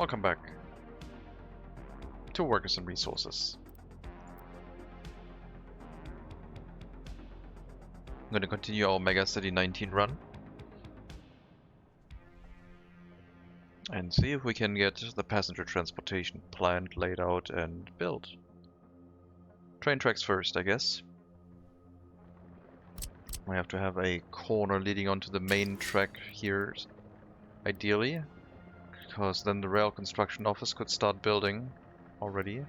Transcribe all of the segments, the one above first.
Welcome back to Workers and Resources. I'm going to continue our MegaCity 19 run and see if we can get the passenger transportation plant laid out and built. Train tracks first, I guess. We have to have a corner leading onto the main track here, ideally, because then the rail construction office could start building already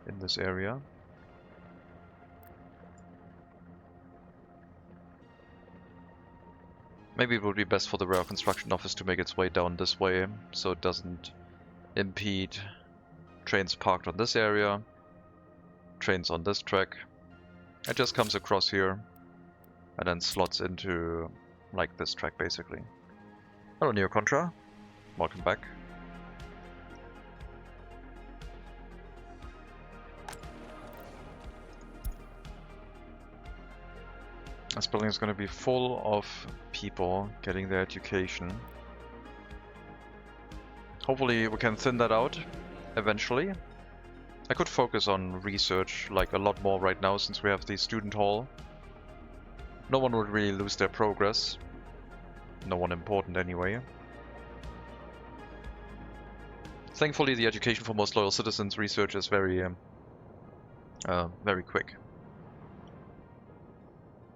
in this area. Maybe it would be best for the rail construction office to make its way down this way, so it doesn't impede trains parked on this area, trains on this track. It just comes across here and then slots into like this track basically. Hello Neo Contra, welcome back. This building is going to be full of people getting their education. Hopefully we can thin that out eventually. I could focus on research like a lot more right now since we have the student hall. No one would really lose their progress. No one important anyway. Thankfully the education for most loyal citizens research is very quick.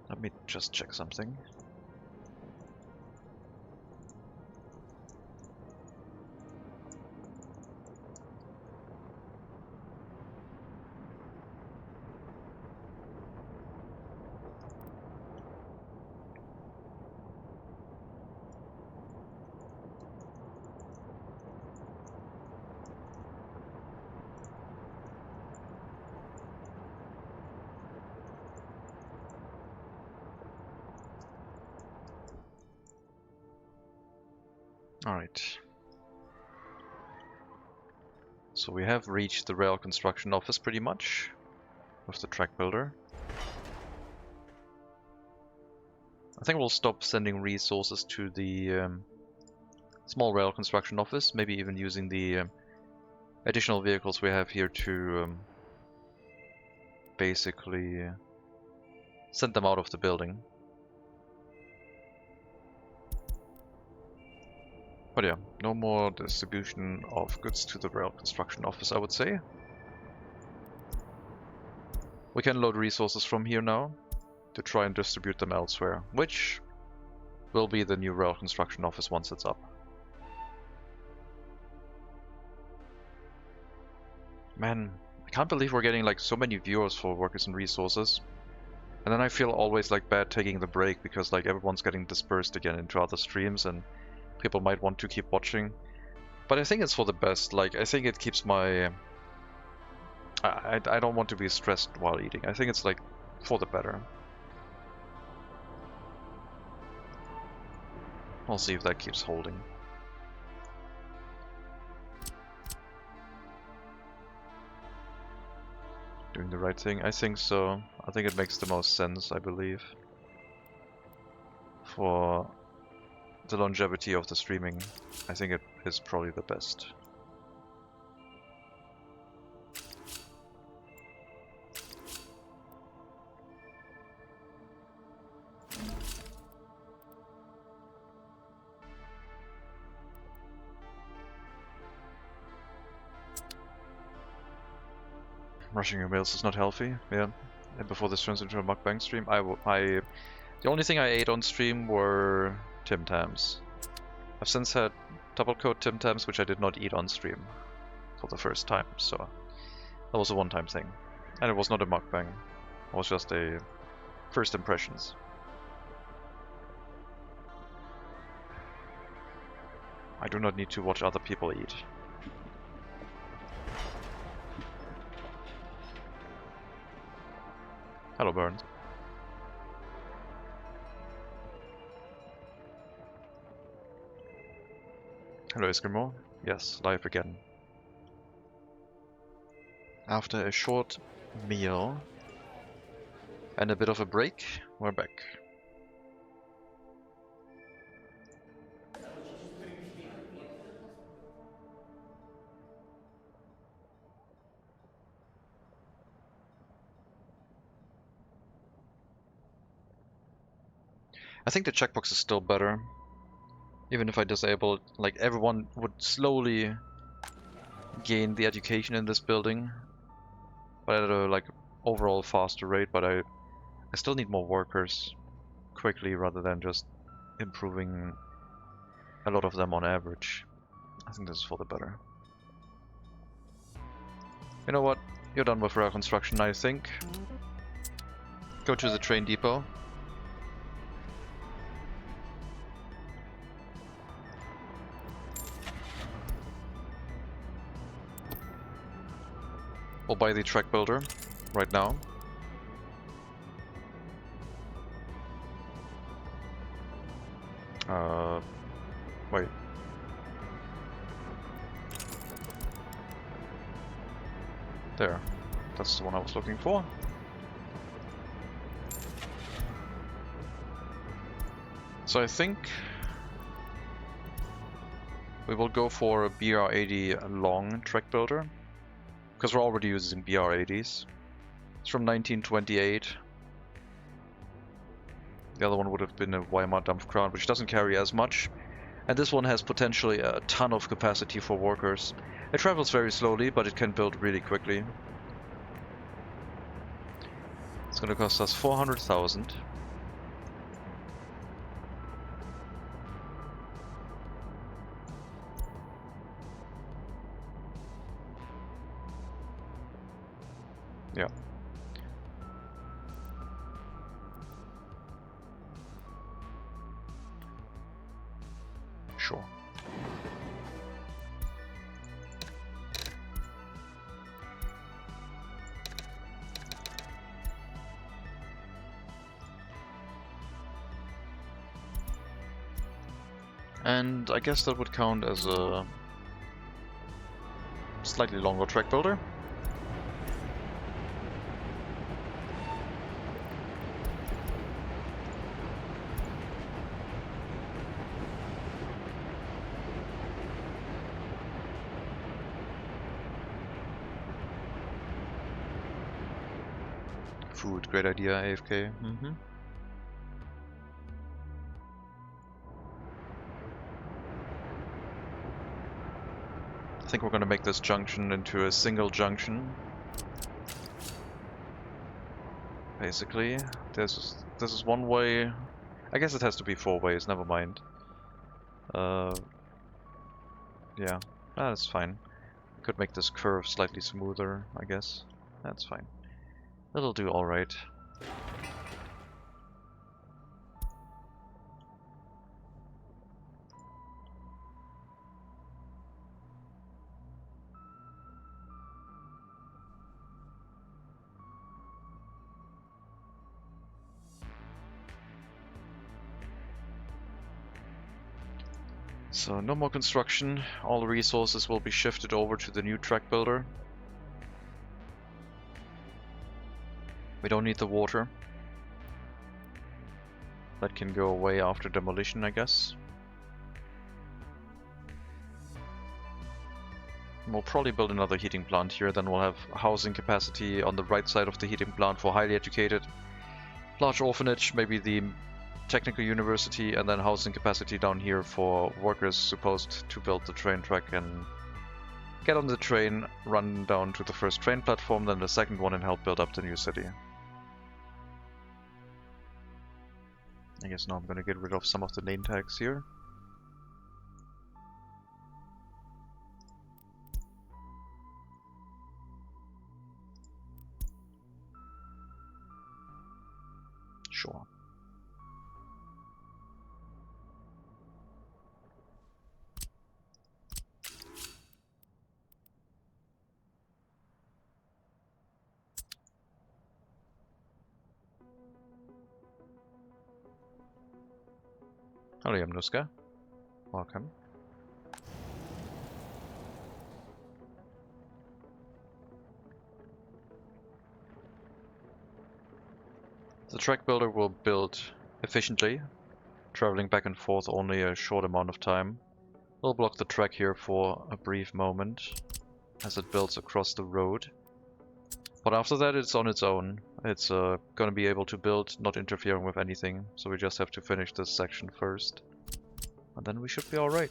Let me just check something. Alright. So we have reached the rail construction office pretty much with the track builder. I think we'll stop sending resources to the small rail construction office, maybe even using the additional vehicles we have here to basically send them out of the building. But yeah, no more distribution of goods to the rail construction office, I would say. We can load resources from here now to try and distribute them elsewhere, which will be the new rail construction office once it's up. Man, I can't believe we're getting like so many viewers for Workers and Resources. And then I feel always like bad taking the break because like everyone's getting dispersed again into other streams and people might want to keep watching, but I think it's for the best. Like, I think it keeps my... I don't want to be stressed while eating. I think it's like for the better. I'll see if that keeps holding. Doing the right thing? I think so. I think it makes the most sense, I believe, for the longevity of the streaming. I think it is probably the best. Rushing your meals is not healthy, yeah. And before this turns into a mukbang stream, the only thing I ate on stream were Tim Tams. I've since had double coat Tim Tams, which I did not eat on stream for the first time, so that was a one-time thing. And it was not a mukbang, it was just a first impressions. I do not need to watch other people eat. Hello, Burns. Hello, Eskimo. Yes, live again. After a short meal and a bit of a break, we're back. I think the checkbox is still better. Even if I disable it, like everyone would slowly gain the education in this building, but at a like overall faster rate. But I still need more workers quickly rather than just improving a lot of them on average. I think this is for the better. You know what? You're done with rail construction, I think. Go to the train depot. We'll buy the track builder right now. Wait. There. That's the one I was looking for. So I think we will go for a BR80 long track builder, because we're already using BR80s. It's from 1928. The other one would have been a Weimar Dampfkran, which doesn't carry as much. And this one has potentially a ton of capacity for workers. It travels very slowly, but it can build really quickly. It's going to cost us 400,000. Yeah. Sure. And I guess that would count as a slightly longer track builder. Food, great idea, AFK. I think we're going to make this junction into a single junction. Basically, this is one way. I guess it has to be 4 ways. Never mind. Yeah, that's fine. Could make this curve slightly smoother, I guess. That's fine. It'll do all right. So no more construction, all resources will be shifted over to the new track builder. We don't need the water. That can go away after demolition, I guess. We'll probably build another heating plant here, then we'll have housing capacity on the right side of the heating plant for highly educated. Large orphanage, maybe the technical university, and then housing capacity down here for workers supposed to build the train track and get on the train, run down to the first train platform, then the second one, and help build up the new city. I guess now I'm gonna get rid of some of the name tags here. Sure. Hello, Yamnuska. Welcome. The track builder will build efficiently, traveling back and forth only a short amount of time. We'll block the track here for a brief moment as it builds across the road. But after that, it's on its own. It's gonna be able to build, not interfering with anything. So we just have to finish this section first. And then we should be alright.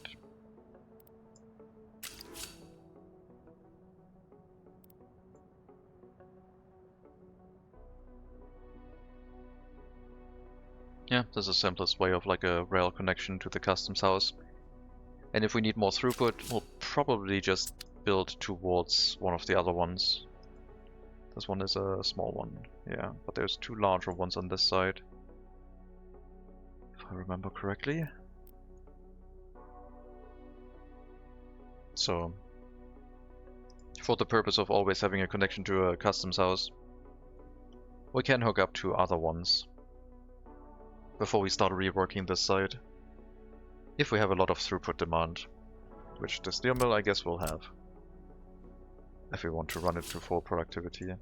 Yeah, this is the simplest way of like a rail connection to the customs house. And if we need more throughput, we'll probably just build towards one of the other ones. This one is a small one, yeah, but there's two larger ones on this side, if I remember correctly. So, for the purpose of always having a connection to a customs house, we can hook up to other ones before we start reworking this side. If we have a lot of throughput demand, which the steel mill I guess will have, if we want to run it to full productivity.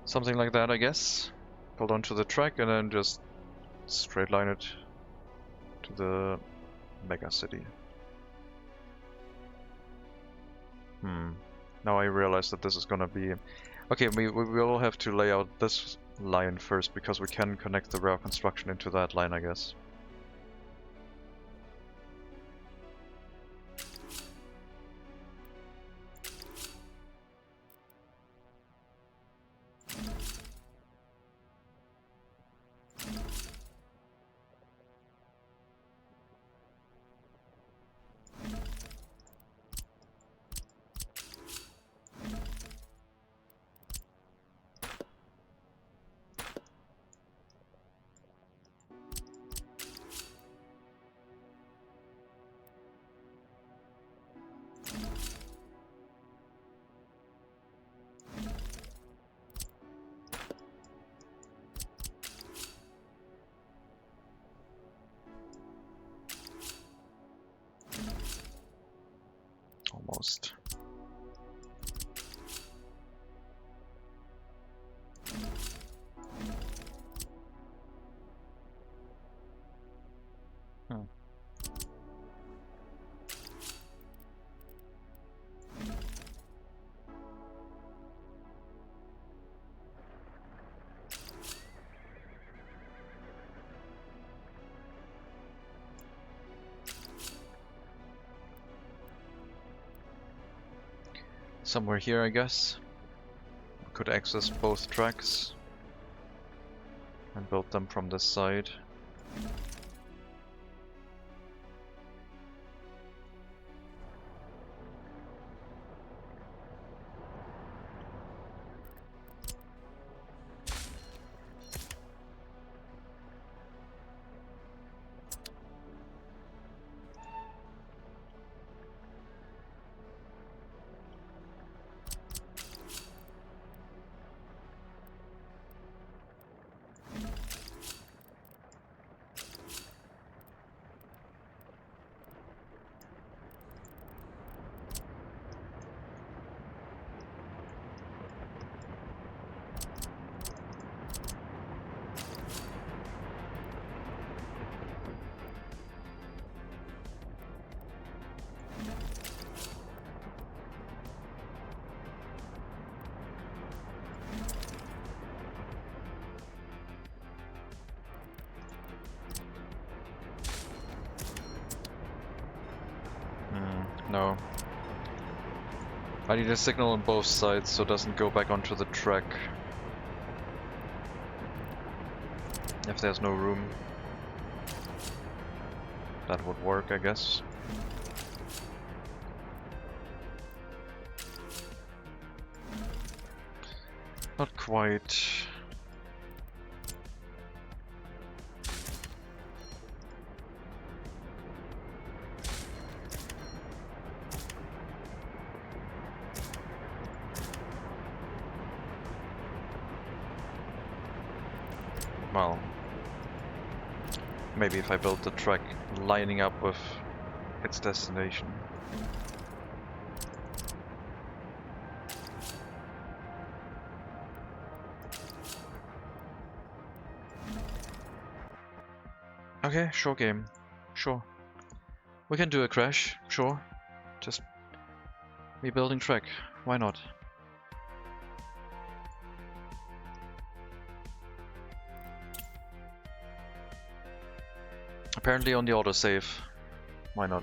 Something like that, I guess. Hold on to the track and then just straight line it to the MegaCity. Now I realize that this is gonna be... Okay, we will have to lay out this line first because we can connect the rail construction into that line, I guess. Almost. Somewhere here, I guess. We could access both tracks and build them from this side. No. I need a signal on both sides so it doesn't go back onto the track. If there's no room. That would work, I guess. Not quite. Well, maybe if I build the track lining up with its destination. Okay, sure game. Sure. We can do a crash, sure. Just rebuilding track. Why not? Apparently on the autosave. Why not?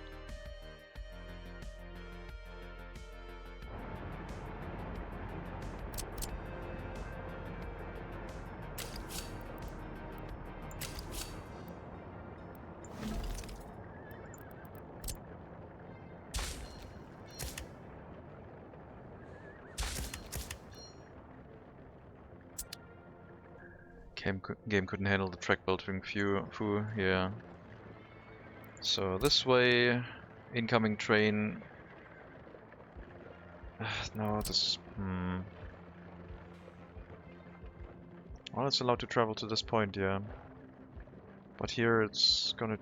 Game couldn't handle the track building foo, yeah. So this way, incoming train. No, this. Well, it's allowed to travel to this point, yeah. But here it's gonna.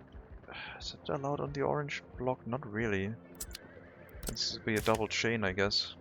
Is it allowed on the orange block? Not really. This would be a double chain, I guess.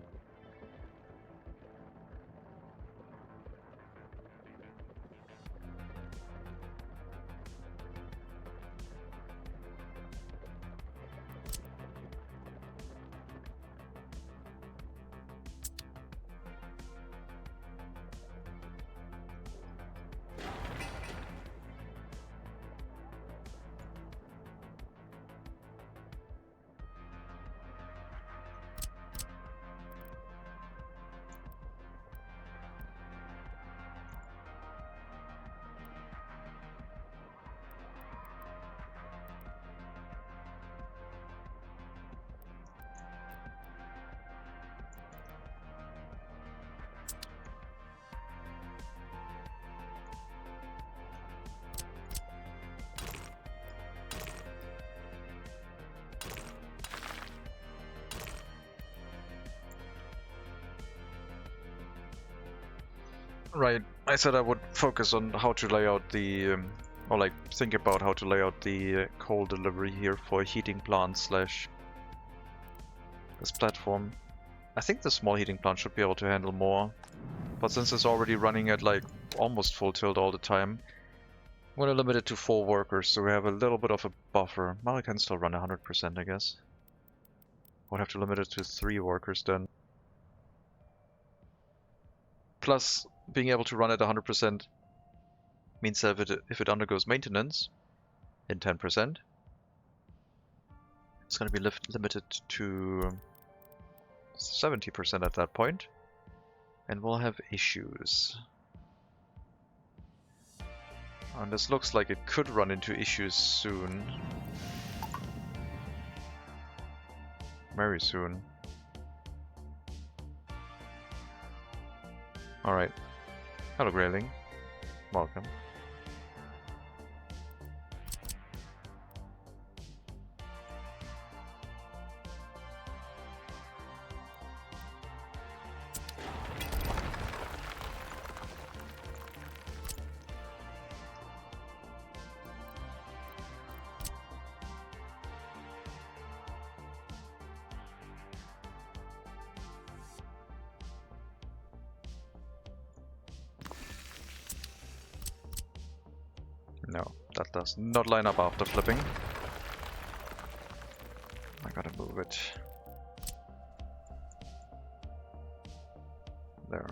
Right, I said I would focus on how to lay out the, or like think about how to lay out the coal delivery here for a heating plant slash this platform. I think the small heating plant should be able to handle more, but since it's already running at like almost full tilt all the time, I'm gonna limit it to 4 workers so we have a little bit of a buffer. Well, I can still run 100%, I guess. Would have to limit it to 3 workers then. Plus, being able to run at 100% means that if it undergoes maintenance in 10%, it's going to be limited to 70% at that point, and we'll have issues. And this looks like it could run into issues soon. Very soon. Alright. Hello, Grayling. Welcome. No, that does not line up after flipping. I gotta move it. There.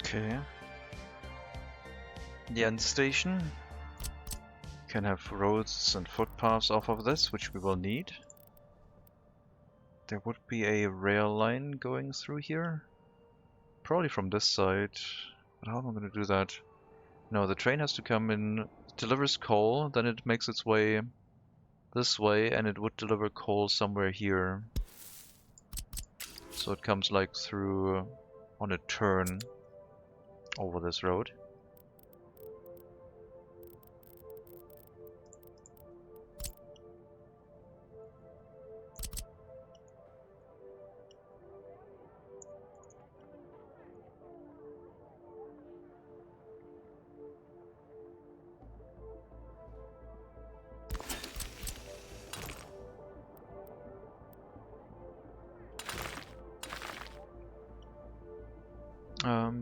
Okay. The end station. Can have roads and footpaths off of this, which we will need. There would be a rail line going through here. Probably from this side. But how am I going to do that? No, the train has to come in, delivers coal, then it makes its way this way, and it would deliver coal somewhere here. So it comes like through on a turn over this road.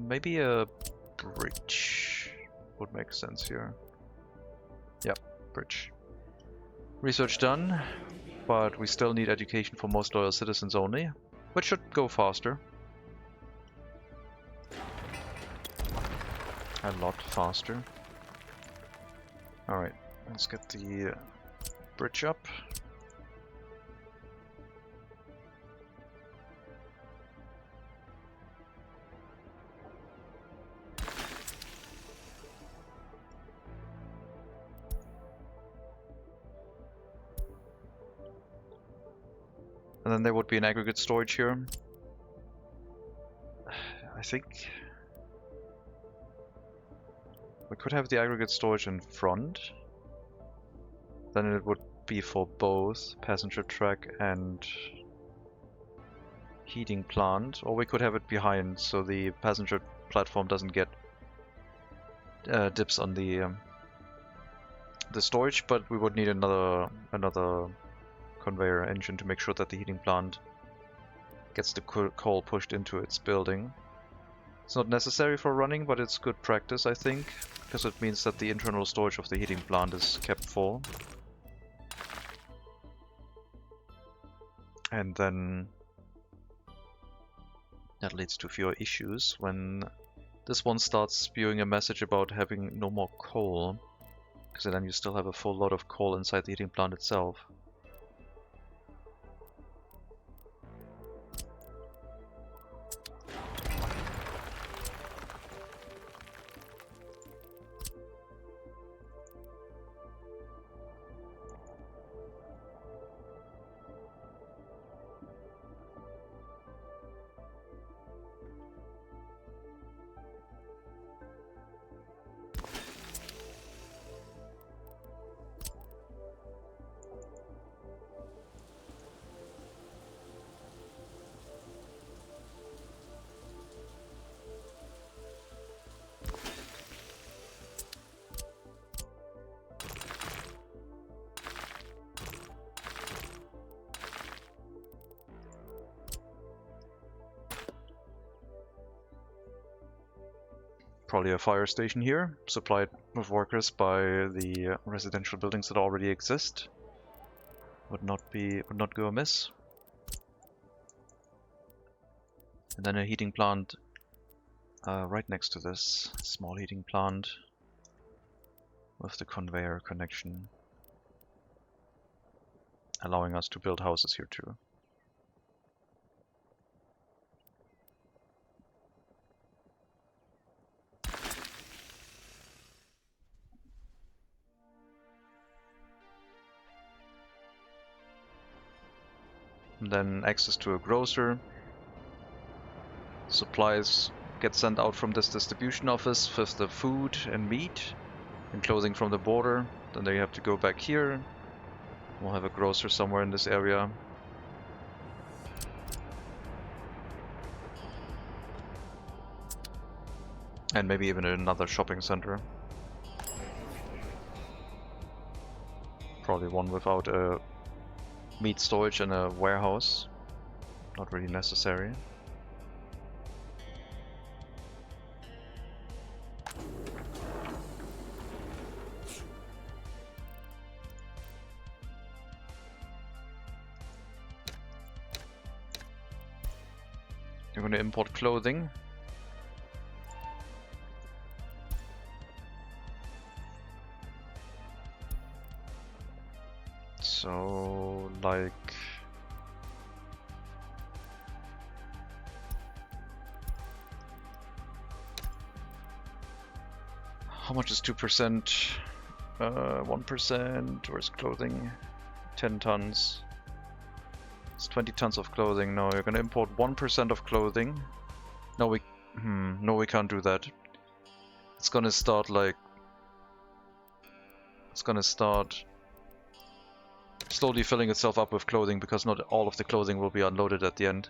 Maybe a bridge would make sense here. Yep, bridge. Research done, but we still need education for most loyal citizens only, which should go faster. A lot faster. Alright, let's get the bridge up. And then there would be an aggregate storage here. I think we could have the aggregate storage in front. Then it would be for both passenger track and heating plant, or we could have it behind so the passenger platform doesn't get dips on the storage, but we would need another conveyor engine to make sure that the heating plant gets the coal pushed into its building. It's not necessary for running, but it's good practice, I think, because it means that the internal storage of the heating plant is kept full. And then that leads to fewer issues when this one starts spewing a message about having no more coal, because then you still have a full load of coal inside the heating plant itself. Probably a fire station here, supplied with workers by the residential buildings that already exist. Would not go amiss. And then a heating plant right next to this small heating plant with the conveyor connection, allowing us to build houses here too. And then access to a grocer. Supplies get sent out from this distribution office with the food and meat and clothing from the border. Then they have to go back here. We'll have a grocer somewhere in this area. And maybe even another shopping center. Probably one without a meat storage and a warehouse. Not really necessary. You're going to import clothing. How much is 2%? 1%. Where's clothing? 10 tons. It's 20 tons of clothing. No, you're gonna import 1% of clothing. No, we can't do that. It's gonna start like... It's gonna start slowly filling itself up with clothing because not all of the clothing will be unloaded at the end.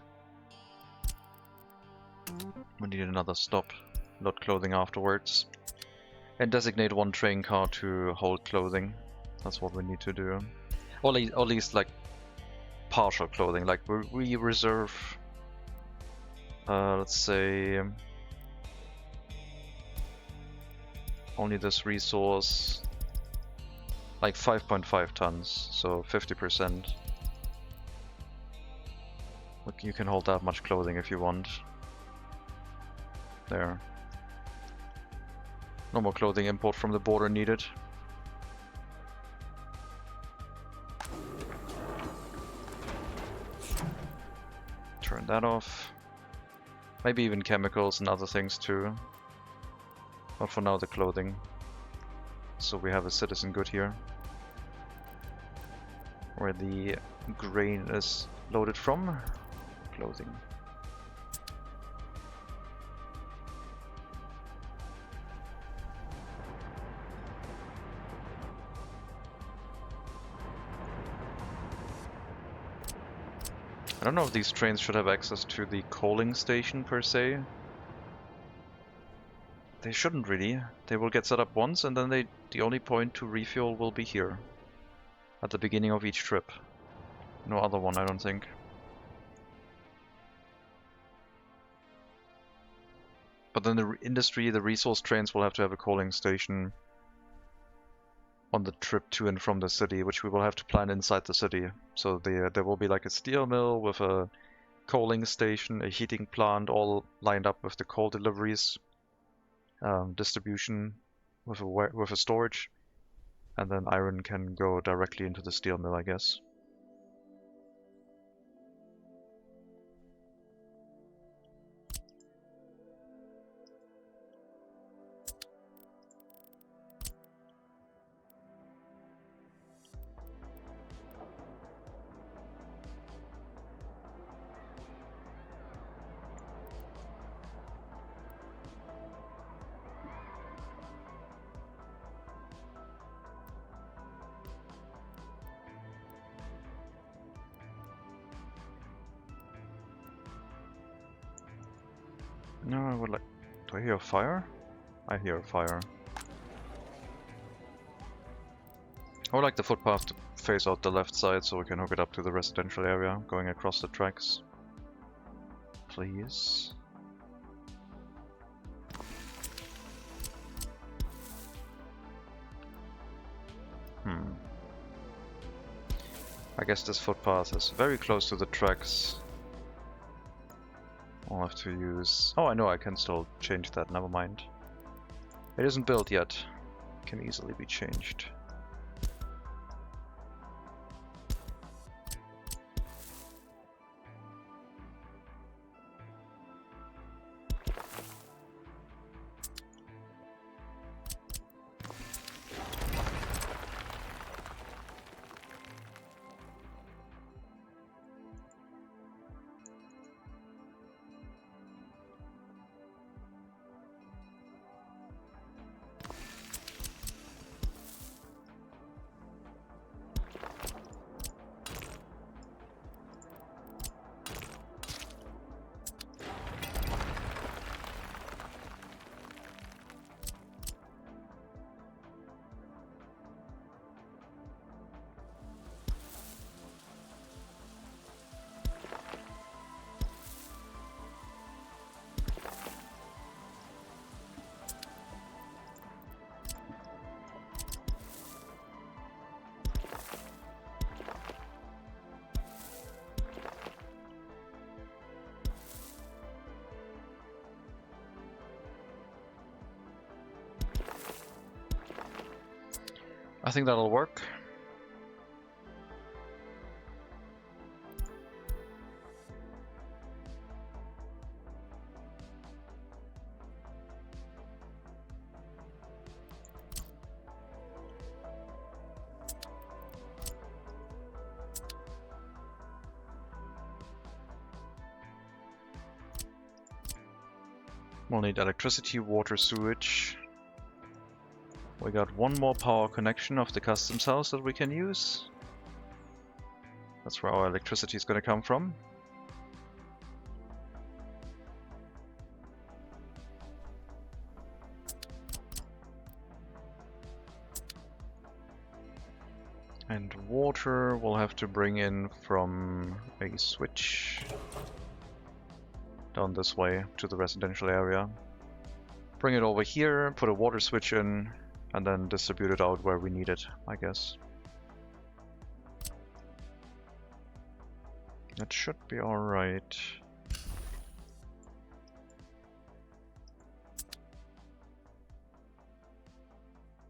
We need another stop. Load clothing afterwards. And designate one train car to hold clothing. That's what we need to do. Or at least like partial clothing. Like we reserve, let's say, only this resource, like 5.5 tons, so 50%. Look, you can hold that much clothing if you want. There. No more clothing import from the border needed. Turn that off. Maybe even chemicals and other things too. But for now the clothing. So we have a citizen good here. Where the grain is loaded from. Clothing. I don't know if these trains should have access to the coaling station per se. They shouldn't really. They will get set up once and then the only point to refuel will be here. At the beginning of each trip. No other one, I don't think. But then the industry, the resource trains will have to have a coaling station on the trip to and from the city, which we will have to plan inside the city. So there will be like a steel mill with a coaling station, a heating plant, all lined up with the coal deliveries, distribution with a storage, and then iron can go directly into the steel mill, I guess. No, I would like... Do I hear a fire? I hear a fire. I would like the footpath to face out the left side so we can hook it up to the residential area, going across the tracks. Please. I guess this footpath is very close to the tracks. I'll have to use... Oh, I know I can still change that, never mind. It isn't built yet. It can easily be changed. I think that'll work. We'll need electricity, water, sewage. We got one more power connection of the customs house that we can use. That's where our electricity is going to come from. And water we'll have to bring in from a switch down this way to the residential area. Bring it over here, put a water switch in, and then distribute it out where we need it, I guess. That should be alright.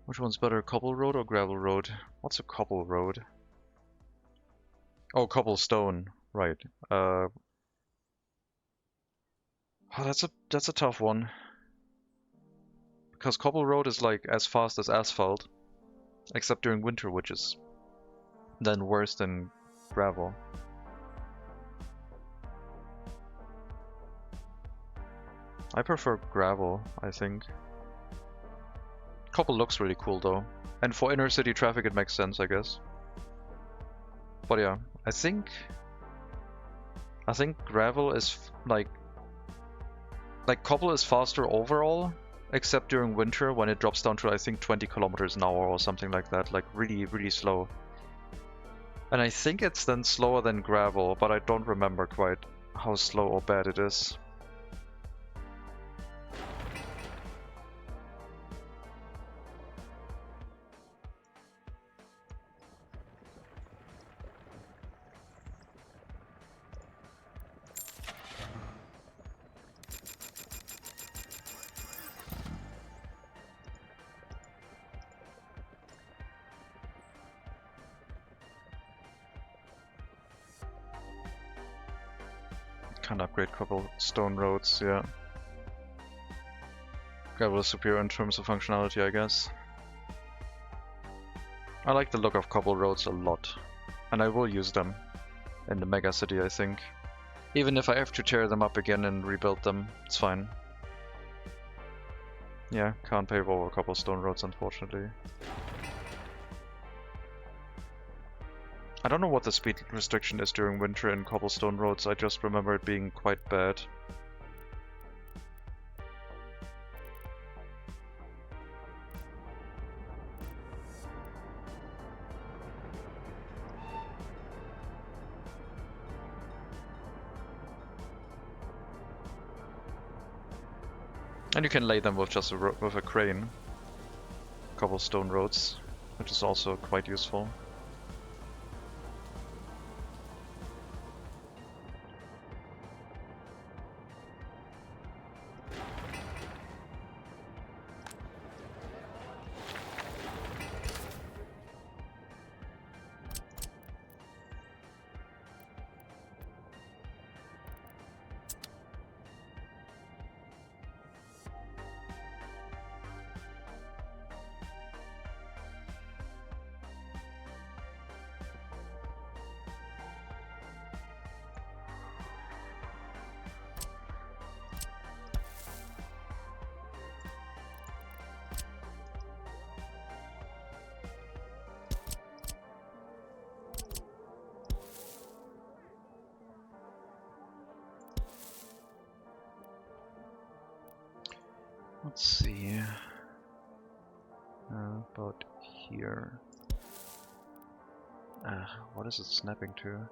Which one's better, cobble road or gravel road? What's a cobble road? Oh, cobblestone, right. Oh, that's a tough one. Because cobble road is like as fast as asphalt, except during winter, which is then worse than gravel. I prefer gravel, I think. Cobble looks really cool though. And for inner city traffic it makes sense, I guess. But yeah, I think gravel is like cobble is faster overall, except during winter when it drops down to I think 20 kilometers an hour or something like that, like really, really slow. And I think it's then slower than gravel, but I don't remember quite how slow or bad it is. Can't upgrade cobblestone roads, yeah. Gravel is superior in terms of functionality, I guess. I like the look of cobble roads a lot, and I will use them in the MegaCity, I think. Even if I have to tear them up again and rebuild them, it's fine. Yeah, can't pave over cobblestone roads, unfortunately. I don't know what the speed restriction is during winter in cobblestone roads, I just remember it being quite bad. And you can lay them with just with a crane. Cobblestone roads, which is also quite useful. Let's see. About here. What is it snapping to?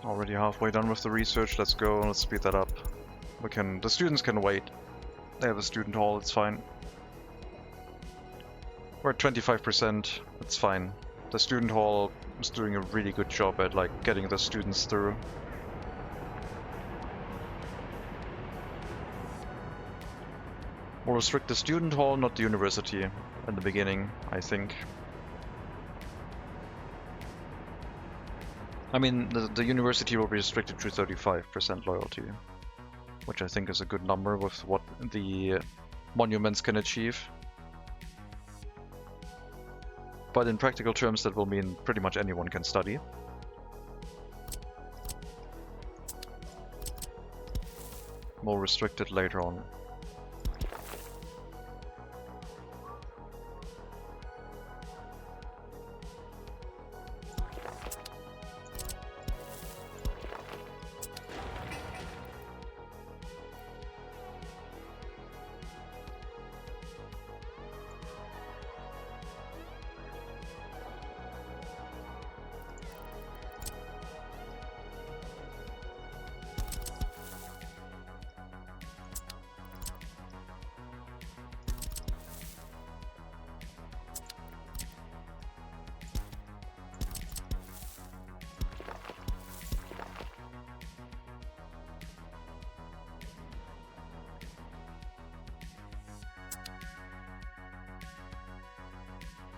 Already halfway done with the research, let's go, let's speed that up. The students can wait. They have a student hall, it's fine. We're at 25%, it's fine. The student hall is doing a really good job at like getting the students through. We'll restrict the student hall, not the university in the beginning, I think. I mean, the university will be restricted to 35% loyalty, which I think is a good number with what the monuments can achieve. But in practical terms, that will mean pretty much anyone can study. More restricted later on.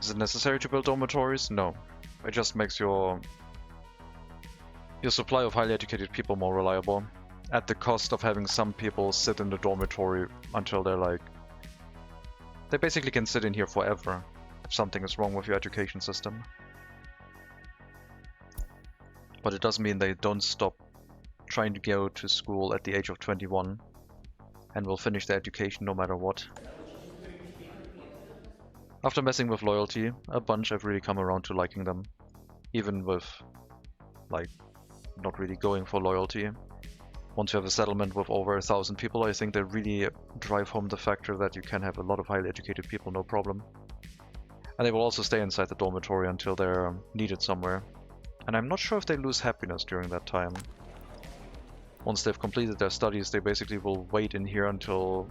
Is it necessary to build dormitories? No. It just makes your supply of highly educated people more reliable, at the cost of having some people sit in the dormitory until they're like... They basically can sit in here forever if something is wrong with your education system. But it doesn't mean they don't stop trying to go to school at the age of 21 and will finish their education no matter what. After messing with loyalty a bunch, I've really come around to liking them. Even with, like, not really going for loyalty. Once you have a settlement with over 1,000 people, I think they really drive home the factor that you can have a lot of highly educated people, no problem. And they will also stay inside the dormitory until they're needed somewhere. And I'm not sure if they lose happiness during that time. Once they've completed their studies, they basically will wait in here until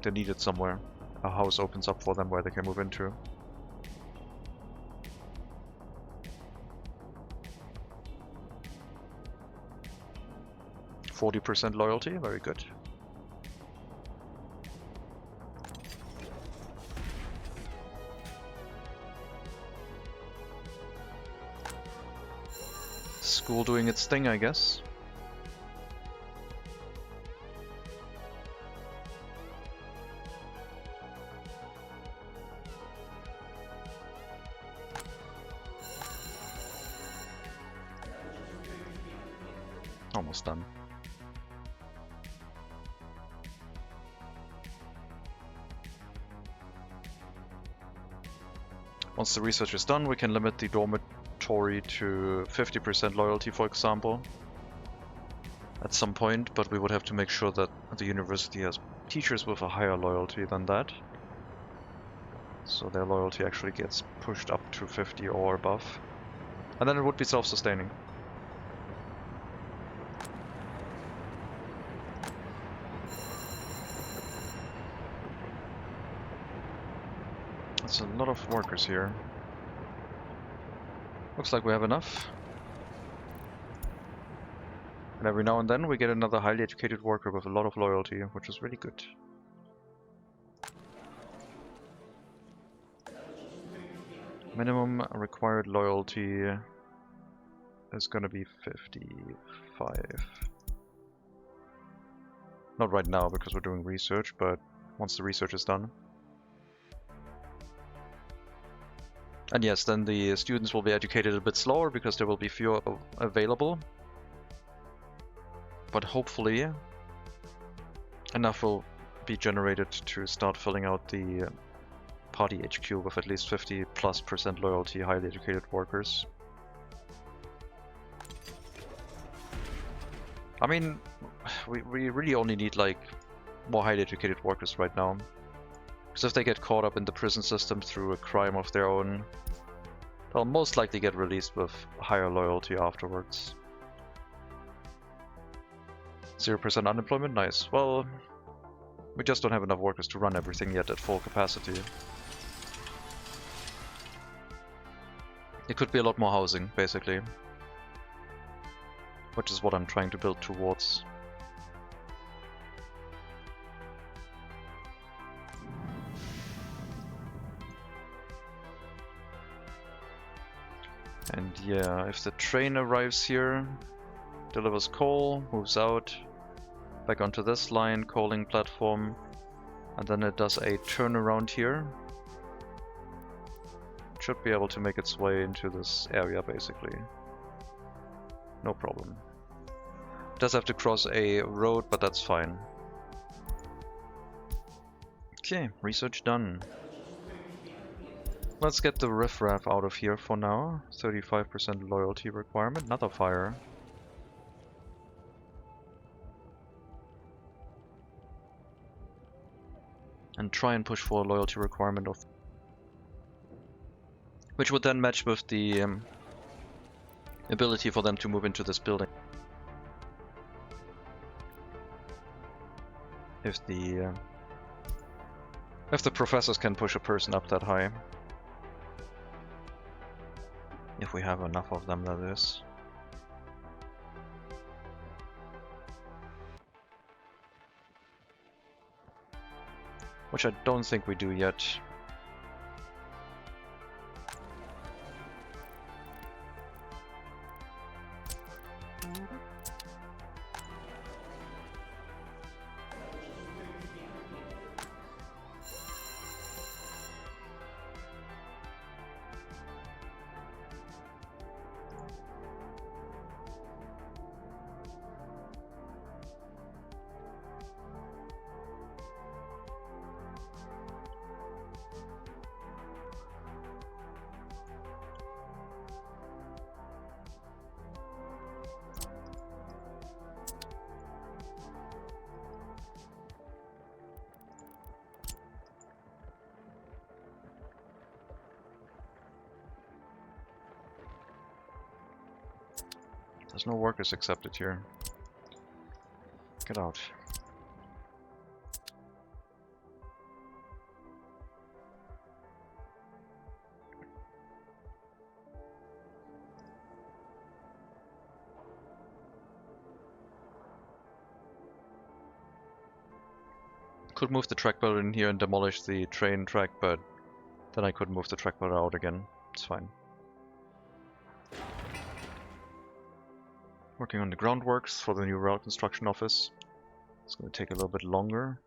they're needed somewhere. A house opens up for them where they can move into. %40 loyalty, very good. School doing its thing, I guess. Almost done. Once the research is done, we can limit the dormitory to 50% loyalty, for example, at some point, but we would have to make sure that the university has teachers with a higher loyalty than that. So their loyalty actually gets pushed up to 50 or above. And then it would be self-sustaining. That's a lot of workers here. Looks like we have enough. And every now and then we get another highly educated worker with a lot of loyalty, which is really good. Minimum required loyalty is gonna be 55. Not right now because we're doing research, but once the research is done. And yes, then the students will be educated a bit slower because there will be fewer available. But hopefully enough will be generated to start filling out the party HQ with at least 50+% loyalty, highly educated workers. I mean, we really only need like more highly educated workers right now. Because if they get caught up in the prison system through a crime of their own, they'll most likely get released with higher loyalty afterwards. 0% unemployment, nice. Well, we just don't have enough workers to run everything yet at full capacity. It could be a lot more housing, basically. Which is what I'm trying to build towards. And yeah, if the train arrives here, delivers coal, moves out, back onto this line, coaling platform, and then it does a turnaround here, it should be able to make its way into this area basically. No problem. It does have to cross a road, but that's fine. Okay, research done. Let's get the riffraff out of here for now. 35% loyalty requirement, another fire. And try and push for a loyalty requirement of... which would then match with the ability for them to move into this building. If the professors can push a person up that high. If we have enough of them, that is. Which I don't think we do yet. There's no workers accepted here. Get out. Could move the track builder in here and demolish the train track, but then I could move the track builder out again. It's fine. Working on the groundworks for the new rail construction office. It's going to take a little bit longer.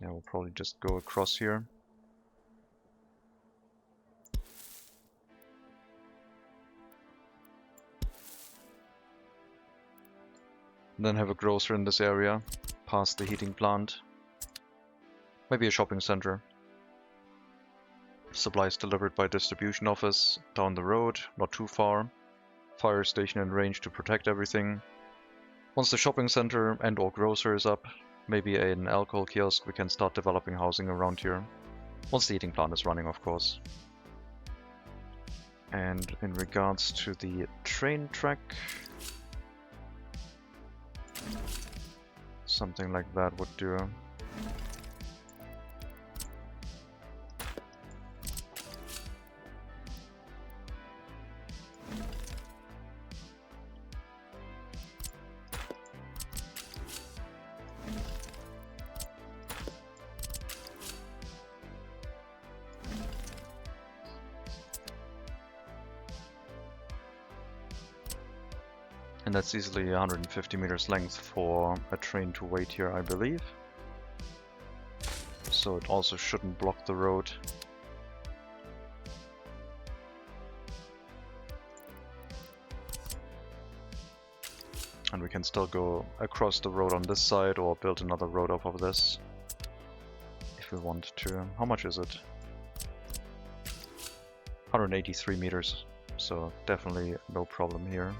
Yeah, we'll probably just go across here. And then have a grocer in this area, past the heating plant. Maybe a shopping center. Supplies delivered by distribution office, down the road, not too far. Fire station in range to protect everything. Once the shopping center and or grocer is up, maybe an alcohol kiosk, we can start developing housing around here. Once the heating plant is running, of course. And in regards to the train track, something like that would do. And that's easily 150 meters length for a train to wait here, I believe. So it also shouldn't block the road. And we can still go across the road on this side or build another road off of this if we want to. How much is it? 183 meters, so definitely no problem here.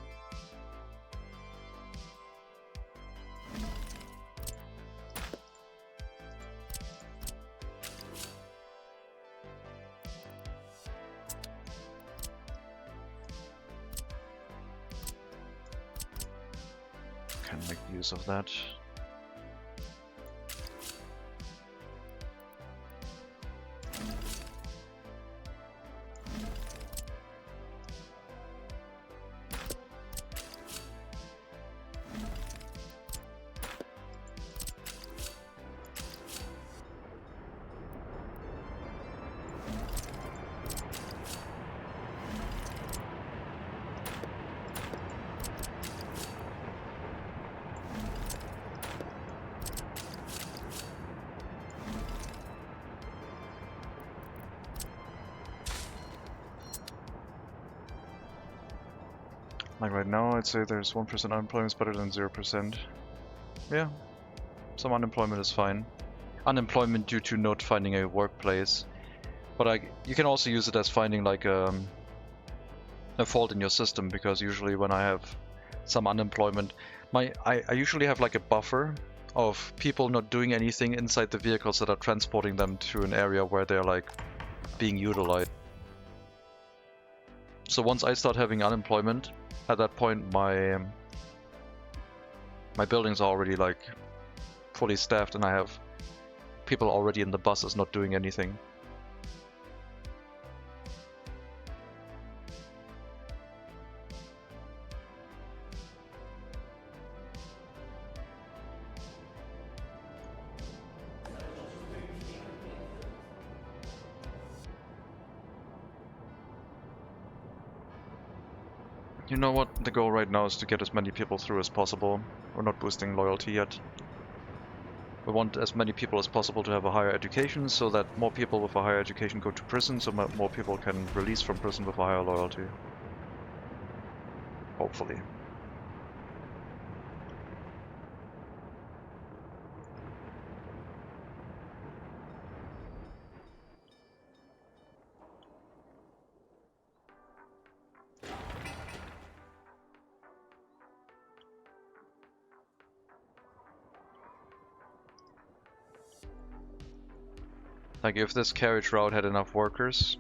make use of that. Like right now, I'd say there's 1% unemployment is better than 0%. Yeah, some unemployment is fine. Unemployment due to not finding a workplace. But you can also use it as finding like a fault in your system, because usually when I have some unemployment, I usually have like a buffer of people not doing anything inside the vehicles that are transporting them to an area where they're like being utilized. So once I start having unemployment, at that point my buildings are already like fully staffed and I have people already in the buses not doing anything. You know what? The goal right now is to get as many people through as possible. We're not boosting loyalty yet. We want as many people as possible to have a higher education, so that more people with a higher education go to prison, so more people can release from prison with a higher loyalty. Hopefully. Like, if this carriage route had enough workers,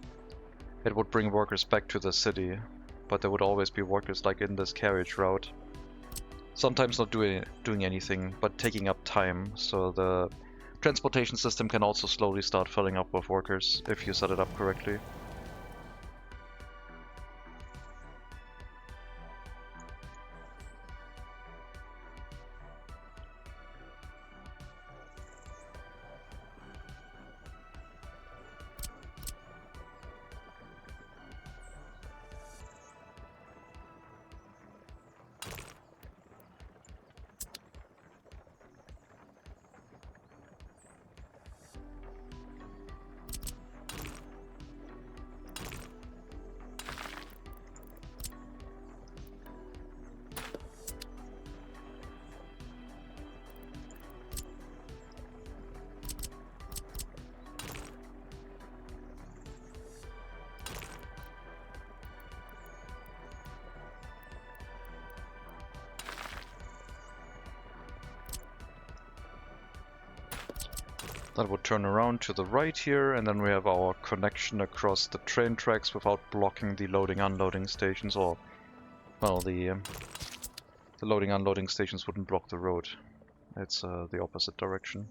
it would bring workers back to the city, but there would always be workers like in this carriage route. Sometimes not doing anything, but taking up time, so the transportation system can also slowly start filling up with workers if you set it up correctly. That would turn around to the right here, and then we have our connection across the train tracks without blocking the loading-unloading stations, or, well, the loading-unloading stations wouldn't block the road. It's the opposite direction.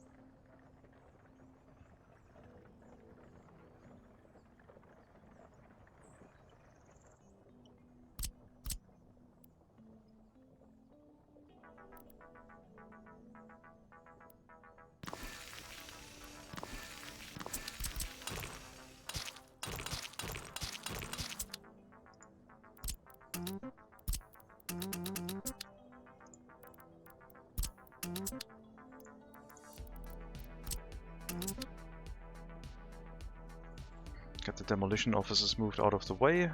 Get the demolition offices moved out of the way.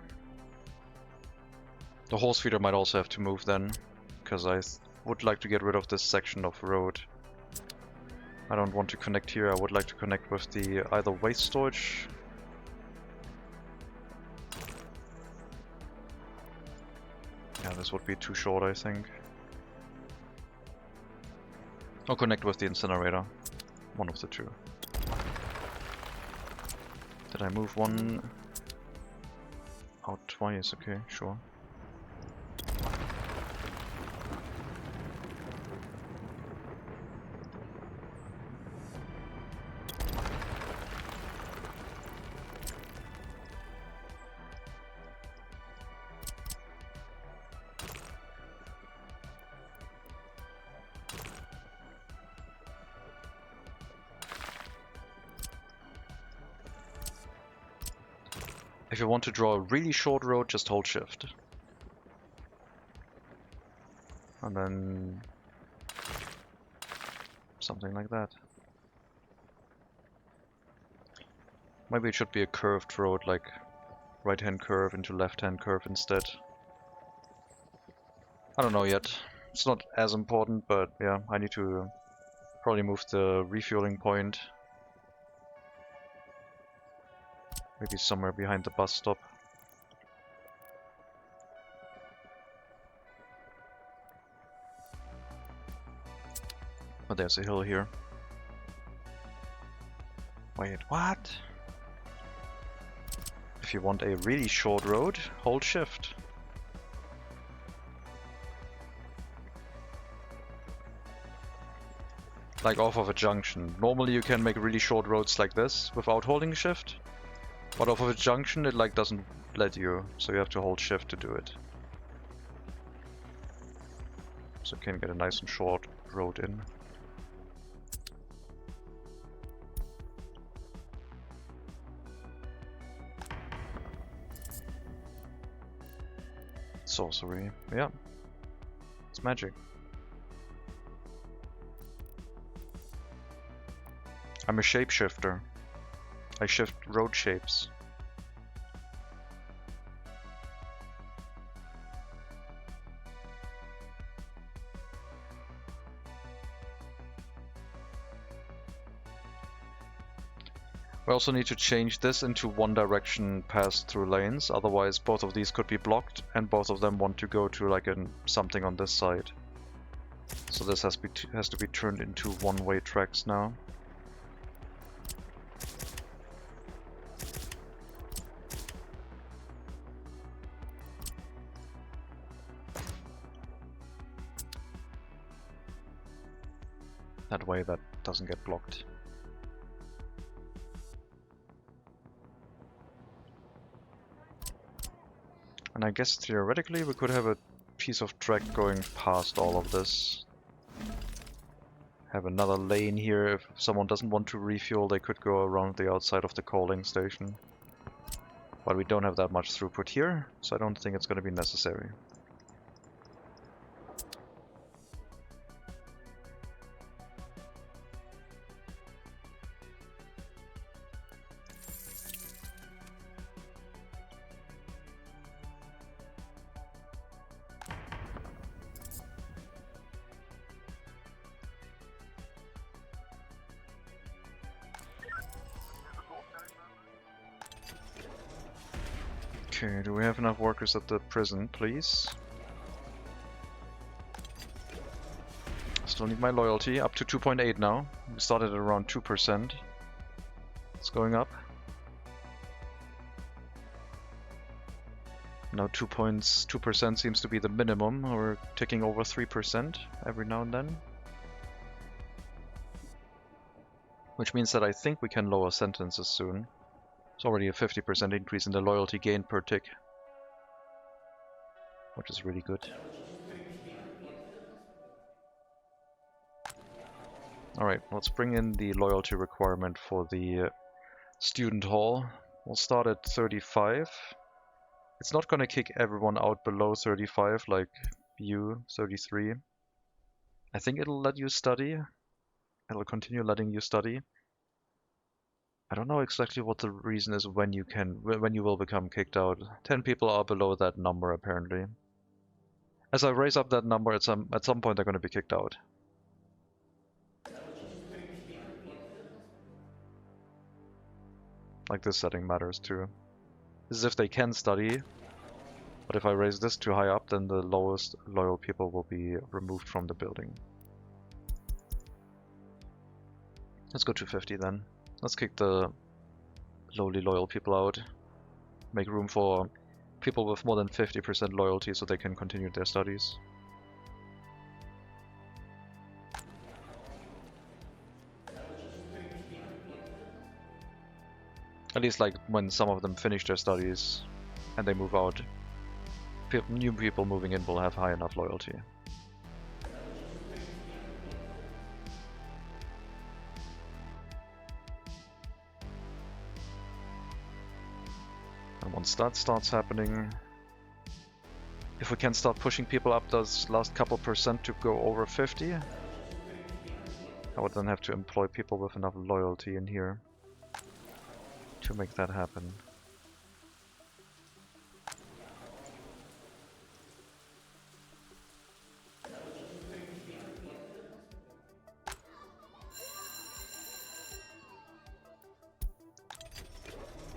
The horse feeder might also have to move then, because I would like to get rid of this section of road. I don't want to connect here, I would like to connect with the either waste storage. Yeah, this would be too short, I think. Or connect with the incinerator. One of the two. Did I move one out twice? Okay, sure. If you want to draw a really short road, just hold shift. And then something like that. Maybe it should be a curved road, like right-hand curve into left-hand curve instead. I don't know yet. It's not as important, but yeah, I need to probably move the refueling point. Maybe somewhere behind the bus stop. Oh, there's a hill here. Wait, what? If you want a really short road, hold shift. Like off of a junction. Normally you can make really short roads like this without holding shift. But off of a junction it like doesn't let you, so you have to hold shift to do it. So you can get a nice and short road in. Sorcery, yeah. It's magic. I'm a shapeshifter. I shift road shapes. We also need to change this into one direction pass through lanes, otherwise both of these could be blocked and both of them want to go to like something on this side. So this has to be turned into one-way tracks now. That way that doesn't get blocked. And I guess theoretically we could have a piece of track going past all of this. Have another lane here. If someone doesn't want to refuel, they could go around the outside of the coaling station. But we don't have that much throughput here, so I don't think it's going to be necessary. Okay, do we have enough workers at the prison, please? Still need my loyalty, up to 2.8 now. We started at around 2%. It's going up. Now 2% seems to be the minimum. We're ticking over 3% every now and then. Which means that I think we can lower sentences soon. It's already a 50% increase in the loyalty gain per tick, which is really good. Alright, let's bring in the loyalty requirement for the student hall. We'll start at 35. It's not going to kick everyone out below 35, like you, 33. I think it'll let you study. It'll continue letting you study. I don't know exactly what the reason is when you will become kicked out. 10 people are below that number apparently. As I raise up that number, at some point they're going to be kicked out. Like this setting matters too. This is if they can study, but if I raise this too high up, then the lowest loyal people will be removed from the building. Let's go to 50 then. Let's kick the lowly loyal people out. Make room for people with more than 50% loyalty so they can continue their studies. At least like when some of them finish their studies and they move out, new people moving in will have high enough loyalty. And once that starts happening, if we can start pushing people up those last couple percent to go over 50, I would then have to employ people with enough loyalty in here to make that happen.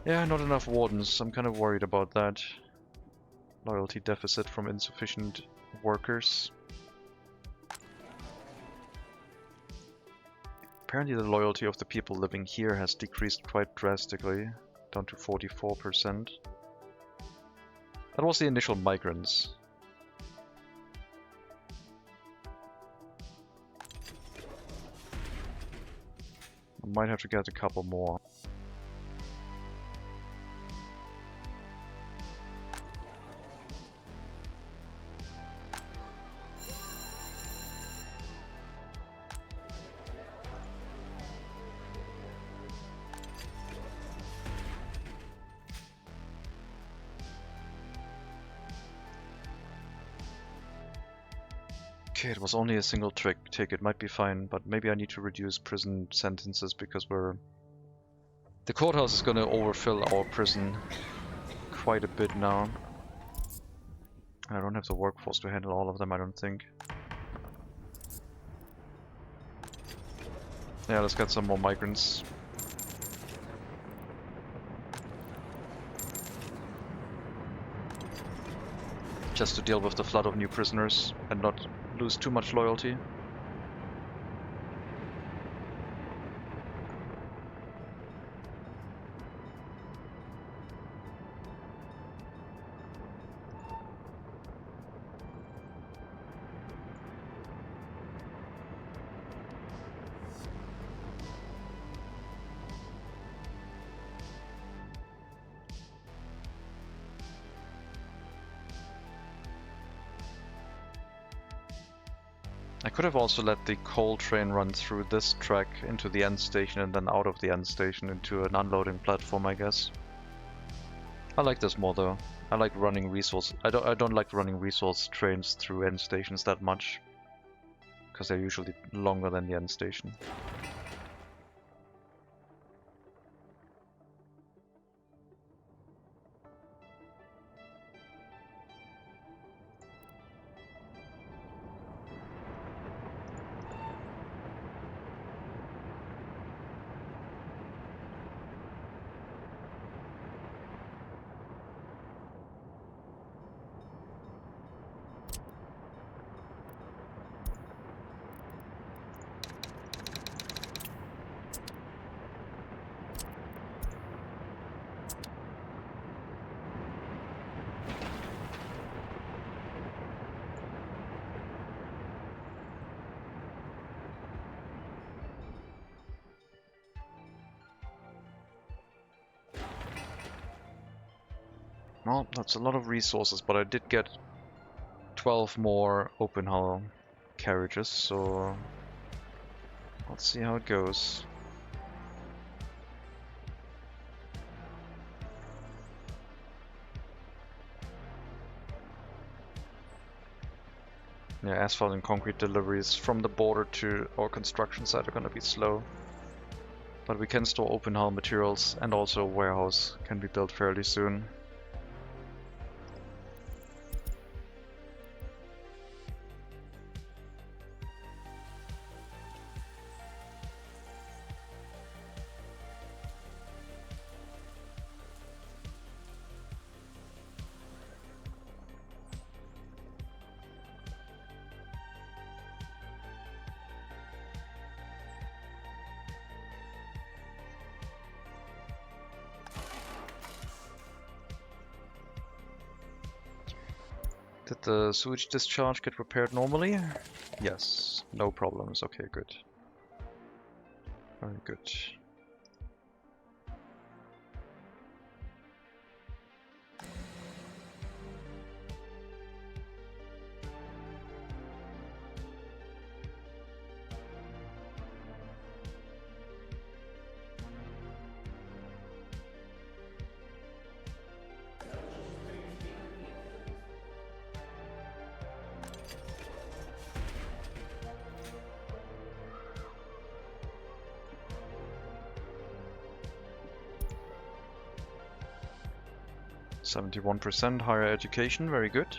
Yeah, not enough wardens. I'm kind of worried about that. Loyalty deficit from insufficient workers. Apparently the loyalty of the people living here has decreased quite drastically, down to 44%. That was the initial migrants. I might have to get a couple more. Okay, it was only a single ticket, might be fine, but maybe I need to reduce prison sentences because the courthouse is gonna overfill our prison quite a bit now. I don't have the workforce to handle all of them, I don't think. Yeah, let's get some more migrants. Just to deal with the flood of new prisoners and not lose too much loyalty. I could have also let the coal train run through this track into the end station and then out of the end station into an unloading platform, I guess. I like this more though. I like running resource. I don't like running resource trains through end stations that much, because they're usually longer than the end station. Well, that's a lot of resources, but I did get 12 more open hull carriages, so let's see how it goes. Yeah, asphalt and concrete deliveries from the border to our construction site are gonna be slow. But we can store open hull materials, and also a warehouse can be built fairly soon. Did the sewage discharge get repaired normally? Yes, no problems. Okay, good. Very good. 71% higher education, very good.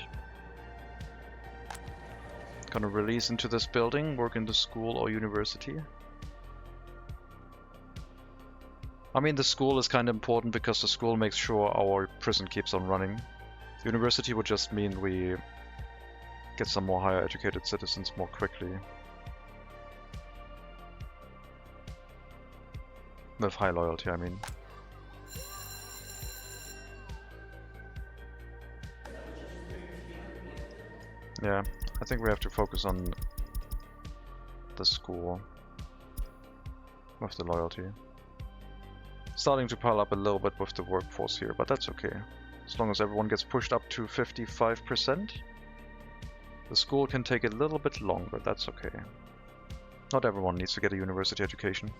Gonna release into this building, work in the school or university. I mean, the school is kind of important because the school makes sure our prison keeps on running. University would just mean we get some more higher educated citizens more quickly. With high loyalty, I mean. Yeah, I think we have to focus on the school with the loyalty. Starting to pile up a little bit with the workforce here, but that's okay. As long as everyone gets pushed up to 55%, the school can take a little bit longer, that's okay. Not everyone needs to get a university education.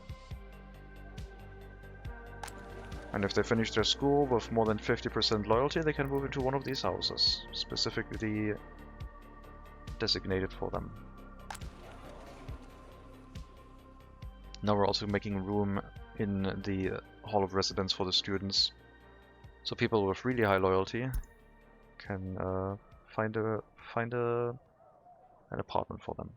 And if they finish their school with more than 50% loyalty, they can move into one of these houses, specifically designated for them. Now we're also making room in the Hall of Residence for the students, so people with really high loyalty can find an apartment for them.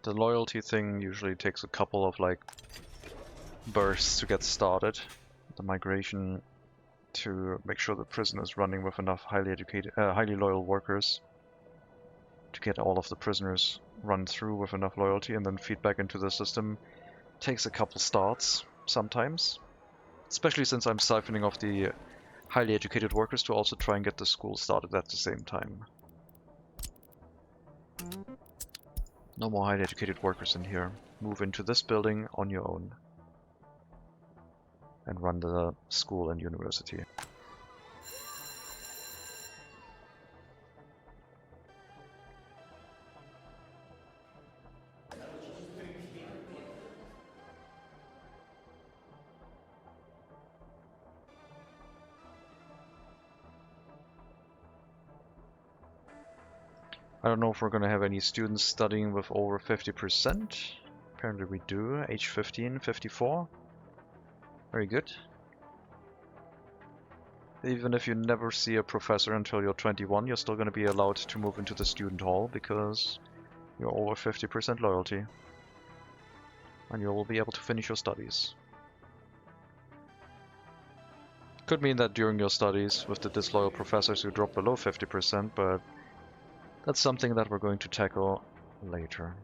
The loyalty thing usually takes a couple of like bursts to get started. The migration to make sure the prison is running with enough highly loyal workers to get all of the prisoners run through with enough loyalty and then feed back into the system takes a couple starts sometimes. Especially since I'm siphoning off the highly educated workers to also try and get the school started at the same time. No more highly educated workers in here. Move into this building on your own. And run the school and university. I don't know if we're going to have any students studying with over 50%. Apparently we do. Age 15, 54. Very good. Even if you never see a professor until you're 21, you're still going to be allowed to move into the student hall because you're over 50% loyalty. And you will be able to finish your studies. Could mean that during your studies with the disloyal professors you drop below 50%, but that's something that we're going to tackle later.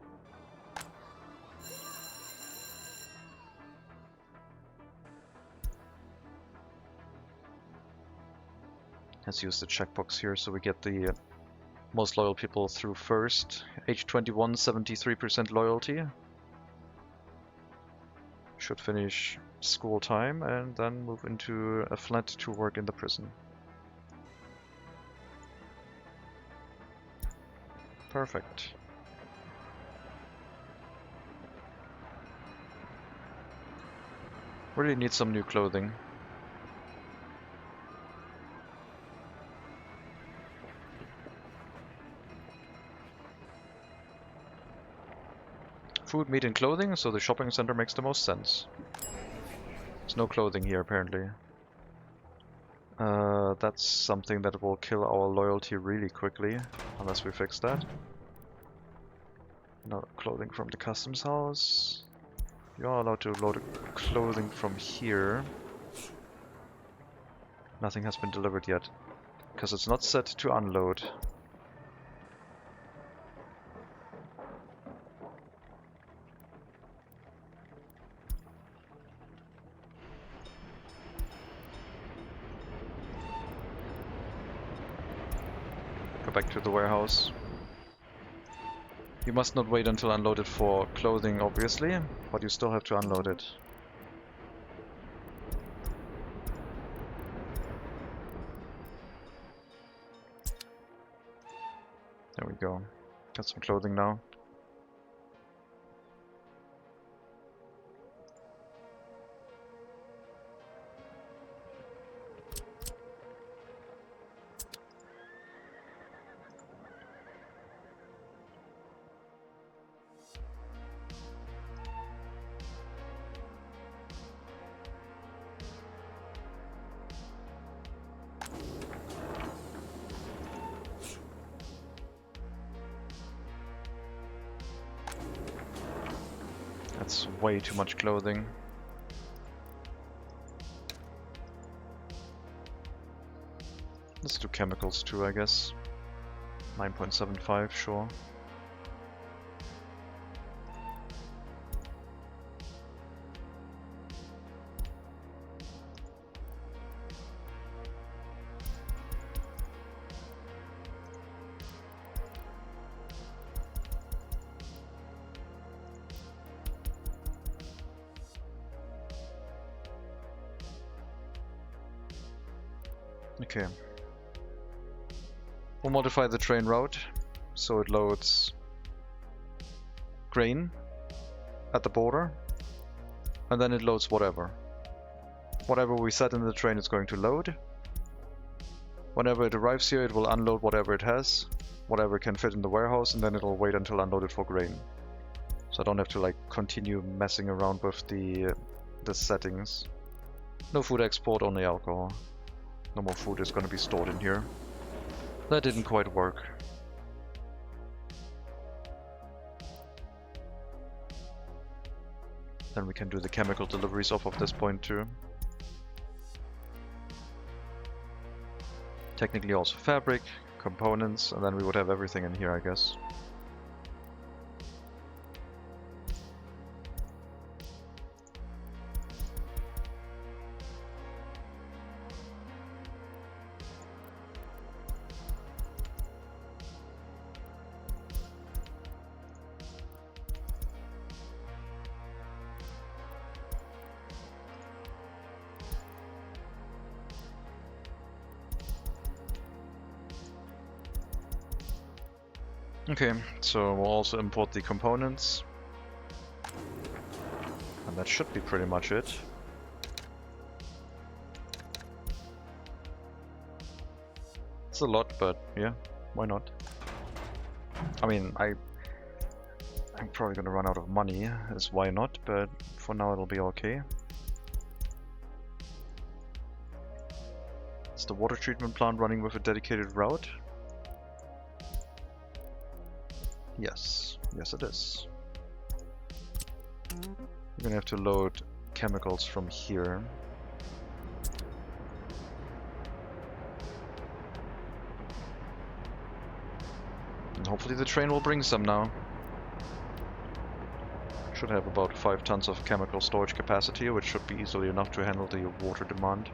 Let's use the checkbox here so we get the most loyal people through first. Age 21, 73% loyalty. Should finish school time and then move into a flat to work in the prison. Perfect. Really need some new clothing. Food, meat, and clothing, so the shopping center makes the most sense. There's no clothing here, apparently. That's something that will kill our loyalty really quickly, unless we fix that. No clothing from the customs house. You are allowed to load clothing from here. Nothing has been delivered yet, because it's not set to unload. Go back to the warehouse. You must not wait until unloaded for clothing, obviously, but you still have to unload it. There we go. Got some clothing now. That's way too much clothing. Let's do chemicals too, I guess. 9.75, sure. Okay. We'll modify the train route so it loads grain at the border, and then it loads whatever. Whatever we set in the train is going to load. Whenever it arrives here, it will unload whatever it has, whatever can fit in the warehouse, and then it'll wait until unloaded for grain. So I don't have to like continue messing around with the settings. No food export, only alcohol. No more food is going to be stored in here. That didn't quite work. Then we can do the chemical deliveries off of this point too. Technically also fabric, components, and then we would have everything in here, I guess. Okay, so we'll also import the components. And that should be pretty much it. It's a lot, but yeah, why not? I mean, I'm probably gonna run out of money, is why not, but for now it'll be okay. Is the water treatment plant running with a dedicated route? Yes, yes it is. We're gonna have to load chemicals from here. And hopefully the train will bring some now. Should have about 5 tons of chemical storage capacity, which should be easily enough to handle the water demand.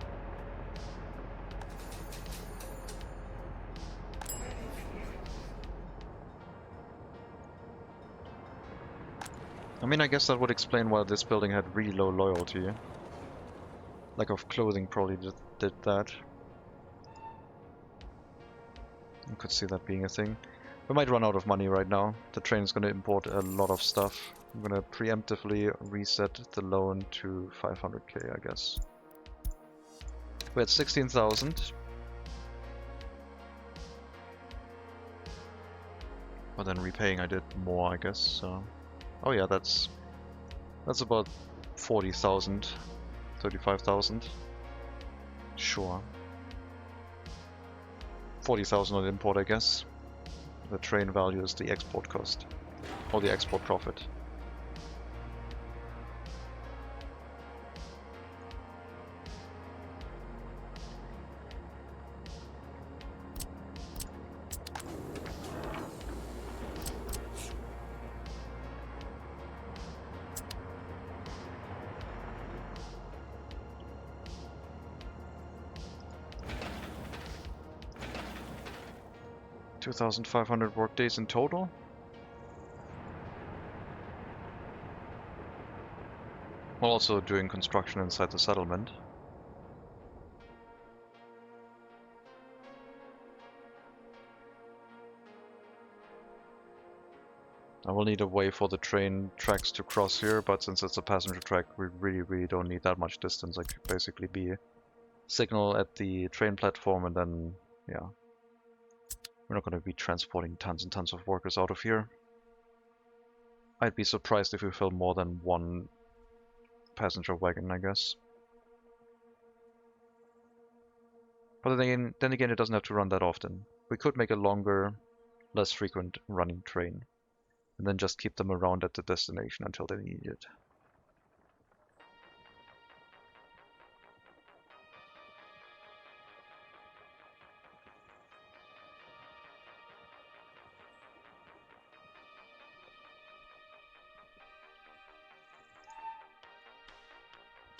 I mean, I guess that would explain why this building had really low loyalty. Lack of clothing probably did that. I could see that being a thing. We might run out of money right now. The train is going to import a lot of stuff. I'm going to preemptively reset the loan to 500k, I guess. We're at 16,000. But then repaying I did more, I guess, so... Oh yeah, that's about 40,000, 35,000. Sure. 40,000 on import, I guess. The train value is the export cost, or the export profit. $2,500 work days in total. While also doing construction inside the settlement. I will need a way for the train tracks to cross here, but since it's a passenger track, we really don't need that much distance. I could basically be signal at the train platform, and then, yeah. We're not going to be transporting tons and tons of workers out of here. I'd be surprised if we fill more than one passenger wagon, I guess. But then again, it doesn't have to run that often. We could make a longer, less frequent running train, and then just keep them around at the destination until they need it.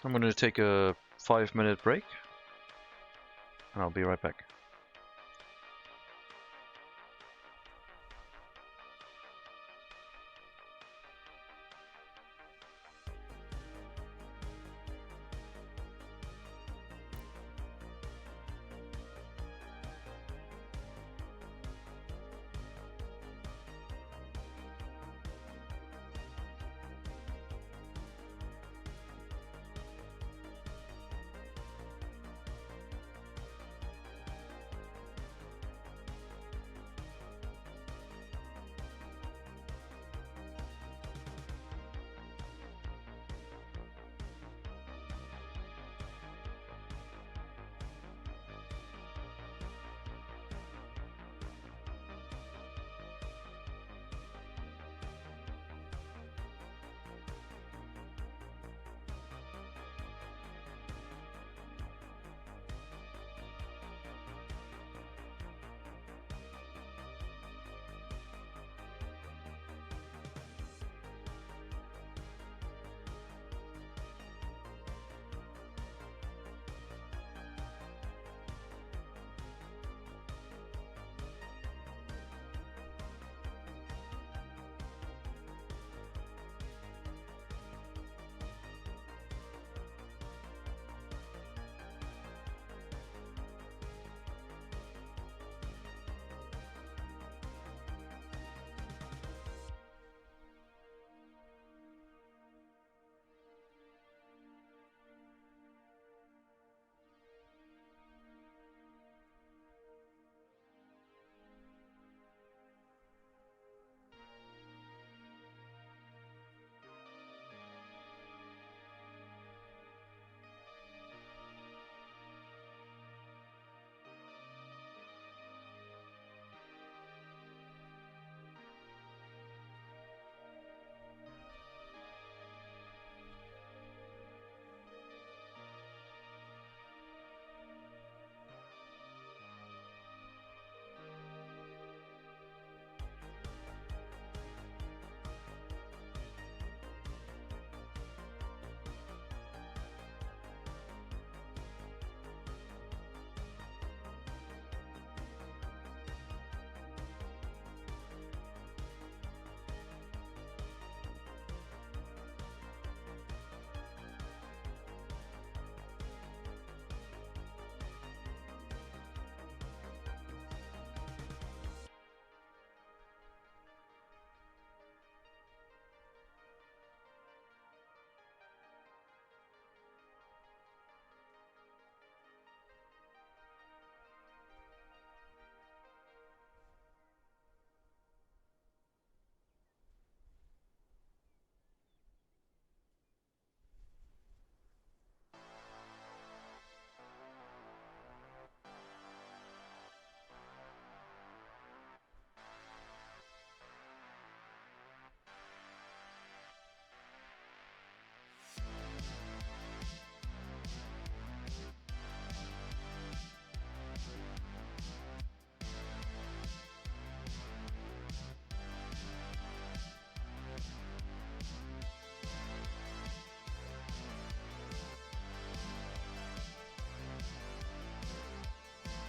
I'm going to take a 5-minute break, and I'll be right back.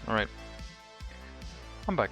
Alright, I'm back.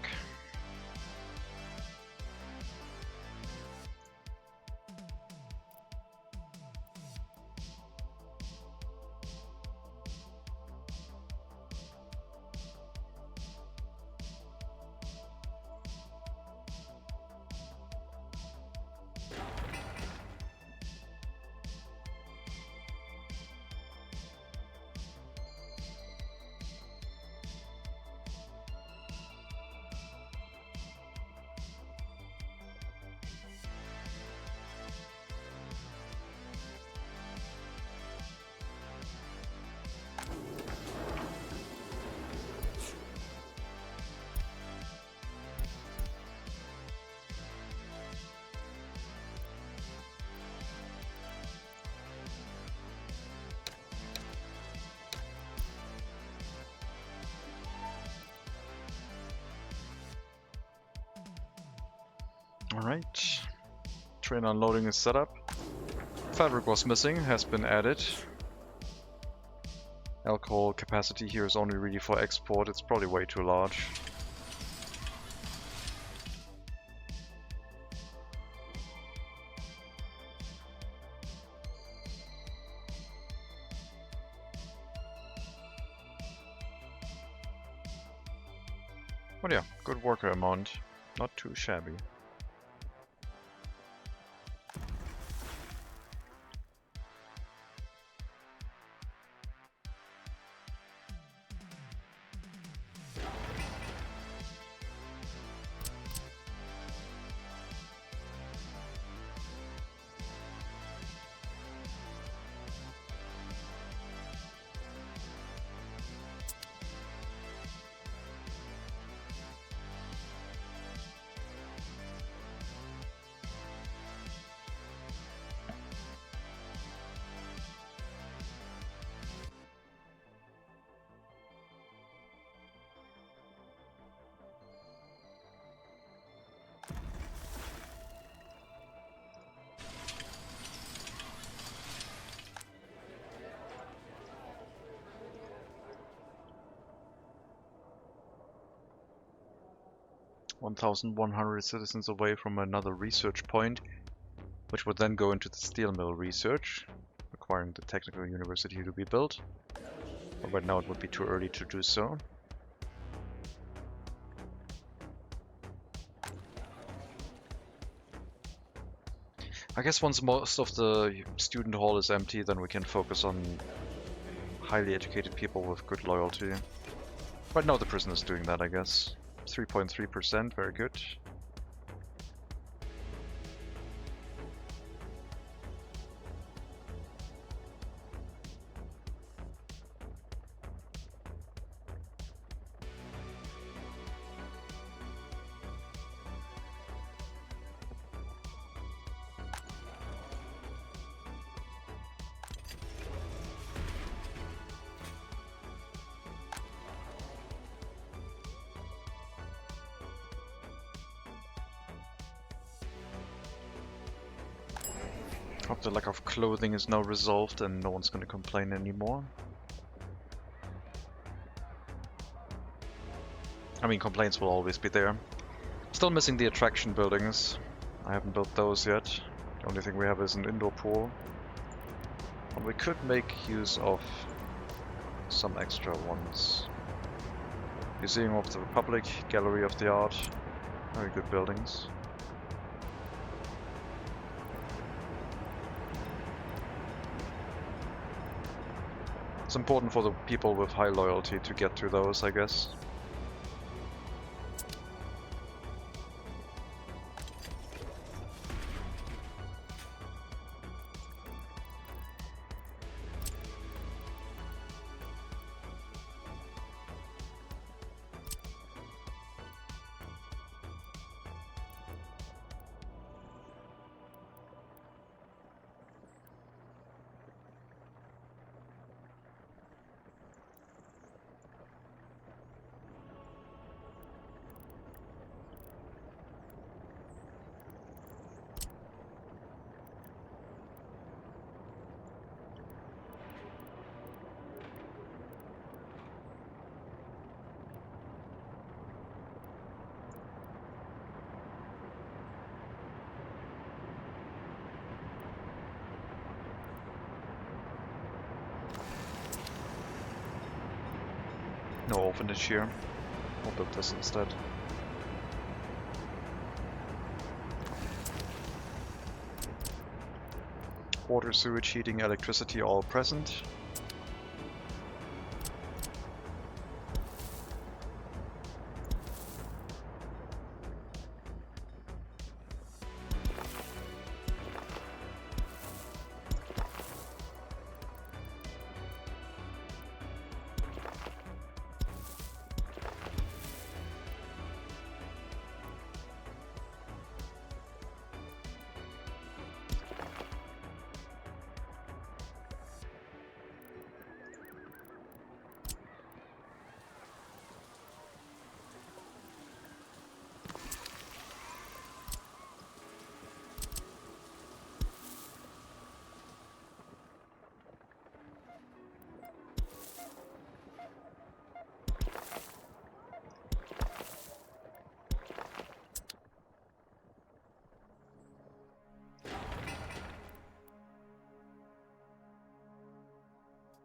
Alright. Train unloading is set up. Fabric was missing, has been added. Alcohol capacity here is only really for export, it's probably way too large. But yeah, good worker amount, not too shabby. (1,100 citizens away from another research point, which would then go into the steel mill research, requiring the technical university to be built. But right now it would be too early to do so. I guess once most of the student hall is empty, then we can focus on highly educated people with good loyalty. Right now the prison is doing that, I guess. 3.3%, very good. Hope the lack of clothing is now resolved and no one's gonna complain anymore. I mean, complaints will always be there. Still missing the attraction buildings. I haven't built those yet. The only thing we have is an indoor pool. But we could make use of some extra ones. Museum of the Republic, Gallery of the Art. Very good buildings. It's important for the people with high loyalty to get to those, I guess. No orphanage here. We'll build this instead. Water, sewage, heating, electricity all present.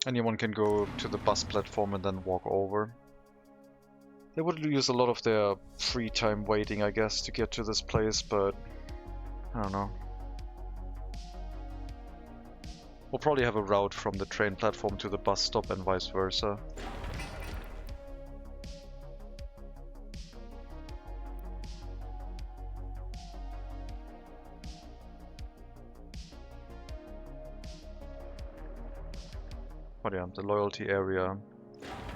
Anyone can go to the bus platform and then walk over. They would use a lot of their free time waiting, I guess, to get to this place, but I don't know. We'll probably have a route from the train platform to the bus stop and vice versa. But yeah, the loyalty area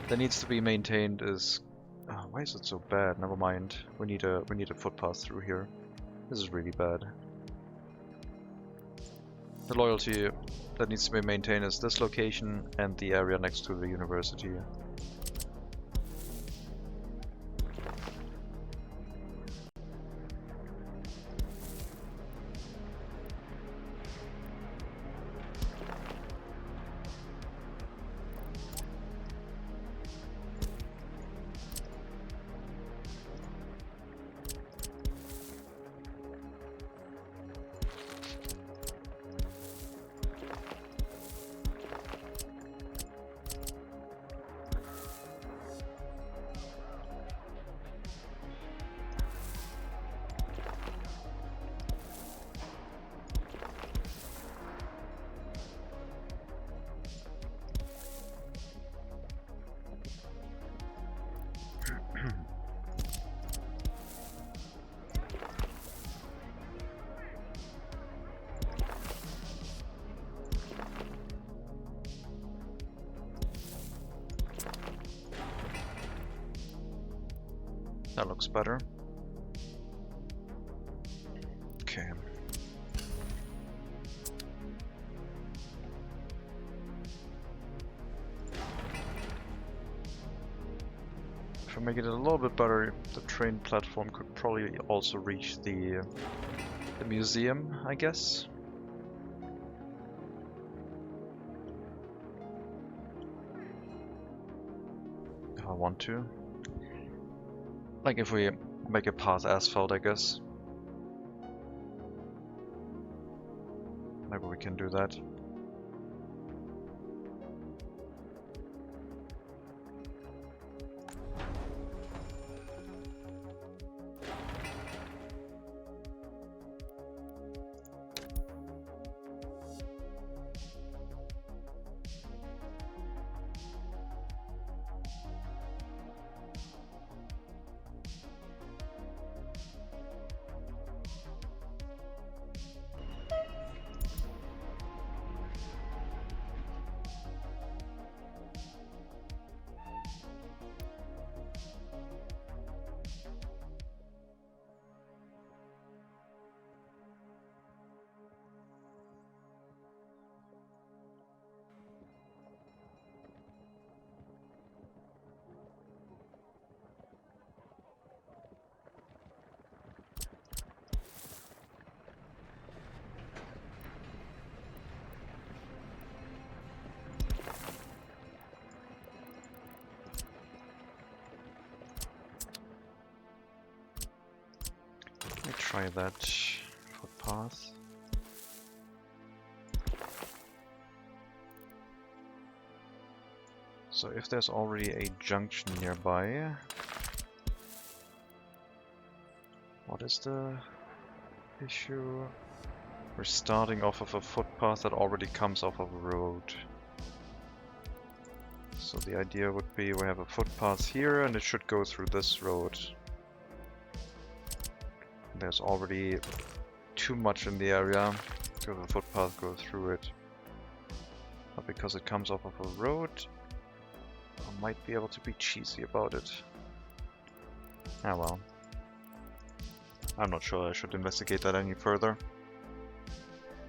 that needs to be maintained is... Oh, why is it so bad? Never mind. We need a footpath through here. This is really bad. The loyalty that needs to be maintained is this location and the area next to the university. That looks better. Okay. If I make it a little bit better, the train platform could probably also reach the museum, I guess. If I want to. Like if we make a path asphalt, I guess. Maybe we can do that. Let me try that footpath. So if there's already a junction nearby, what is the issue? We're starting off of a footpath that already comes off of a road. So the idea would be we have a footpath here and it should go through this road. There's already too much in the area to have a footpath go through it. But because it comes off of a road, I might be able to be cheesy about it. Ah well. I'm not sure I should investigate that any further.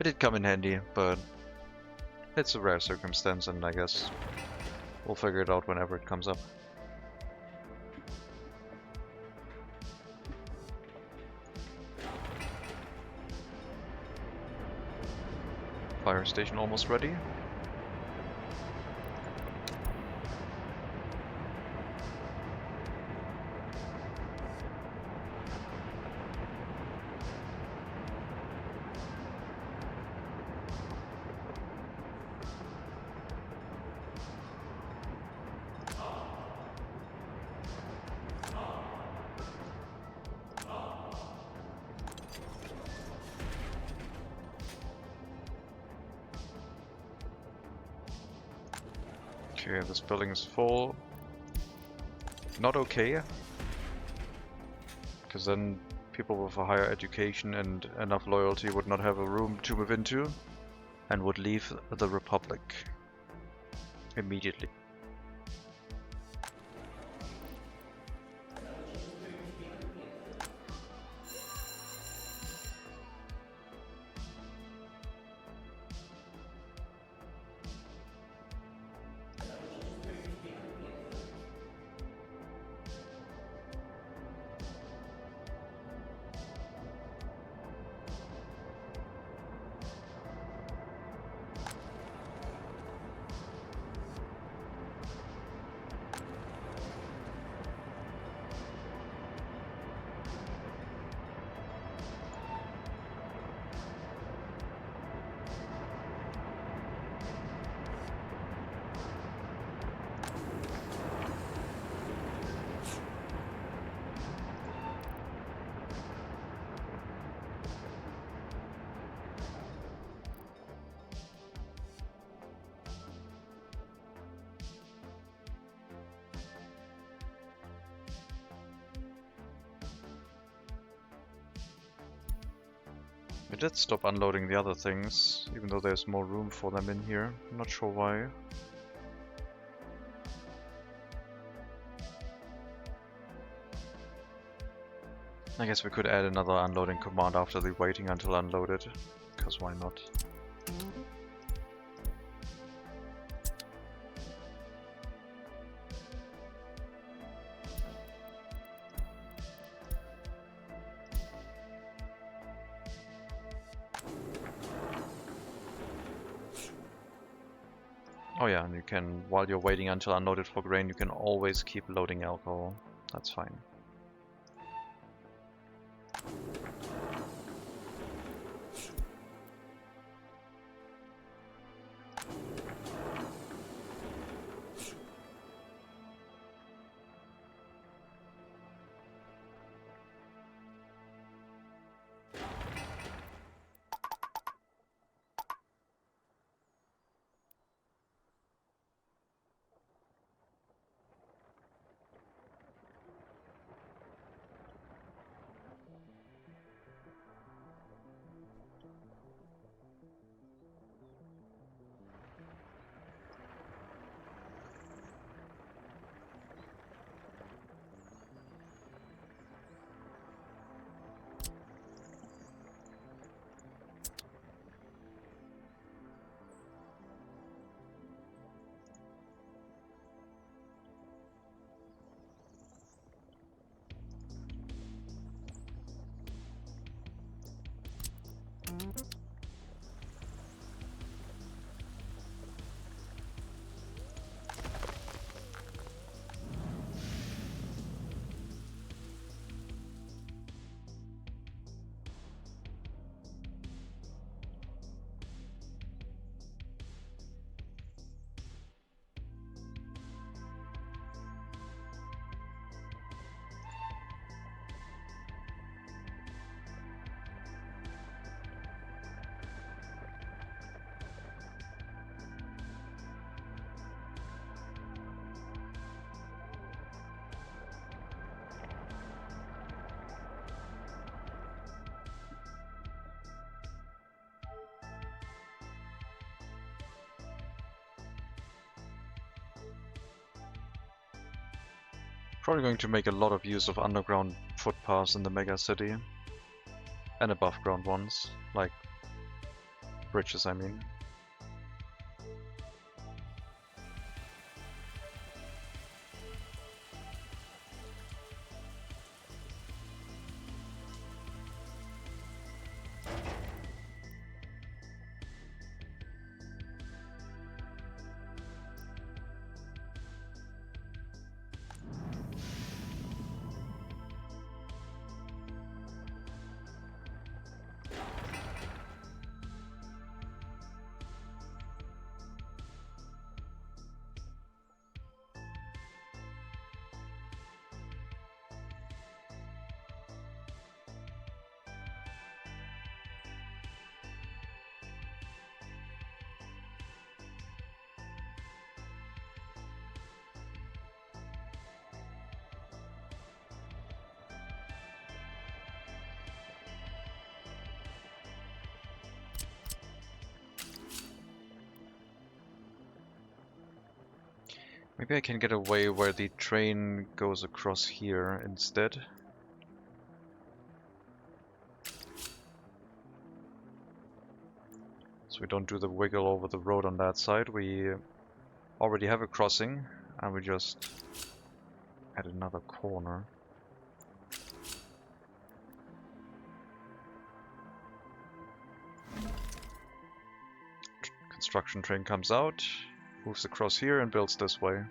It did come in handy, but it's a rare circumstance and I guess we'll figure it out whenever it comes up. Fire station almost ready. Okay, this building is full. Not okay, because then people with a higher education and enough loyalty would not have a room to move into, and would leave the Republic immediately. We did stop unloading the other things, even though there's more room for them in here. I'm not sure why. I guess we could add another unloading command after the waiting until unloaded, because why not? Oh yeah, and you can, while you're waiting until unloaded for grain, you can always keep loading alcohol. That's fine. Probably going to make a lot of use of underground footpaths in the MegaCity. And above ground ones, like bridges, I mean. Maybe I can get a way where the train goes across here instead. So we don't do the wiggle over the road on that side. We already have a crossing, and we just add another corner. Construction train comes out, moves across here and builds this way.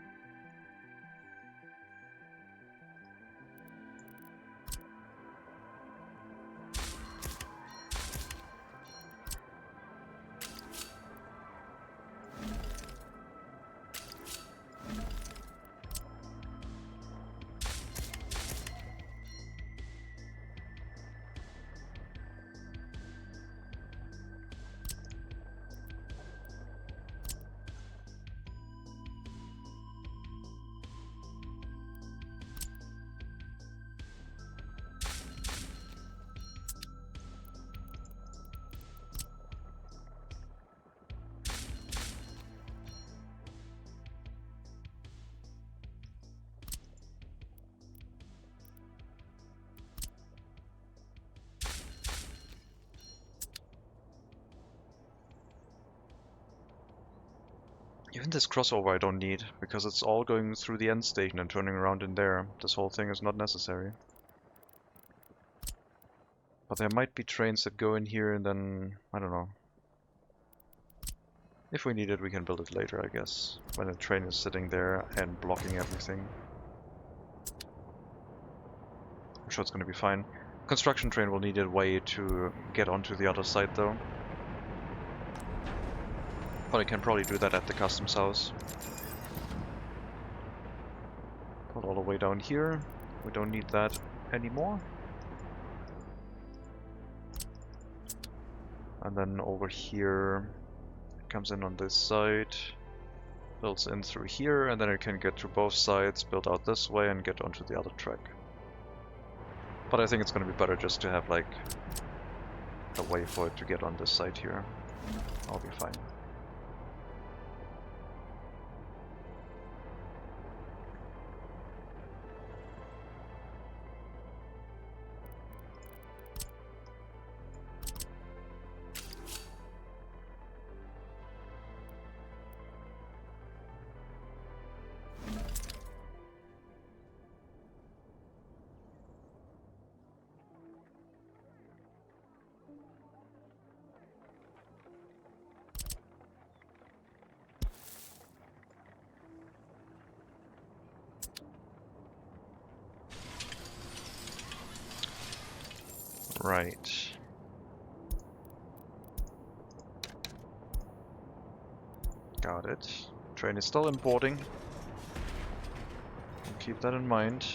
Even this crossover I don't need, because it's all going through the end station and turning around in there. This whole thing is not necessary. But there might be trains that go in here and then, I don't know. If we need it, we can build it later, I guess. When a train is sitting there and blocking everything. I'm sure it's going to be fine. Construction train will need a way to get onto the other side though. But I can probably do that at the customs house. Put all the way down here. We don't need that anymore. And then over here, it comes in on this side, builds in through here, and then it can get through both sides, build out this way, and get onto the other track. But I think it's going to be better just to have like a way for it to get on this side here. I'll be fine. Right. Got it. Train is still importing. Keep that in mind.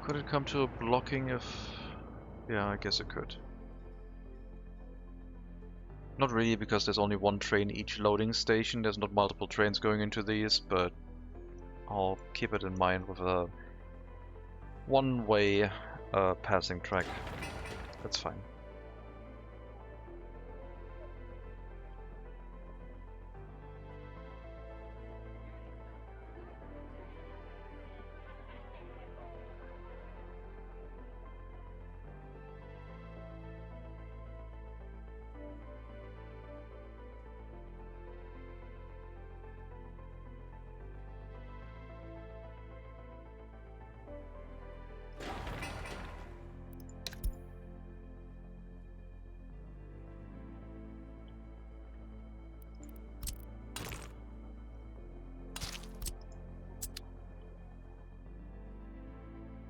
Could it come to a blocking if... Yeah, I guess it could. Not really, because there's only one train each loading station. There's not multiple trains going into these, but I'll keep it in mind with a one-way passing track. That's fine.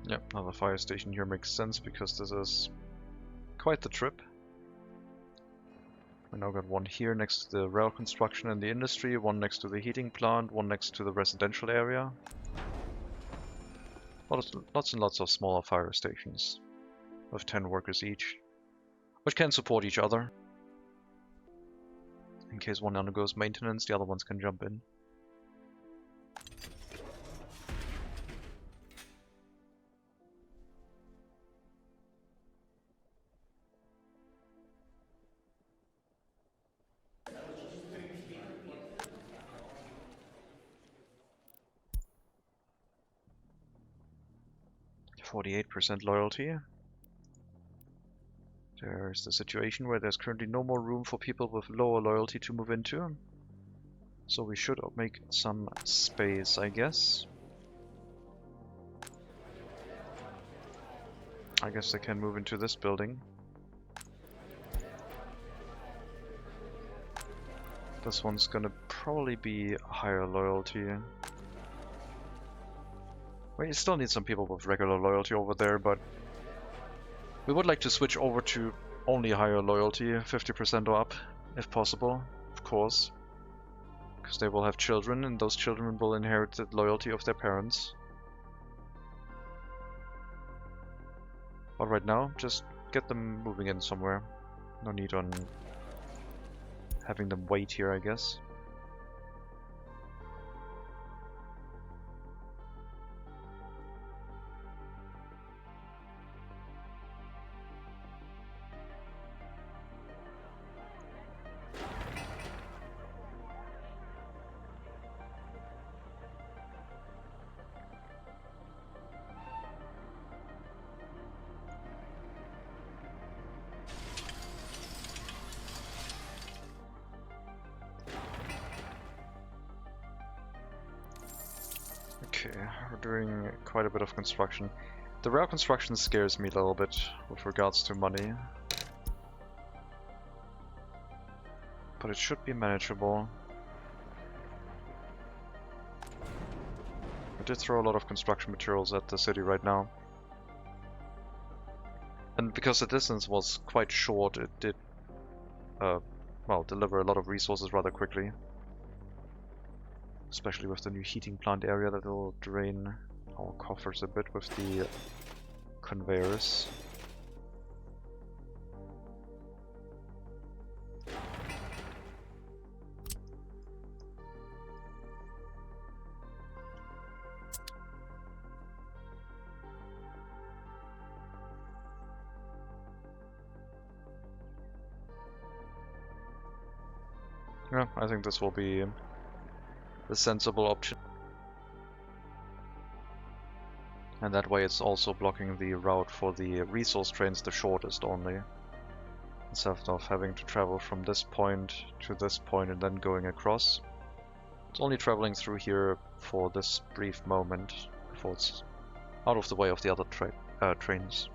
Yep, another fire station here makes sense because this is quite the trip. We now got one here next to the rail construction and the industry, one next to the heating plant, one next to the residential area. Lots and lots of smaller fire stations with 10 workers each, which can support each other. In case one undergoes maintenance, the other ones can jump in. %48 loyalty. There's the situation where there's currently no more room for people with lower loyalty to move into. So we should make some space, I guess. I guess they can move into this building. This one's gonna probably be higher loyalty. We still need some people with regular loyalty over there, but we would like to switch over to only higher loyalty, 50% or up, if possible, of course. Because they will have children, and those children will inherit the loyalty of their parents. But right now, just get them moving in somewhere. No need on having them wait here, I guess. Okay, we're doing quite a bit of construction. The rail construction scares me a little bit with regards to money. But it should be manageable. I did throw a lot of construction materials at the city right now. And because the distance was quite short, it did, well, deliver a lot of resources rather quickly. Especially with the new heating plant area that will drain our coffers a bit with the conveyors. Yeah, I think this will be the sensible option. And that way it's also blocking the route for the resource trains the shortest only. Instead of having to travel from this point to this point and then going across. It's only traveling through here for this brief moment before it's out of the way of the other trains.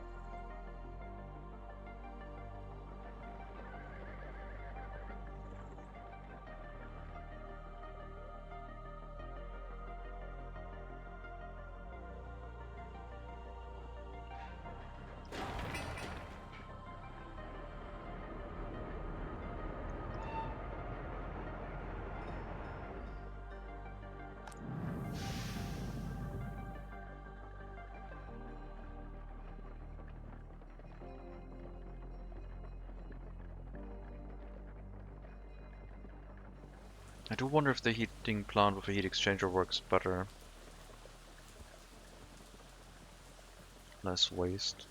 I do wonder if the heating plant with a heat exchanger works better. Less waste.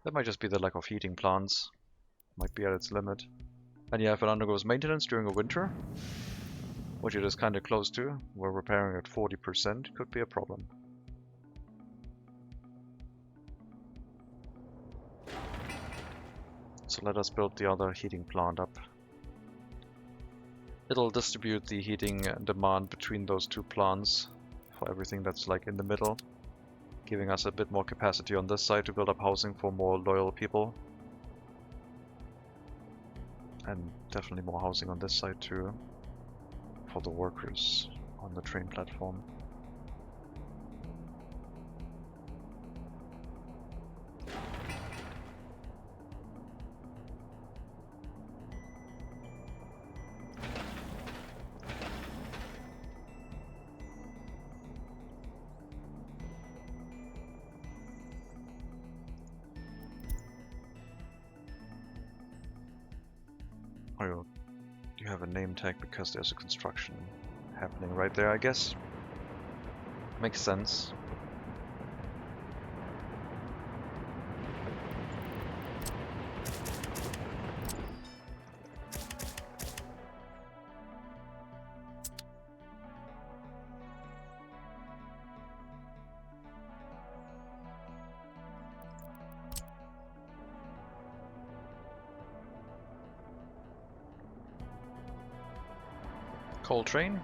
That might just be the lack of heating plants. Might be at its limit. And yeah, if it undergoes maintenance during a winter, which it is kind of close to, we're repairing at 40%, could be a problem. So let us build the other heating plant up. It'll distribute the heating demand between those two plants for everything that's like in the middle, giving us a bit more capacity on this side to build up housing for more loyal people. And definitely more housing on this side too, for the workers on the train platform. Oh, you have a name tag because there's a construction happening right there, I guess. Makes sense. Coal train.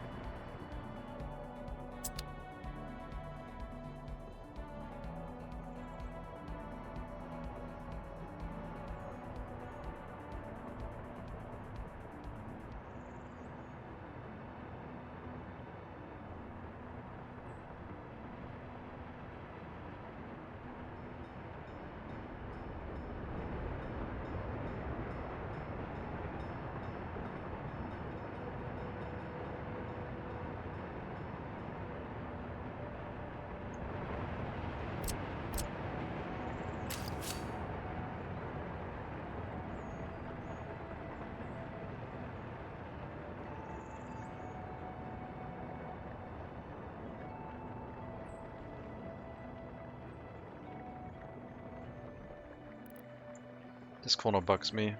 This corner bugs me.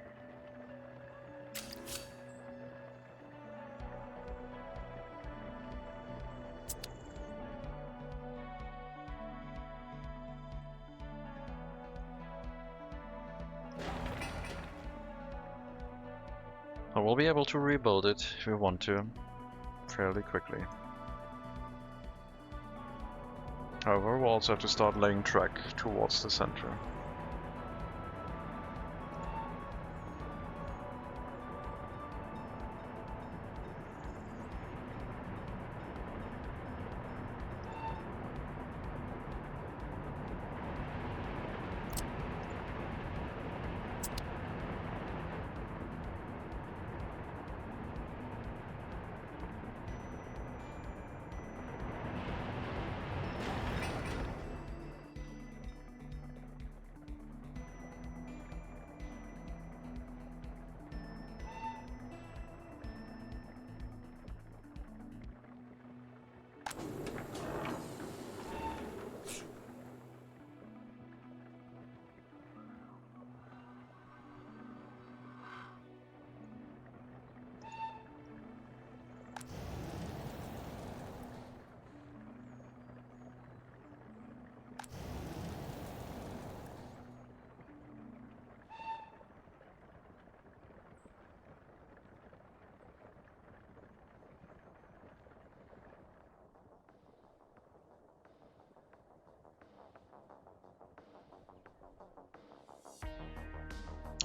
I will be able to rebuild it if we want to, fairly quickly. However, we'll also have to start laying track towards the center.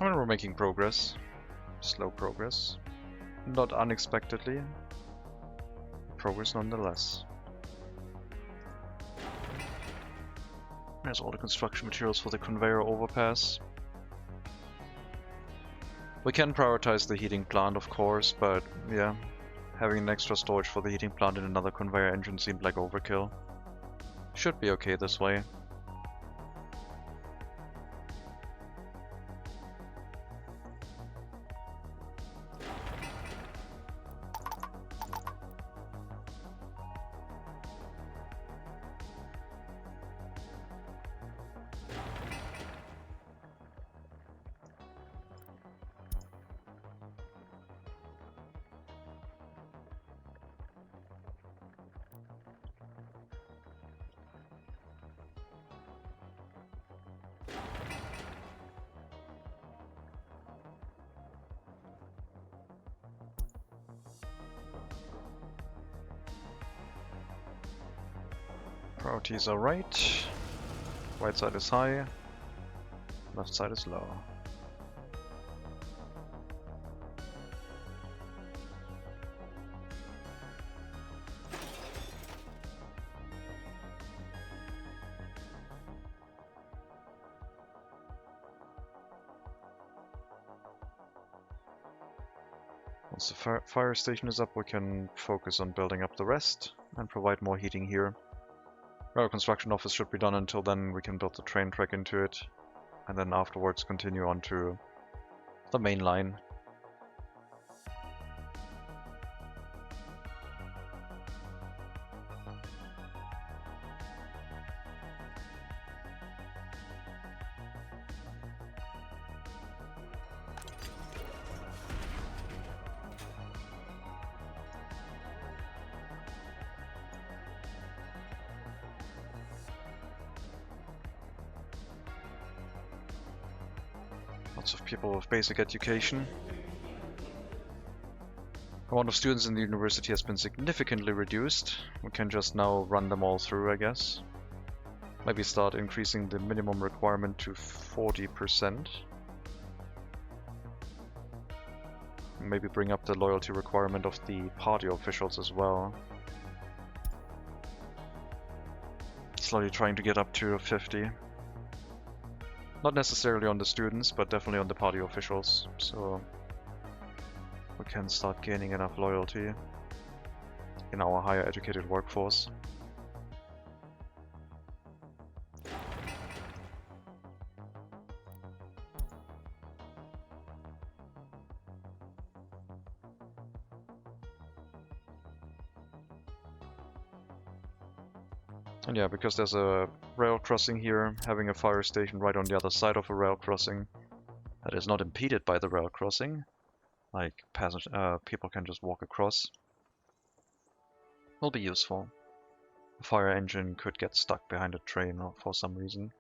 I mean, we're making progress. Slow progress. Not unexpectedly. Progress nonetheless. There's all the construction materials for the conveyor overpass. We can prioritize the heating plant, of course, but yeah, having an extra storage for the heating plant and another conveyor engine seemed like overkill. Should be okay this way. Priorities are right. Right side is high. Left side is low. Once the fire station is up, we can focus on building up the rest and provide more heating here. Our construction office should be done until then. We can build the train track into it, and then afterwards continue on to the main line. Lots of people with basic education. The amount of students in the university has been significantly reduced. We can just now run them all through, I guess. Maybe start increasing the minimum requirement to 40%. Maybe bring up the loyalty requirement of the party officials as well. Slowly trying to get up to 50. Not necessarily on the students, but definitely on the party officials. So we can start gaining enough loyalty in our higher educated workforce. And yeah, because there's a rail crossing here, having a fire station right on the other side of a rail crossing that is not impeded by the rail crossing, like people can just walk across, will be useful. A fire engine could get stuck behind a train for some reason.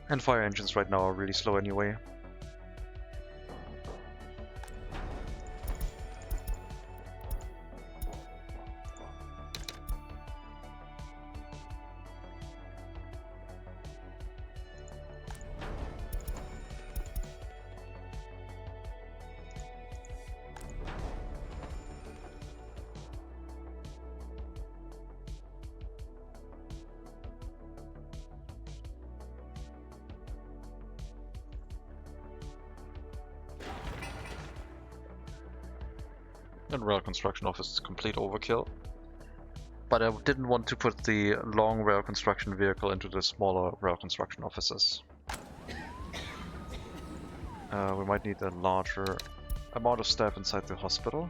And fire engines right now are really slow anyway. And rail construction office is complete overkill. But I didn't want to put the long rail construction vehicle into the smaller rail construction offices. We might need a larger amount of staff inside the hospital.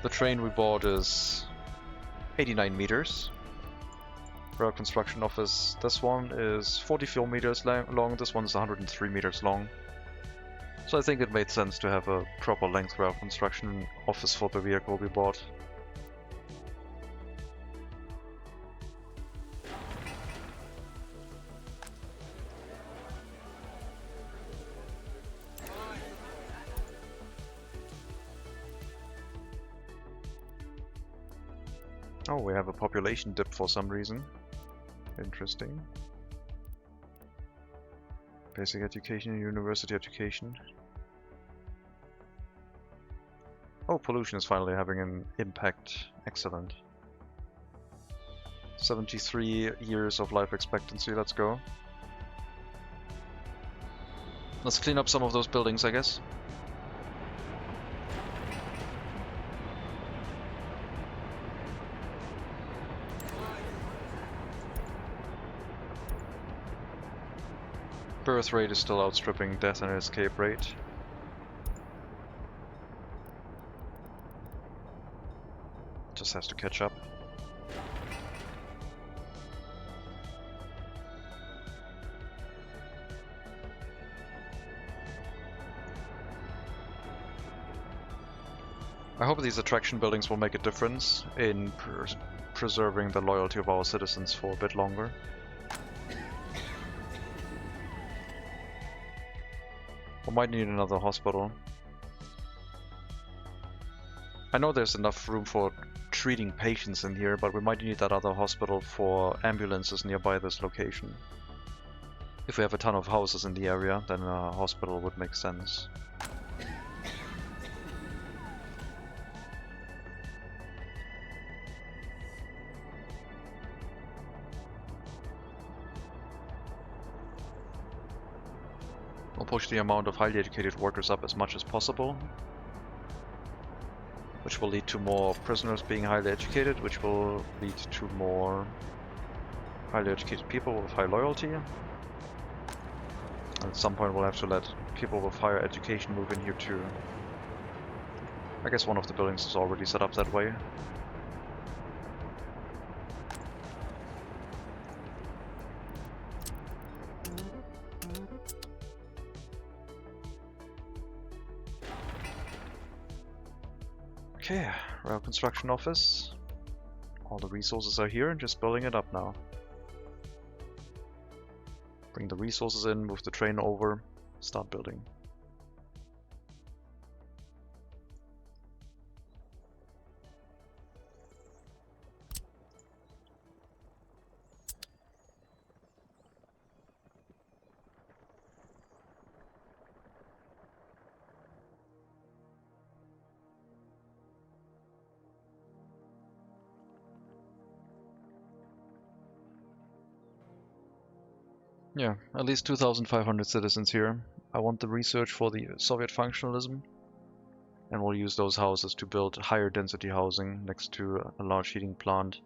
The train we bought is 89 meters. Rail construction office, this one is 44 meters long, this one is 103 meters long. So I think it made sense to have a proper length rail construction office for the vehicle we bought. Oh, we have a population dip for some reason. Interesting. Basic education and university education. Oh, pollution is finally having an impact. Excellent. 73 years of life expectancy, let's go. Let's clean up some of those buildings, I guess. Birth rate is still outstripping death and escape rate. Just has to catch up. I hope these attraction buildings will make a difference in preserving the loyalty of our citizens for a bit longer. We might need another hospital. I know there's enough room for treating patients in here, but we might need that other hospital for ambulances nearby this location. If we have a ton of houses in the area, then a hospital would make sense. We'll push the amount of highly educated workers up as much as possible, which will lead to more prisoners being highly educated, which will lead to more highly educated people with high loyalty. At some point we'll have to let people with higher education move in here too. I guess one of the buildings is already set up that way. Okay, rail construction office. All the resources are here and just building it up now. Bring the resources in, move the train over, start building. Yeah, at least 2,500 citizens here. I want the research for the Soviet functionalism, and we'll use those houses to build higher density housing next to a large heating plant,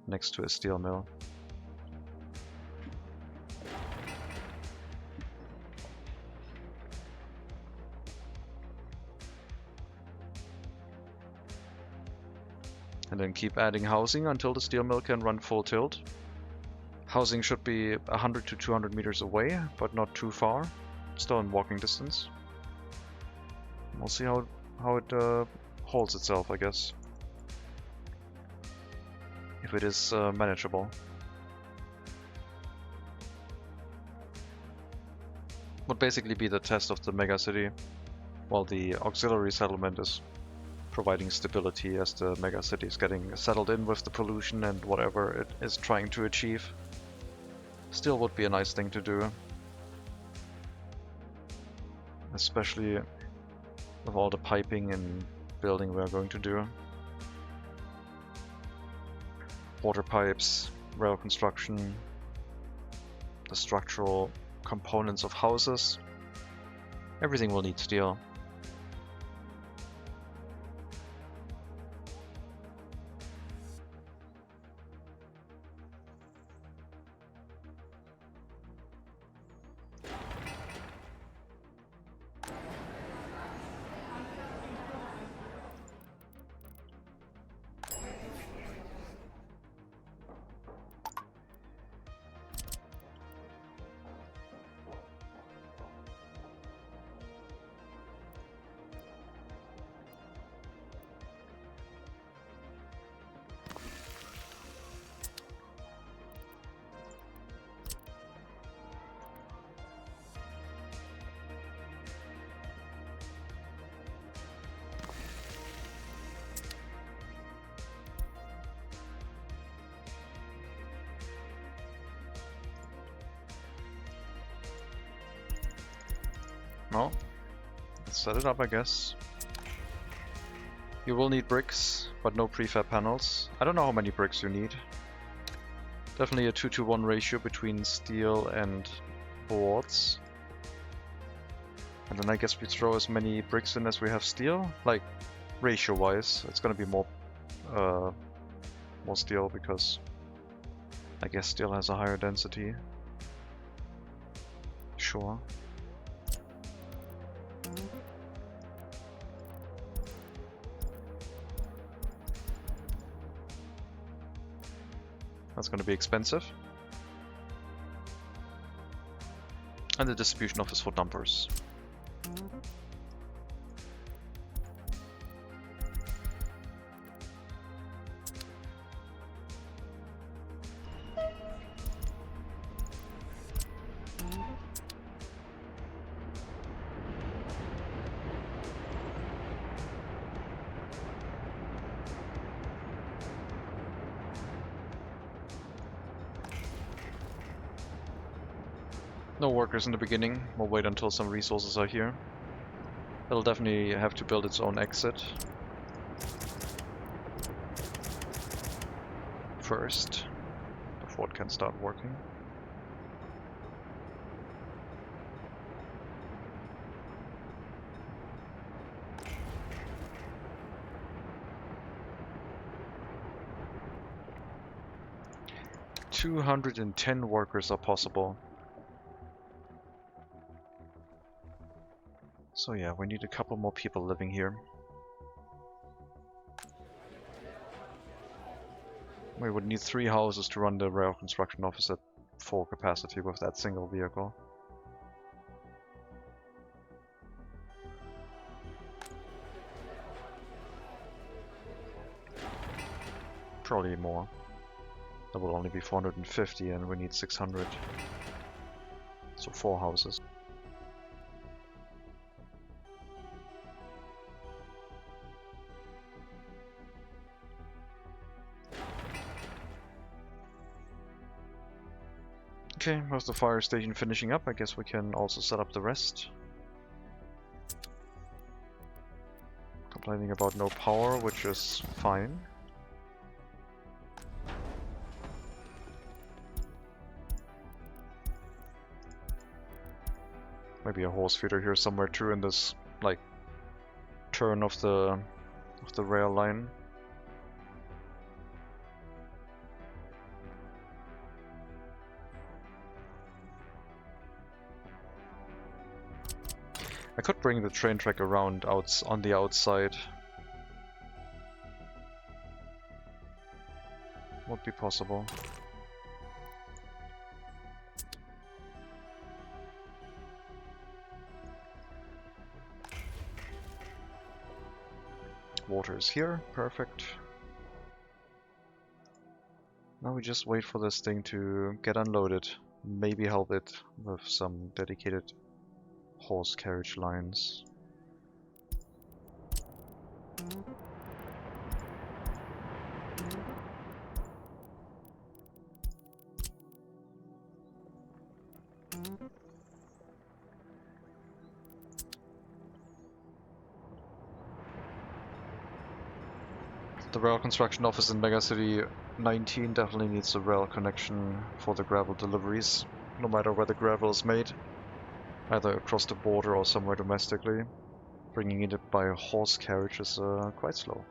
next to a steel mill. And then keep adding housing until the steel mill can run full tilt. Housing should be 100 to 200 meters away, but not too far. Still in walking distance. We'll see how it holds itself, I guess. If it is manageable. Would basically be the test of the megacity, while the auxiliary settlement is providing stability as the megacity is getting settled in with the pollution and whatever it is trying to achieve. Still would be a nice thing to do. Especially with all the piping and building we're going to do. Water pipes, rail construction, the structural components of houses. Everything will need steel. Well, let's set it up, I guess. You will need bricks, but no prefab panels. I don't know how many bricks you need. Definitely a 2-to-1 ratio between steel and boards. And then I guess we throw as many bricks in as we have steel. Like, ratio-wise, it's gonna be more steel because I guess steel has a higher density. Sure. That's going to be expensive. And the distribution office for dumpers. No workers in the beginning, we'll wait until some resources are here. It'll definitely have to build its own exit first, before it can start working. $210 workers are possible. So yeah, we need a couple more people living here. We would need 3 houses to run the rail construction office at full capacity with that single vehicle. Probably more. That will only be 450 and we need 600. So 4 houses. Okay, how's the fire station finishing up? I guess we can also set up the rest. Complaining about no power, which is fine. Maybe a horse feeder here somewhere too in this like turn of the rail line. I could bring the train track around on the outside. Would be possible. Water is here, perfect. Now we just wait for this thing to get unloaded. Maybe help it with some dedicated horse carriage lines. The rail construction office in MegaCity 19 definitely needs a rail connection for the gravel deliveries, no matter where the gravel is made, either across the border or somewhere domestically. Bringing it by a horse carriage is quite slow.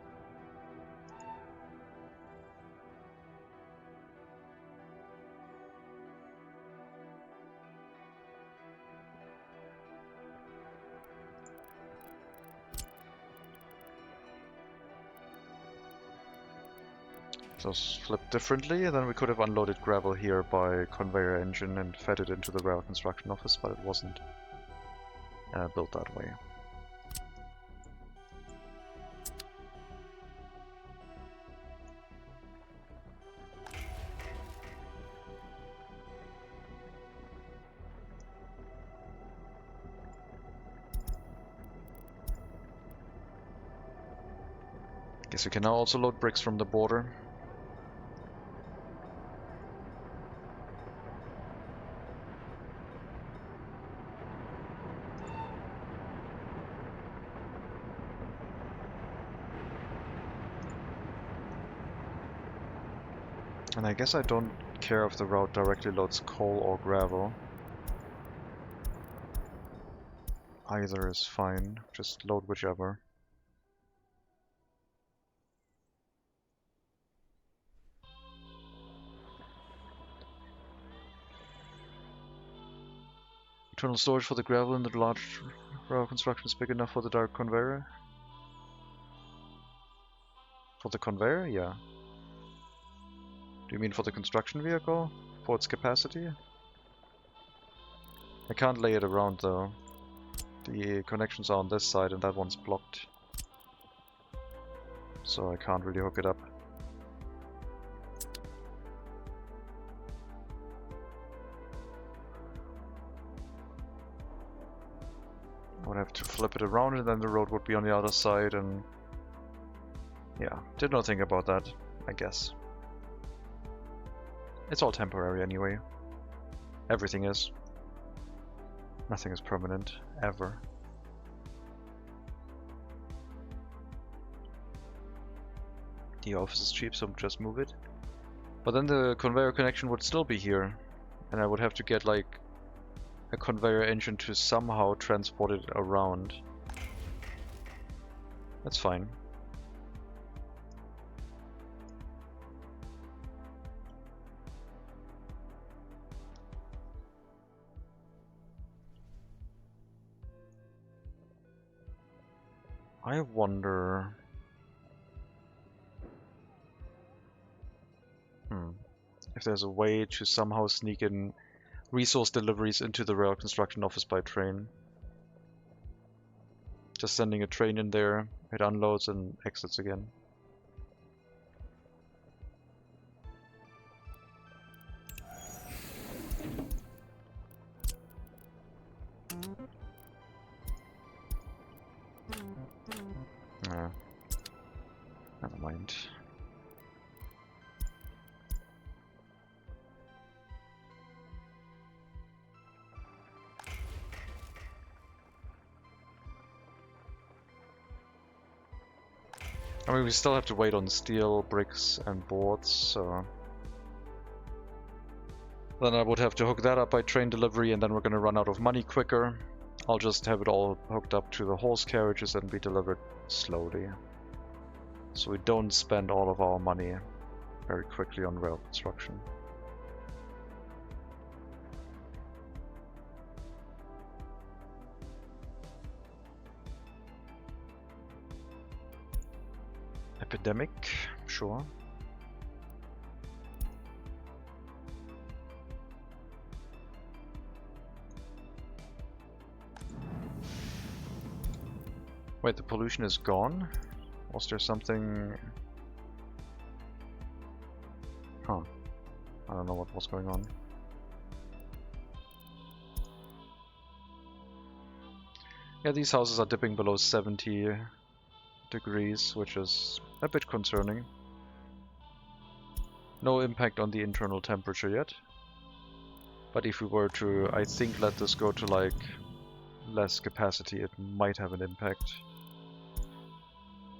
Just flip differently, and then we could have unloaded gravel here by conveyor engine and fed it into the rail construction office, but it wasn't built that way. Guess we can now also load bricks from the border. And I guess I don't care if the route directly loads coal or gravel. Either is fine, just load whichever. Internal storage for the gravel in the large rail construction is big enough for the direct conveyor? For the conveyor? Yeah. Do you mean for the construction vehicle? For its capacity? I can't lay it around though. The connections are on this side and that one's blocked. So I can't really hook it up. I would have to flip it around and then the road would be on the other side and... yeah, did not think about that, I guess. It's all temporary anyway. Everything is. Nothing is permanent, ever. The office is cheap, so just move it. But then the conveyor connection would still be here. And I would have to get like a conveyor engine to somehow transport it around. That's fine. I wonder... if there's a way to somehow sneak in resource deliveries into the rail construction office by train. Just sending a train in there, it unloads and exits again. I mean, we still have to wait on steel, bricks, and boards, so... Then I would have to hook that up by train delivery, and then we're gonna run out of money quicker. I'll just have it all hooked up to the horse carriages and be delivered slowly. So we don't spend all of our money very quickly on rail construction. Epidemic, sure. Wait, the pollution is gone? Was there something... Huh. I don't know what was going on. Yeah, these houses are dipping below 70 degrees, which is a bit concerning. No impact on the internal temperature yet. But if we were to, I think, let this go to like less capacity, it might have an impact.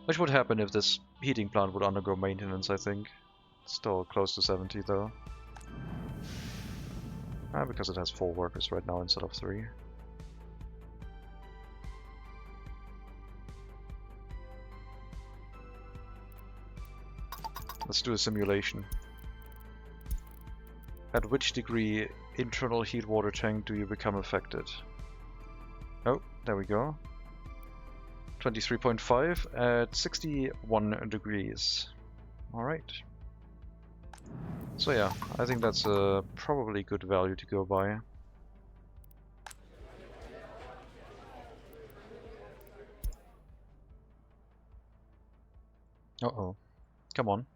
Which would happen if this heating plant would undergo maintenance, I think. Still close to 70 though. Because it has 4 workers right now instead of 3. Let's do a simulation. At which degree internal heat water tank do you become affected? Oh, there we go. 23.5 at 61 degrees. Alright. So yeah, I think that's a probably good value to go by. Uh-oh. Come on.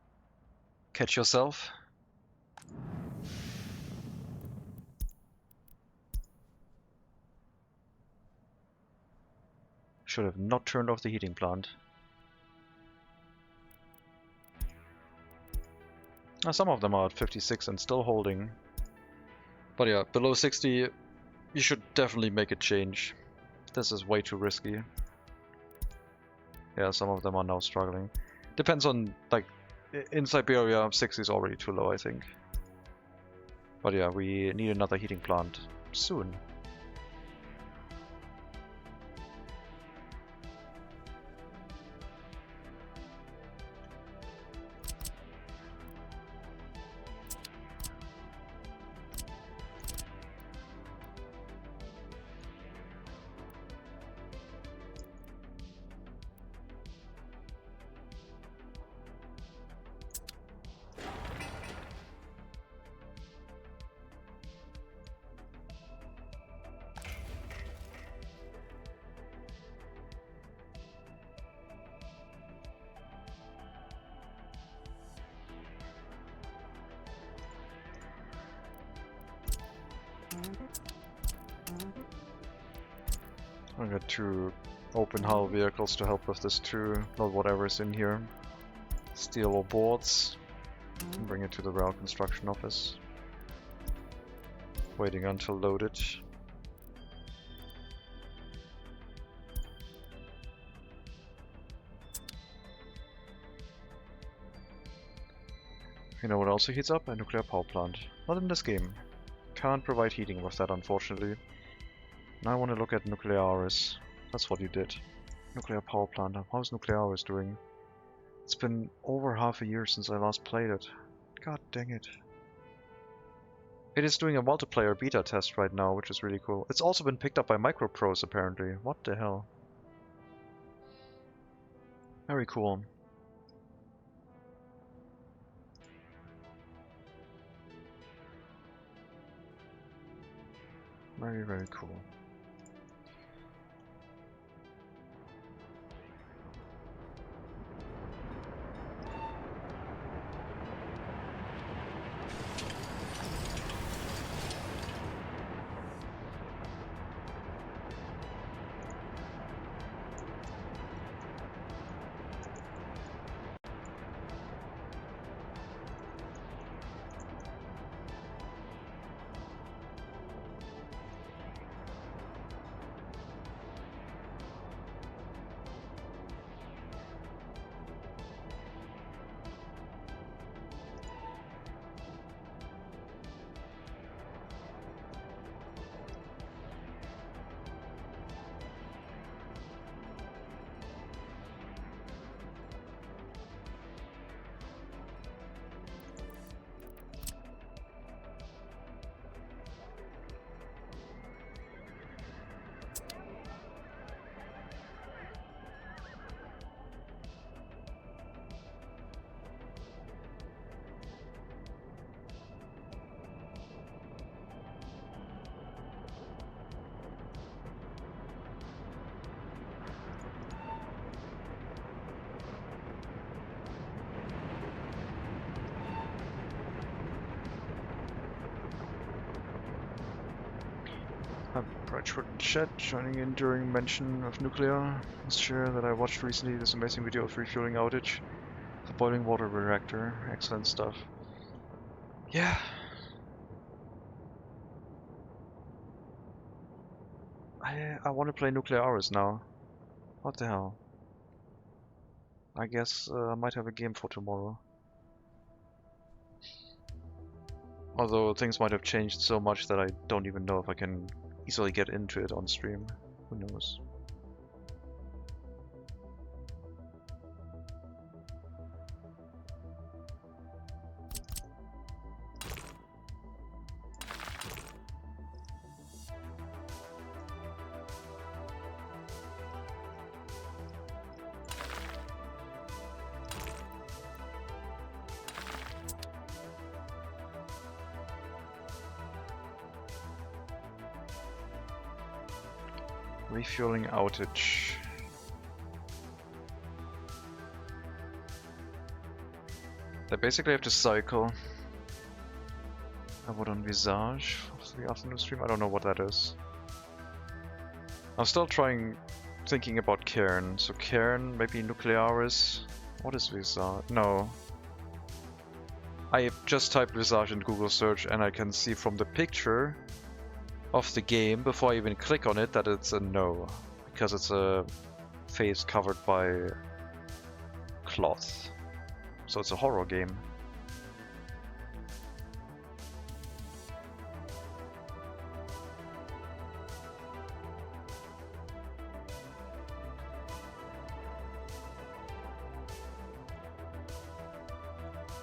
Catch yourself. Should have not turned off the heating plant. Some of them are at 56 and still holding. But yeah, below 60, you should definitely make a change. This is way too risky. Yeah, some of them are now struggling. Depends on, like, in Siberia, 60 is already too low, I think. But yeah, we need another heating plant soon. I got 2 open hull vehicles to help with this too, not whatever's in here. Steel or boards. Bring it to the rail construction office. Waiting until loaded. You know what also heats up? A nuclear power plant. Not in this game. Can't provide heating with that, unfortunately. Now I want to look at Nuclearis. That's what you did. Nuclear power plant. How's Nuclearis doing? It's been over half a year since I last played it. God dang it. It is doing a multiplayer beta test right now, which is really cool. It's also been picked up by Microprose, apparently. What the hell? Very cool. Very, very cool. I'm Bradford Chet, joining in during mention of nuclear. Let's share that I watched recently this amazing video of refueling outage. The boiling water reactor. Excellent stuff. Yeah. I want to play Nuclear Hours now. What the hell? I guess I might have a game for tomorrow. Although things might have changed so much that I don't even know if I can easily get into it on stream. Who knows? Refueling outage. I basically have to cycle. I would on Visage for the afternoon stream. I don't know what that is. I'm still thinking about Cairn. So Cairn, maybe Nuclearis. What is Visage? No. I just typed Visage in Google search and I can see from the picture of the game before I even click on it that it's a no, because it's a face covered by cloth. So it's a horror game.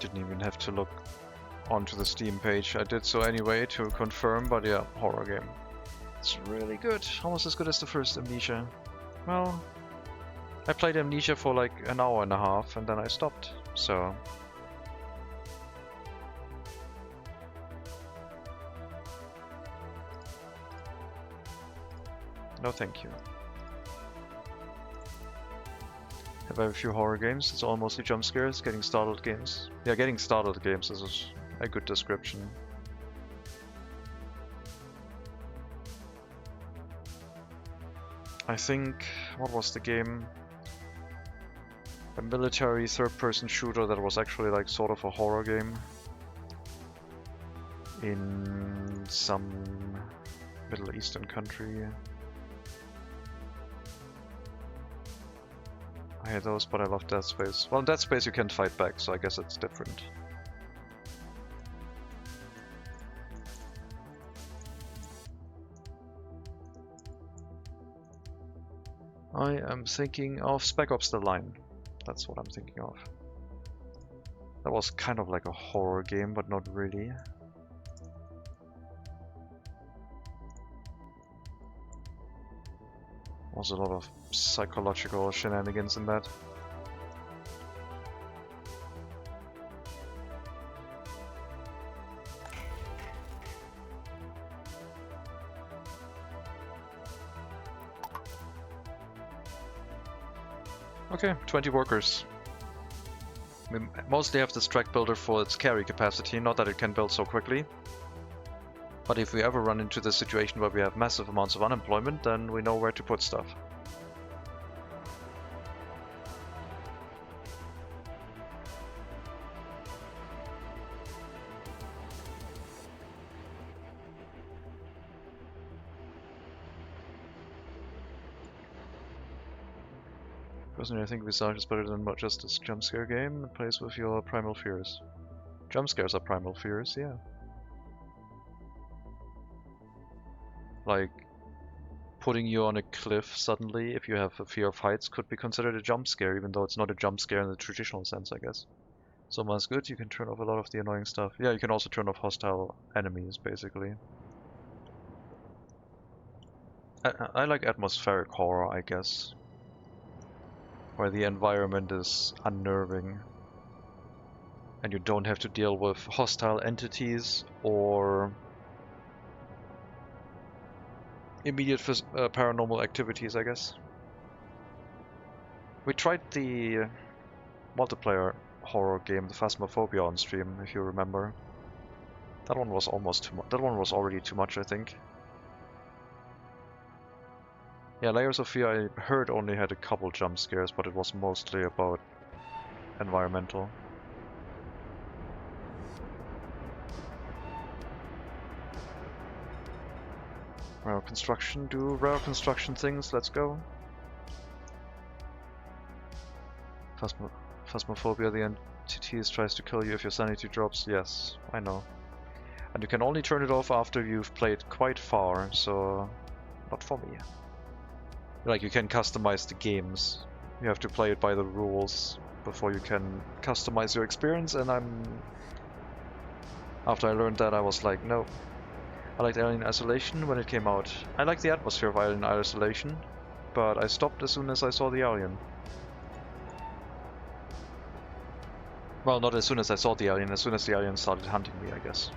Didn't even have to look onto the Steam page. I did so anyway to confirm, but yeah, horror game. It's really good. Almost as good as the first Amnesia. Well, I played Amnesia for like an hour and a half and then I stopped, so... No thank you. Have I have a few horror games? It's all mostly jump scares, getting startled games. Yeah, getting startled games is a good description. I think, what was the game? A military third-person shooter that was actually like sort of a horror game. In some Middle Eastern country. I hate those, but I love Dead Space. Well, in Dead Space you can fight back, so I guess it's different. I am thinking of Spec Ops: The Line. That's what I'm thinking of. That was kind of like a horror game, but not really. Was a lot of psychological shenanigans in that. Okay, 20 workers. We mostly have this track builder for its carry capacity, not that it can build so quickly. But if we ever run into the situation where we have massive amounts of unemployment, then we know where to put stuff. Personally, I think Visage is better than just a jump scare game. It plays with your primal fears. Jump scares are primal fears, yeah. Like, putting you on a cliff suddenly, if you have a fear of heights, could be considered a jump scare, even though it's not a jump scare in the traditional sense, I guess. So much good, you can turn off a lot of the annoying stuff. Yeah, you can also turn off hostile enemies, basically. I like atmospheric horror, I guess. Where the environment is unnerving. And you don't have to deal with hostile entities or immediate paranormal activities, I guess. We tried the multiplayer horror game, the Phasmophobia, on stream, if you remember. That one was almost too much. That one was already too much, I think. Yeah, Layers of Fear I heard only had a couple jump scares, but it was mostly about environmental. Rare construction, do rare construction things, let's go. Phasmophobia, the entities tries to kill you if your sanity drops. Yes, I know. And you can only turn it off after you've played quite far, so not for me. Like, you can customize the games. You have to play it by the rules before you can customize your experience, and after I learned that, I was like, no. I liked Alien Isolation when it came out. I liked the atmosphere of Alien Isolation, but I stopped as soon as I saw the alien. Well, not as soon as I saw the alien, as soon as the alien started hunting me, I guess.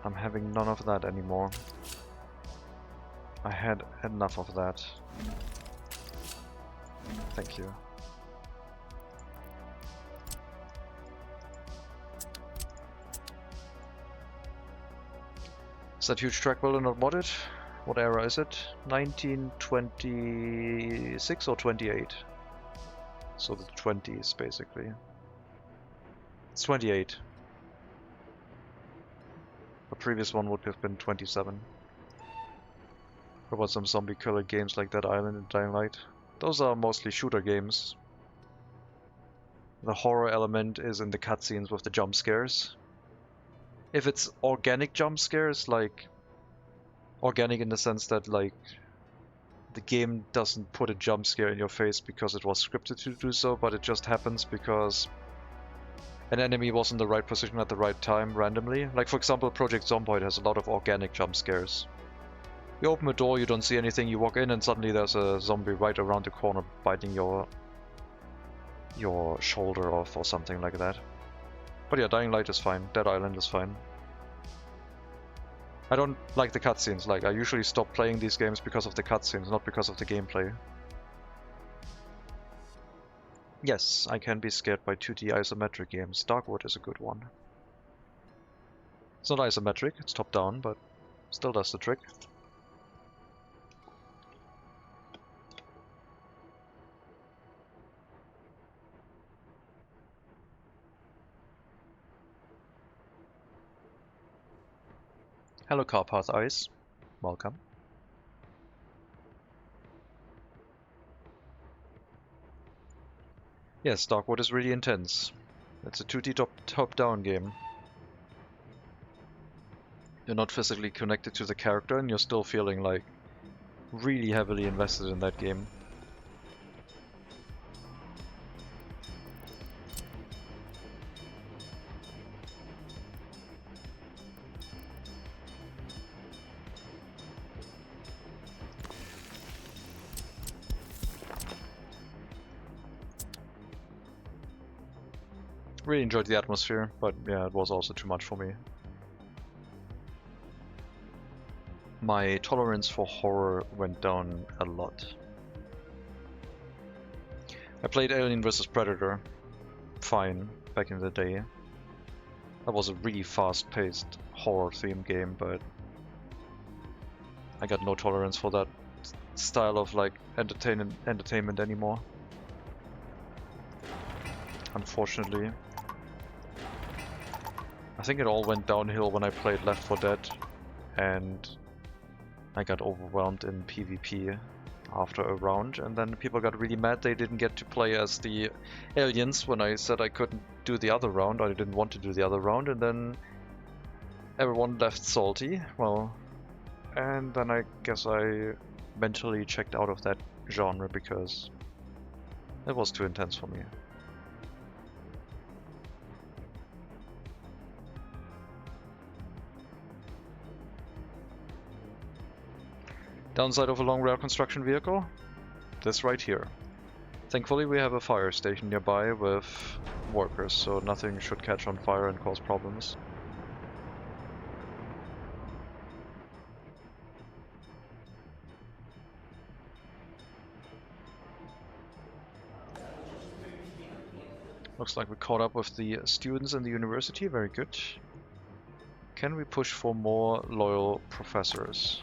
I'm having none of that anymore. I had enough of that. Thank you. Is that huge track builder not modded? What era is it? 1926 or 28? So the 20s, basically. It's 28. The previous one would have been 27. What about some zombie killer games like Dead Island and Dying Light? Those are mostly shooter games. The horror element is in the cutscenes with the jump scares. If it's organic jump scares, like organic in the sense that like the game doesn't put a jump scare in your face because it was scripted to do so, but it just happens because an enemy was in the right position at the right time randomly. Like for example, Project Zomboid has a lot of organic jump scares. You open a door, you don't see anything, you walk in and suddenly there's a zombie right around the corner biting your shoulder off or something like that. But yeah, Dying Light is fine, Dead Island is fine. I don't like the cutscenes, like I usually stop playing these games because of the cutscenes, not because of the gameplay. Yes, I can be scared by 2D isometric games. Darkwood is a good one. It's not isometric, it's top down, but still does the trick. Hello Carpath Ice, welcome. Yes, Darkwood is really intense. It's a 2D top-down game. You're not physically connected to the character and you're still feeling like really heavily invested in that game. Really enjoyed the atmosphere, but yeah, it was also too much for me. My tolerance for horror went down a lot. I played Alien vs Predator fine back in the day. That was a really fast-paced horror-themed game, but I got no tolerance for that style of like entertainment anymore. Unfortunately. I think it all went downhill when I played Left 4 Dead, and I got overwhelmed in PvP after a round, and then people got really mad they didn't get to play as the aliens when I said I couldn't do the other round, or I didn't want to do the other round, and then everyone left salty, well, and then I guess I mentally checked out of that genre because it was too intense for me. Downside of a long rail construction vehicle? This right here. Thankfully we have a fire station nearby with workers, so nothing should catch on fire and cause problems. Looks like we caught up with the students in the university, very good. Can we push for more loyal professors?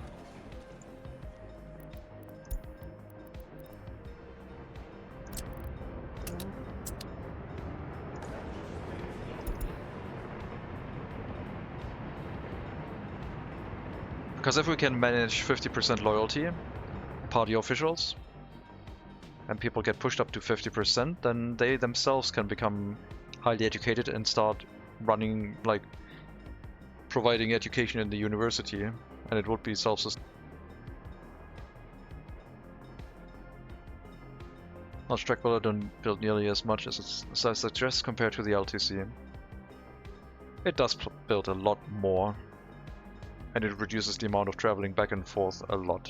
Because if we can manage 50% loyalty, party officials, and people get pushed up to 50%, then they themselves can become highly educated and start running, like, providing education in the university, and it would be self-sustaining. Large track builder don't build nearly as much as it suggests compared to the LTC. It does build a lot more, and it reduces the amount of traveling back and forth a lot.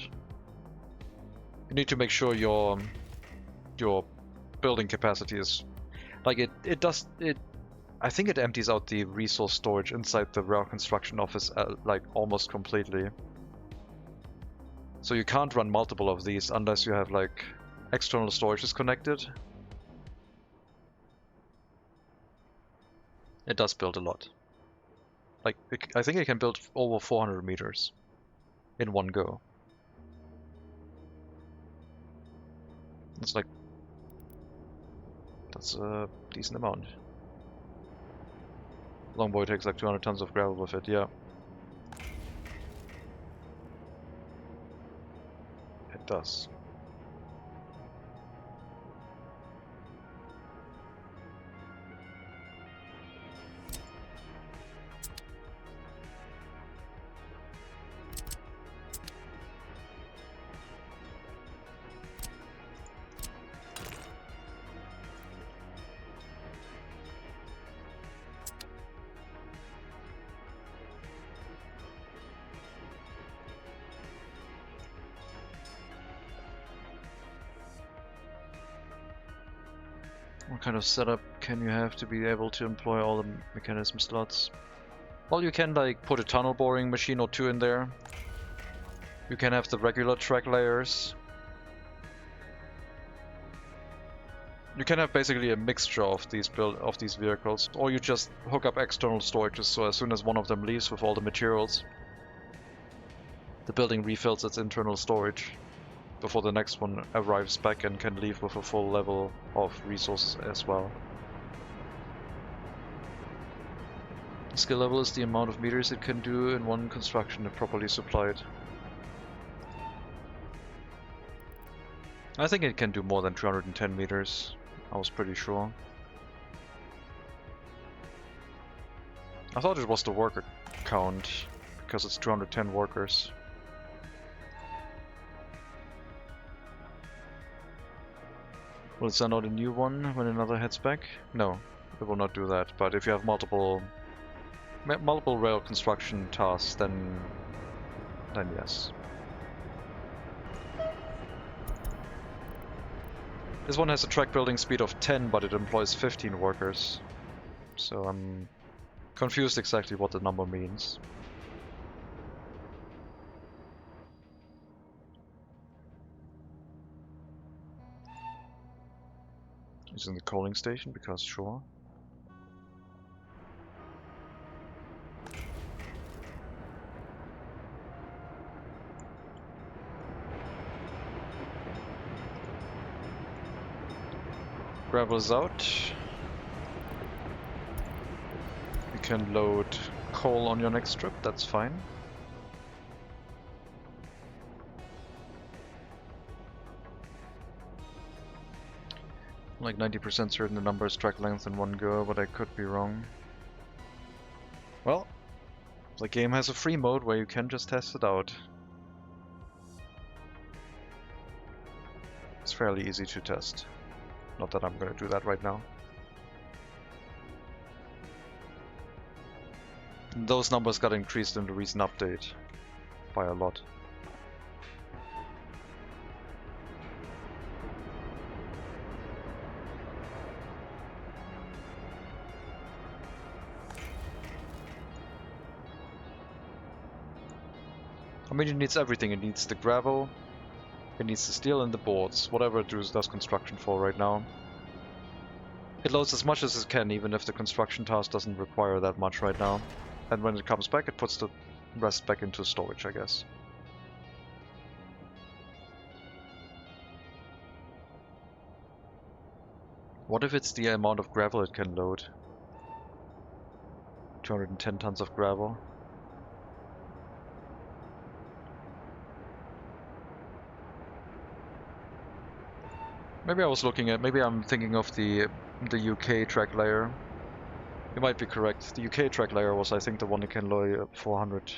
You need to make sure your building capacity is like I think it empties out the resource storage inside the rail construction office like almost completely. So you can't run multiple of these unless you have like external storage is connected. It does build a lot. Like I think it can build over 400 meters in one go. It's like that's a decent amount. Longboy takes like 200 tons of gravel with it, yeah. It does. What kind of setup can you have to be able to employ all the mechanism slots? Well, you can like put a tunnel boring machine or two in there. You can have the regular track layers. You can have basically a mixture of these vehicles, or you just hook up external storages so as soon as one of them leaves with all the materials, the building refills its internal storage before the next one arrives back and can leave with a full level of resources as well. The skill level is the amount of meters it can do in one construction if properly supplied. I think it can do more than 210 meters, I was pretty sure. I thought it was the worker count, because it's 210 workers. Will it send out a new one when another heads back? No, it will not do that. But if you have multiple rail construction tasks, then yes. This one has a track building speed of 10, but it employs 15 workers. So I'm confused exactly what the number means. Using the coaling station, because sure. Gravel is out. You can load coal on your next trip, that's fine. Like 90% certain the number is track length in one go, but I could be wrong. Well, the game has a free mode where you can just test it out. It's fairly easy to test. Not that I'm gonna do that right now. Those numbers got increased in the recent update by a lot. I mean, it needs everything. It needs the gravel, it needs the steel and the boards, whatever it does construction for right now. It loads as much as it can, even if the construction task doesn't require that much right now. And when it comes back, it puts the rest back into storage, I guess. What if it's the amount of gravel it can load? 210 tons of gravel. Maybe I was looking at, maybe I'm thinking of the UK track layer. You might be correct. The UK track layer was, I think, the one that can load 400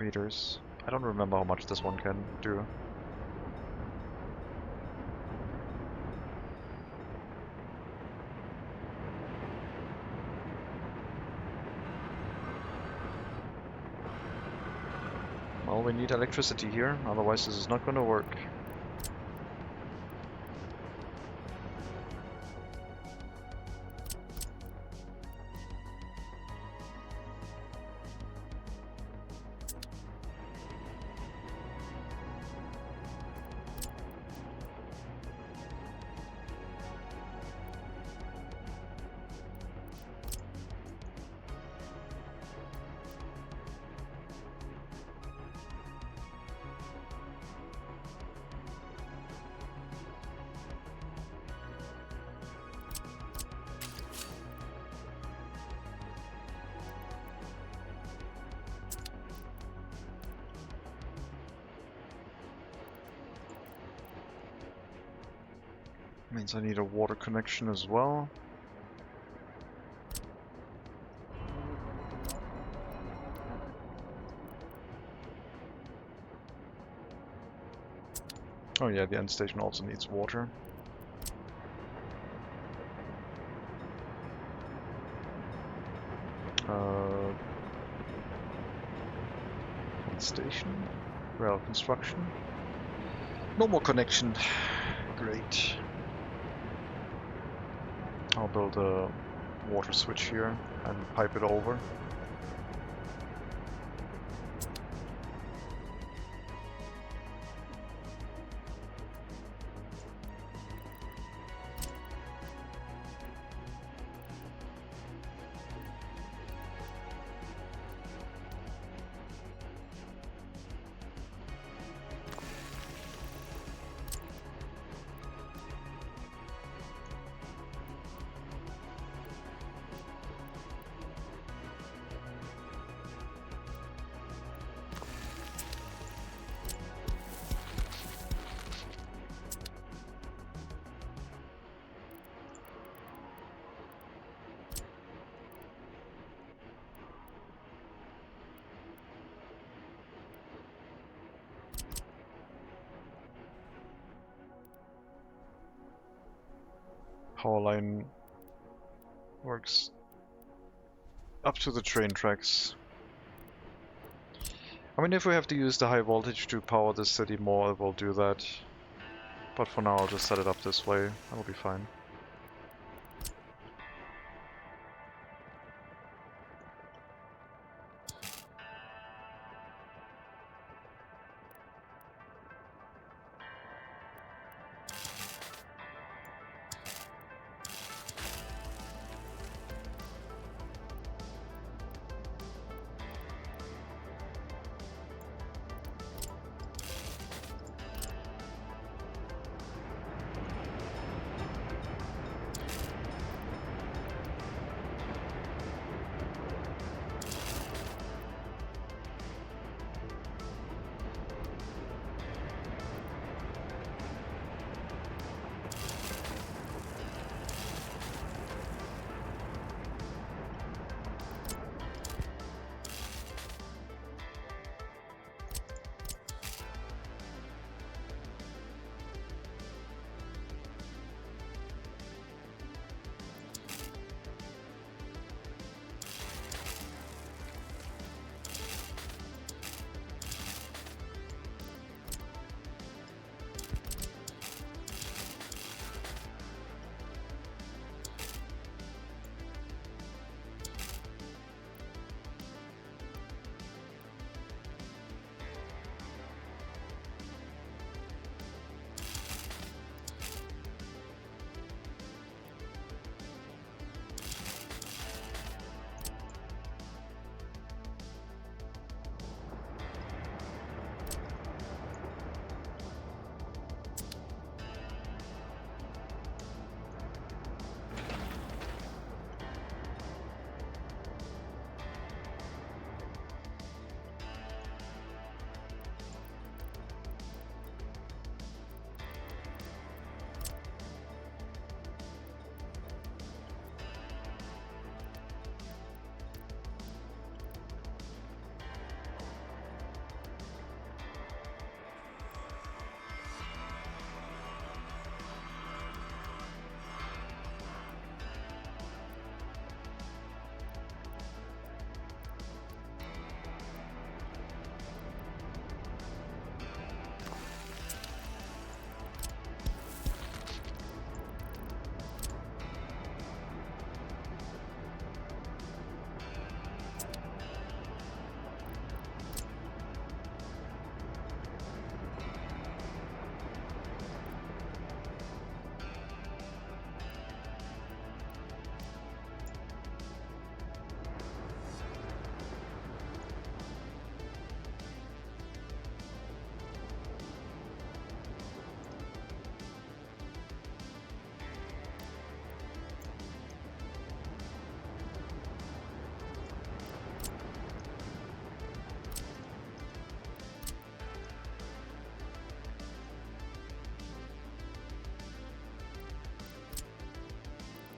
meters. I don't remember how much this one can do. Well, we need electricity here, otherwise this is not going to work. Means I need a water connection as well. Oh yeah, the end station also needs water. End station, rail construction. No more connection. Great. I'll build a water switch here and pipe it over. Power line works up to the train tracks. I mean, if we have to use the high voltage to power this city more, we'll do that. But for now, I'll just set it up this way. That'll be fine.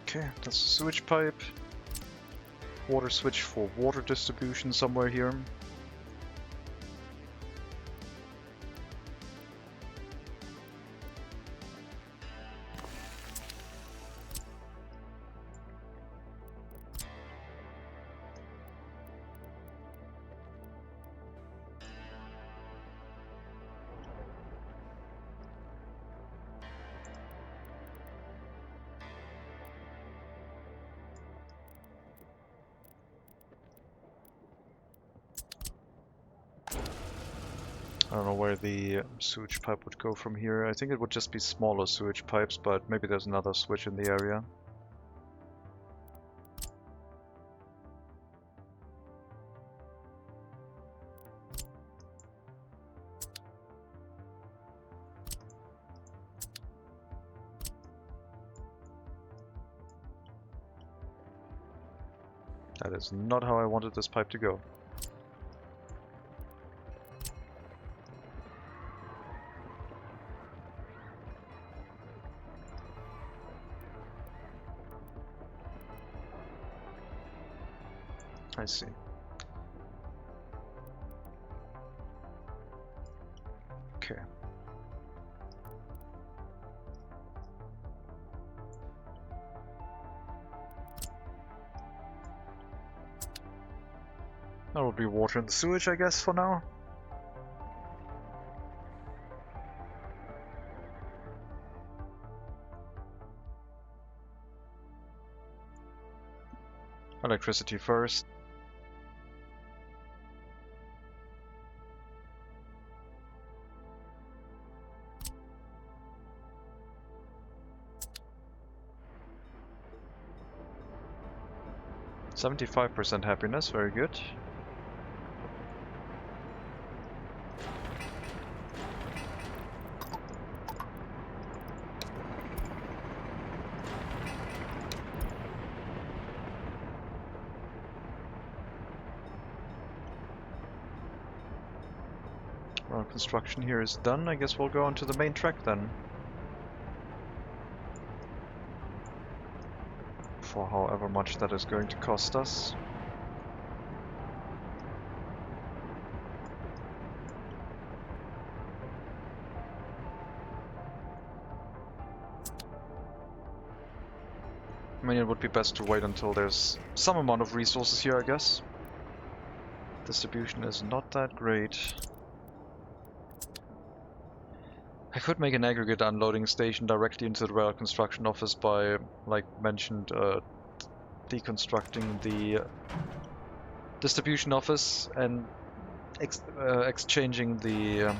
Okay, that's a sewage pipe. Water switch for water distribution somewhere here. I don't know where the sewage pipe would go from here. I think it would just be smaller sewage pipes, but maybe there's another switch in the area. That is not how I wanted this pipe to go. I see. Okay. That would be water and sewage, I guess, for now. Electricity first. %75 happiness, very good. Well, construction here is done. I guess we'll go on to the main track then. For however much that is going to cost us. I mean, it would be best to wait until there's some amount of resources here, I guess. Distribution is not that great. I could make an aggregate unloading station directly into the rail construction office by, like mentioned, deconstructing the distribution office and exchanging the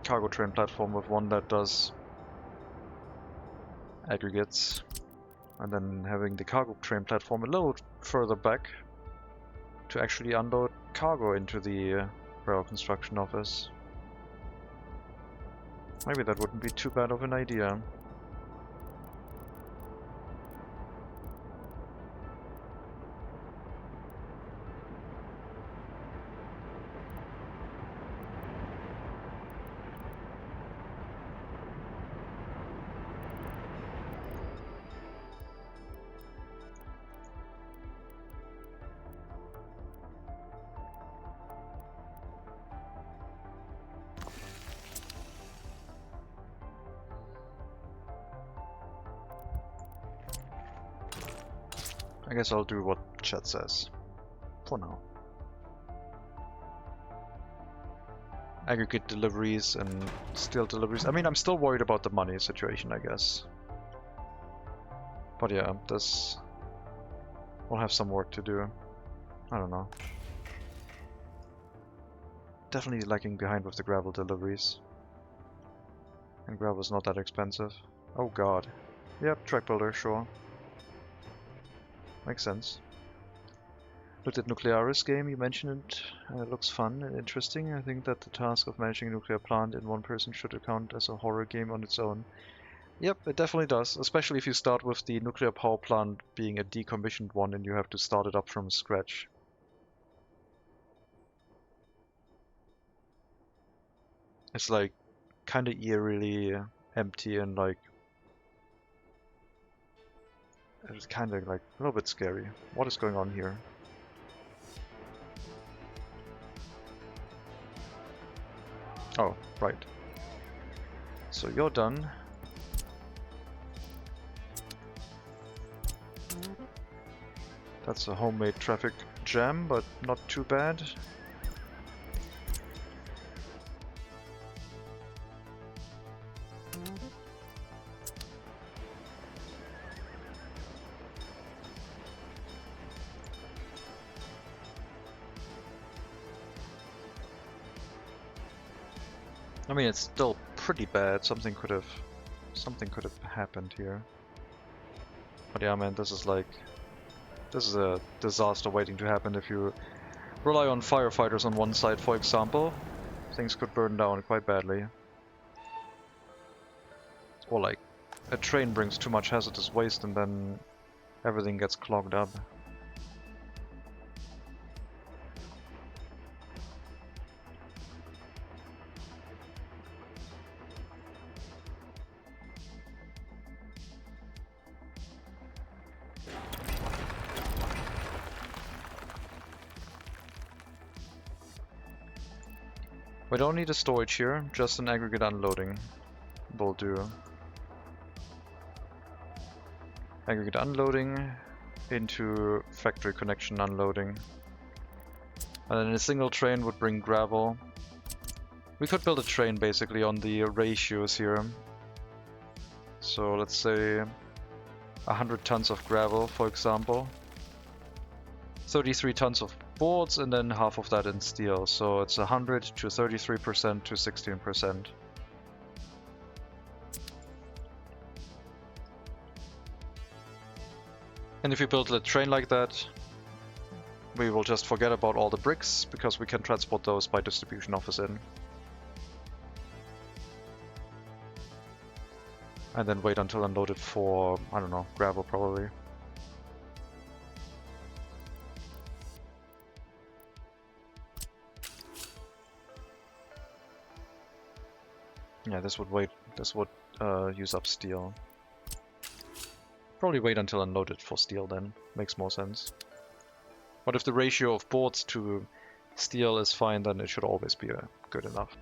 cargo train platform with one that does aggregates, and then having the cargo train platform a little further back to actually unload cargo into the rail construction office. Maybe that wouldn't be too bad of an idea. I guess I'll do what chat says, for now. Aggregate deliveries and steel deliveries. I mean, I'm still worried about the money situation, I guess. But yeah, this... we'll have some work to do. I don't know. Definitely lagging behind with the gravel deliveries. And gravel's not that expensive. Oh god. Yep, track builder, sure. Makes sense. Looked at Nuclearis game, you mentioned it. It looks fun and interesting. I think that the task of managing a nuclear plant in one person should account as a horror game on its own. Yep, it definitely does, especially if you start with the nuclear power plant being a decommissioned one and you have to start it up from scratch. It's like kinda eerily empty and like It's kind of like a little bit scary. What is going on here? Oh, right. So you're done. That's a homemade traffic jam, but not too bad. I mean, it's still pretty bad. Something could have happened here. But yeah, man, this is a disaster waiting to happen if you rely on firefighters on one side, for example. Things could burn down quite badly. Or like a train brings too much hazardous waste and then everything gets clogged up. We don't need a storage here, just an aggregate unloading will do. Aggregate unloading into factory connection unloading. And then a single train would bring gravel. We could build a train basically on the ratios here. So let's say 100 tons of gravel, for example. 33 tons of boards and then half of that in steel. So it's 100 to 33% to 16%. And if you build a train like that, we will just forget about all the bricks because we can transport those by distribution office in. And then wait until unloaded for, I don't know, gravel probably. Yeah, this would use up steel. Probably wait until unloaded for steel then, makes more sense. But if the ratio of boards to steel is fine, then it should always be good enough.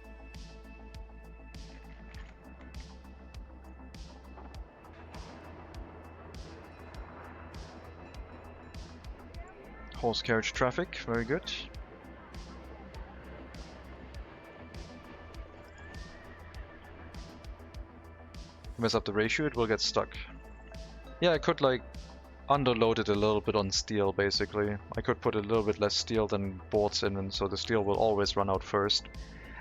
Horse carriage traffic, very good. Mess up the ratio, it will get stuck. Yeah, I could like underload it a little bit on steel basically. I could put a little bit less steel than boards in, and so the steel will always run out first.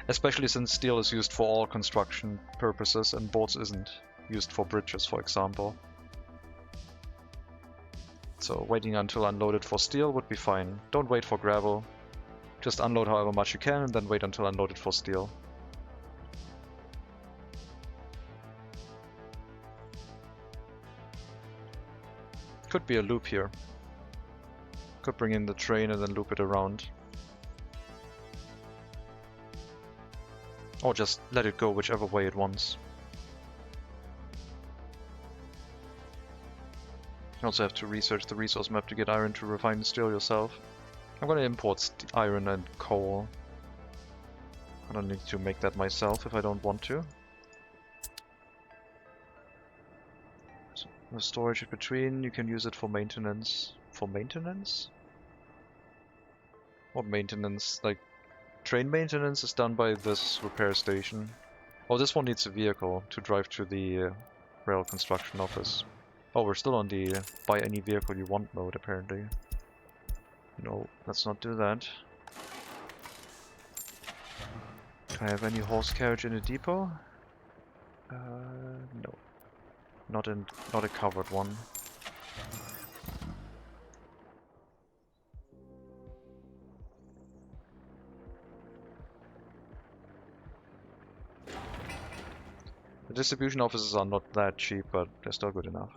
Especially since steel is used for all construction purposes and boards isn't used for bridges, for example. So waiting until unloaded for steel would be fine. Don't wait for gravel. Just unload however much you can and then wait until unloaded for steel. Could be a loop here. Could bring in the train and then loop it around. Or just let it go whichever way it wants. You also have to research the resource map to get iron to refine steel yourself. I'm gonna import iron and coal. I don't need to make that myself if I don't want to. So the storage in between, you can use it for maintenance. For maintenance? What maintenance? Like, train maintenance is done by this repair station. Oh, this one needs a vehicle to drive to the rail construction office. Oh, we're still on the buy any vehicle you want mode, apparently. No, let's not do that. Do I have any horse carriage in a depot? No. Not a covered one. The distribution offices are not that cheap, but they're still good enough.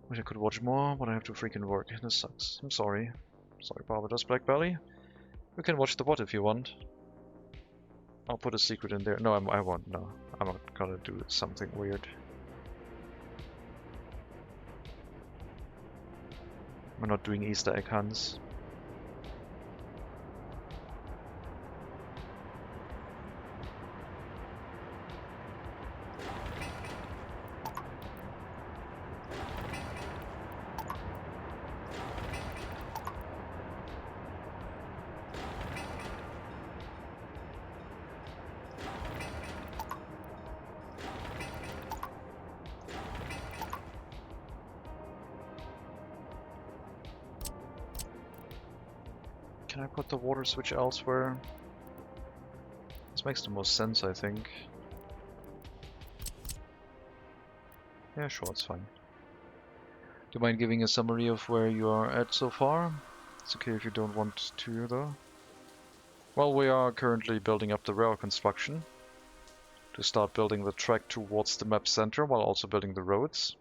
Wish I could watch more, but I have to freaking work. This sucks. I'm sorry. Sorry, Barbados Black Belly. You can watch the bot if you want. I'll put a secret in there. No, I won't. No, I'm not gonna do something weird. We're not doing Easter egg hunts. Can I put the water switch elsewhere? This makes the most sense, I think. Yeah, sure, it's fine. Do you mind giving a summary of where you are at so far? It's okay if you don't want to, though. Well, we are currently building up the rail construction to start building the track towards the map center while also building the roads,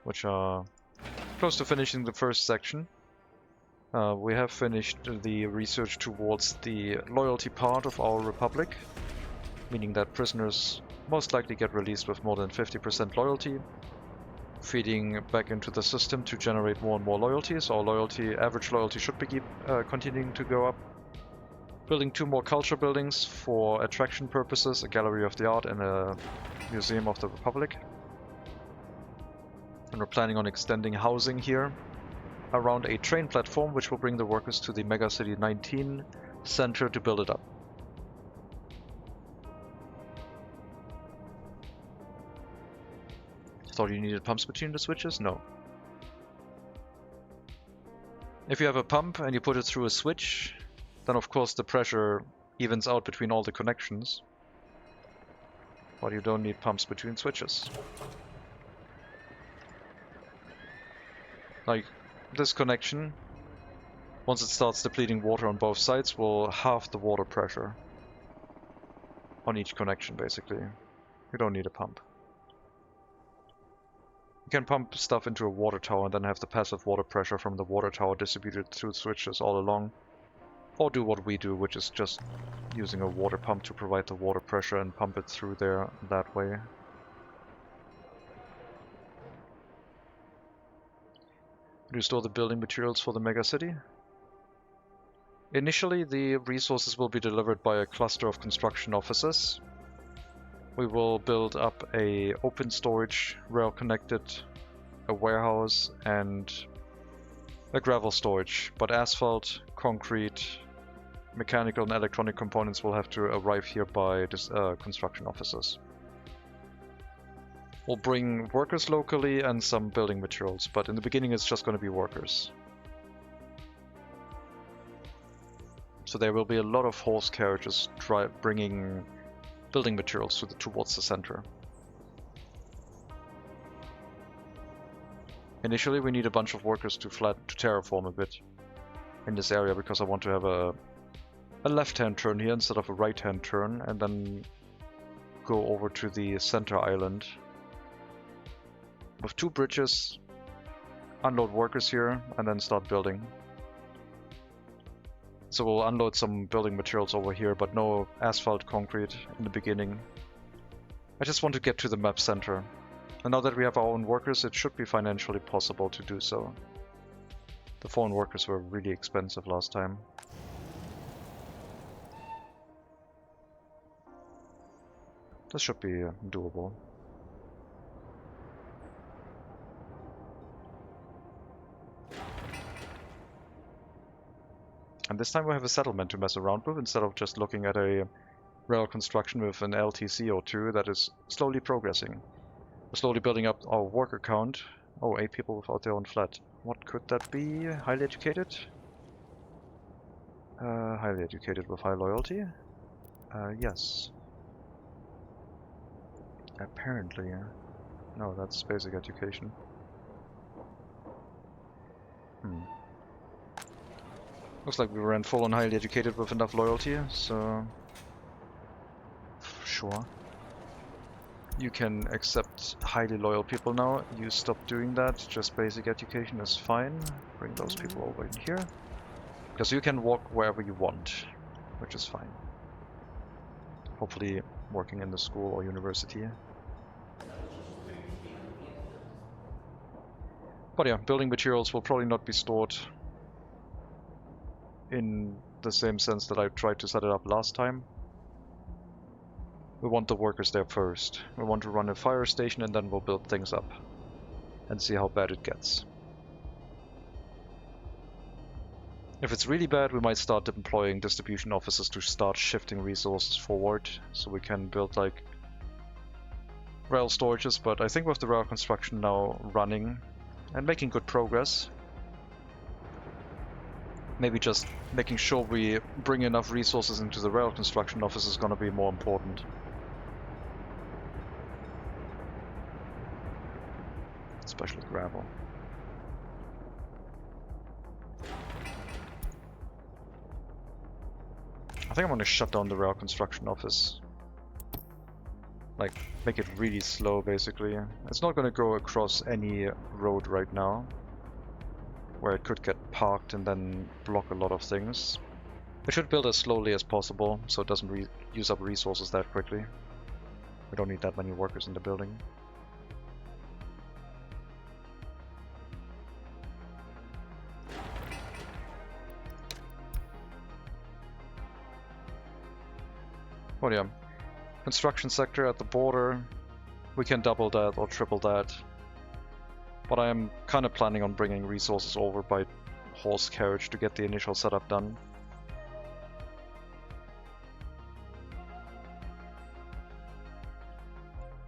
which are close to finishing the first section. We have finished the research towards the loyalty part of our republic, meaning that prisoners most likely get released with more than 50% loyalty, feeding back into the system to generate more and more loyalty. So our average loyalty should be continuing to go up. Building 2 more culture buildings for attraction purposes, a gallery of the art and a museum of the republic. And we're planning on extending housing here around a train platform, which will bring the workers to the MegaCity 19 center to build it up. Thought you needed pumps between the switches? No. If you have a pump and you put it through a switch, then of course the pressure evens out between all the connections. But you don't need pumps between switches. Like, this connection, once it starts depleting water on both sides, will halve the water pressure on each connection, basically. You don't need a pump. You can pump stuff into a water tower and then have the passive water pressure from the water tower distributed through switches all along. Or do what we do, which is just using a water pump to provide the water pressure and pump it through there that way. Do you store the building materials for the megacity? Initially, the resources will be delivered by a cluster of construction offices. We will build up a open storage, rail connected, a warehouse, and a gravel storage. But asphalt, concrete, mechanical and electronic components will have to arrive here by construction offices. We'll bring workers locally and some building materials, but in the beginning it's just going to be workers. So there will be a lot of horse carriages bringing building materials towards the center. Initially we need a bunch of workers to terraform a bit in this area, because I want to have a left-hand turn here instead of a right-hand turn, and then go over to the center island with 2 bridges, unload workers here, and then start building. So we'll unload some building materials over here, but no asphalt concrete in the beginning. I just want to get to the map center. And now that we have our own workers, it should be financially possible to do so. The foreign workers were really expensive last time. This should be doable. And this time we have a settlement to mess around with, instead of just looking at a rail construction with an LTC or 2 that is slowly progressing. We're slowly building up our worker count. Oh, 8 people without their own flat. What could that be? Highly educated? Highly educated with high loyalty? Yes. Apparently. No, that's basic education. Looks like we ran full on highly educated with enough loyalty, so sure. You can accept highly loyal people now. You stop doing that, just basic education is fine. Bring those people over in here. Because you can walk wherever you want, which is fine. Hopefully working in the school or university. But yeah, building materials will probably not be stored in the same sense that I tried to set it up last time. We want the workers there first. We want to run a fire station and then we'll build things up and see how bad it gets. If it's really bad, we might start deploying distribution offices to start shifting resources forward so we can build like rail storages, but I think with the rail construction now running and making good progress, maybe just making sure we bring enough resources into the rail construction office is going to be more important. Especially gravel. I think I'm going to shut down the rail construction office. Like, make it really slow, basically. It's not going to go across any road right now, where it could get parked and then block a lot of things. We should build as slowly as possible, so it doesn't use up resources that quickly. We don't need that many workers in the building. Oh yeah. Construction sector at the border, we can double that or triple that. But I am kind of planning on bringing resources over by horse carriage to get the initial setup done.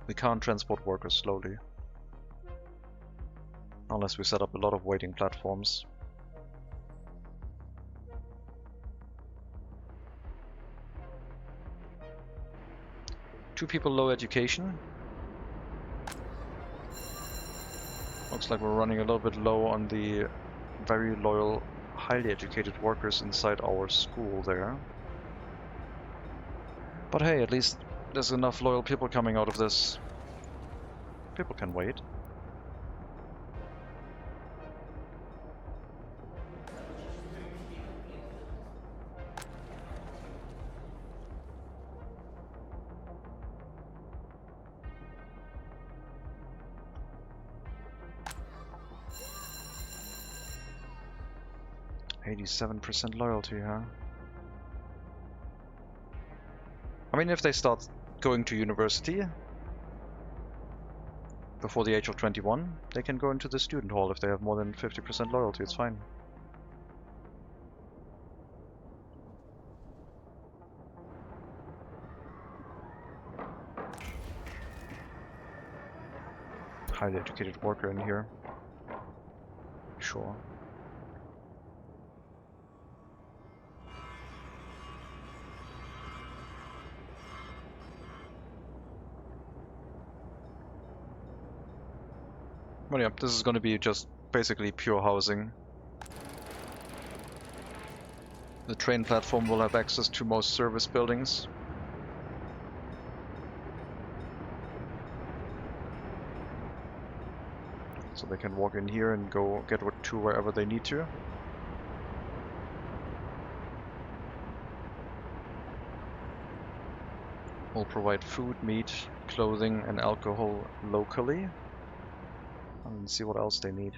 We can't transport workers slowly. Unless we set up a lot of waiting platforms. Two people low education. Looks like we're running a little bit low on the very loyal, highly educated workers inside our school there. But hey, at least there's enough loyal people coming out of this. People can wait. %87 loyalty, huh? I mean, if they start going to university before the age of 21, they can go into the student hall if they have more than 50% loyalty, it's fine. Highly educated worker in here. Sure. Well, yeah, this is going to be just basically pure housing. The train platform will have access to most service buildings. So they can walk in here and go get to wherever they need to. We'll provide food, meat, clothing and alcohol locally. And see what else they need.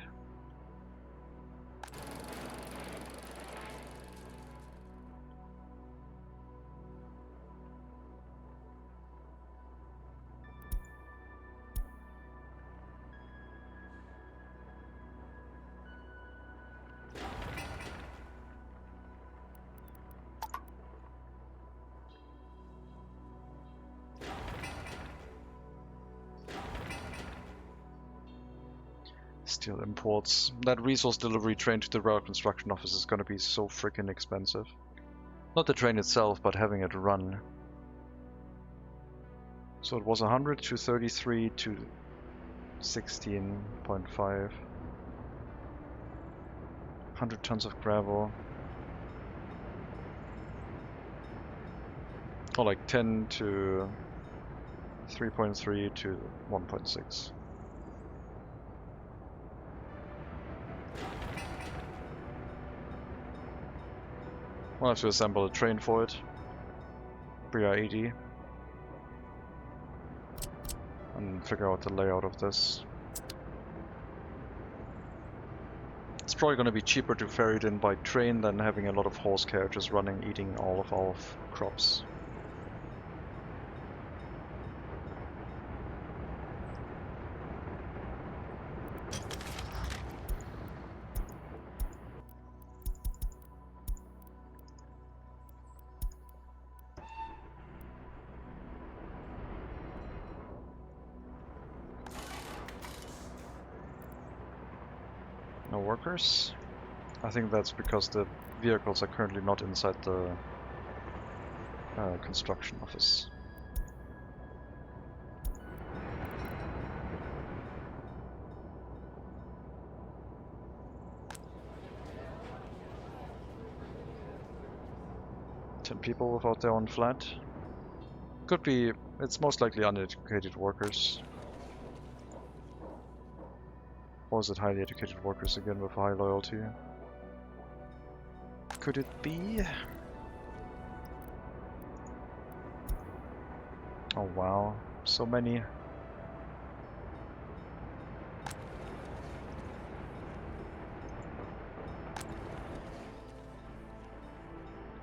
Steel imports. That resource delivery train to the rail construction office is going to be so freaking expensive. Not the train itself, but having it run. So it was 100 to 33 to 16.5. 100 tons of gravel. Or like 10 to 3.3 to 1.6. We'll have to assemble a train for it. BR80. And figure out the layout of this. It's probably going to be cheaper to ferry it in by train than having a lot of horse carriages running, eating all of our crops. No workers. I think that's because the vehicles are currently not inside the construction office. Ten people without their own flat. Could be, it's most likely uneducated workers. Or is it highly educated workers again with high loyalty? Could it be? Oh wow, so many.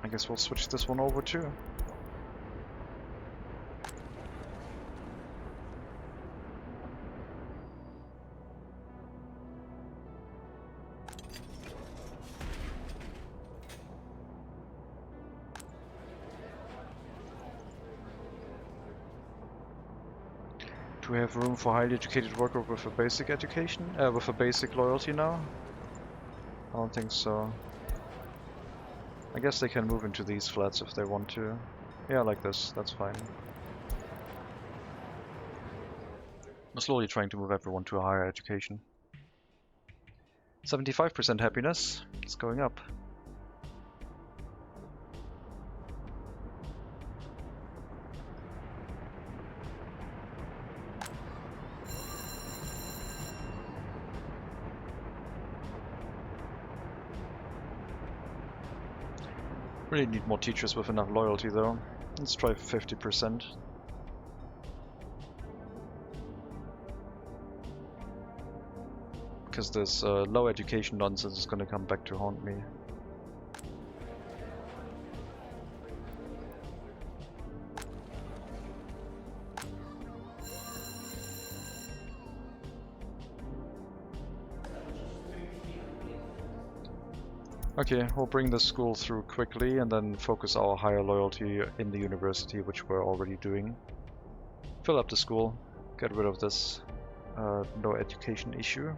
I guess we'll switch this one over too. Do we have room for highly educated worker with a basic education? With a basic loyalty now? I don't think so. I guess they can move into these flats if they want to. Yeah, like this, that's fine. I'm slowly trying to move everyone to a higher education. 75% happiness, it's going up. Really need more teachers with enough loyalty though. Let's try 50%. Because this low education nonsense is gonna come back to haunt me. Okay, we'll bring the school through quickly and then focus our higher loyalty in the university, which we're already doing. Fill up the school, get rid of this no education issue.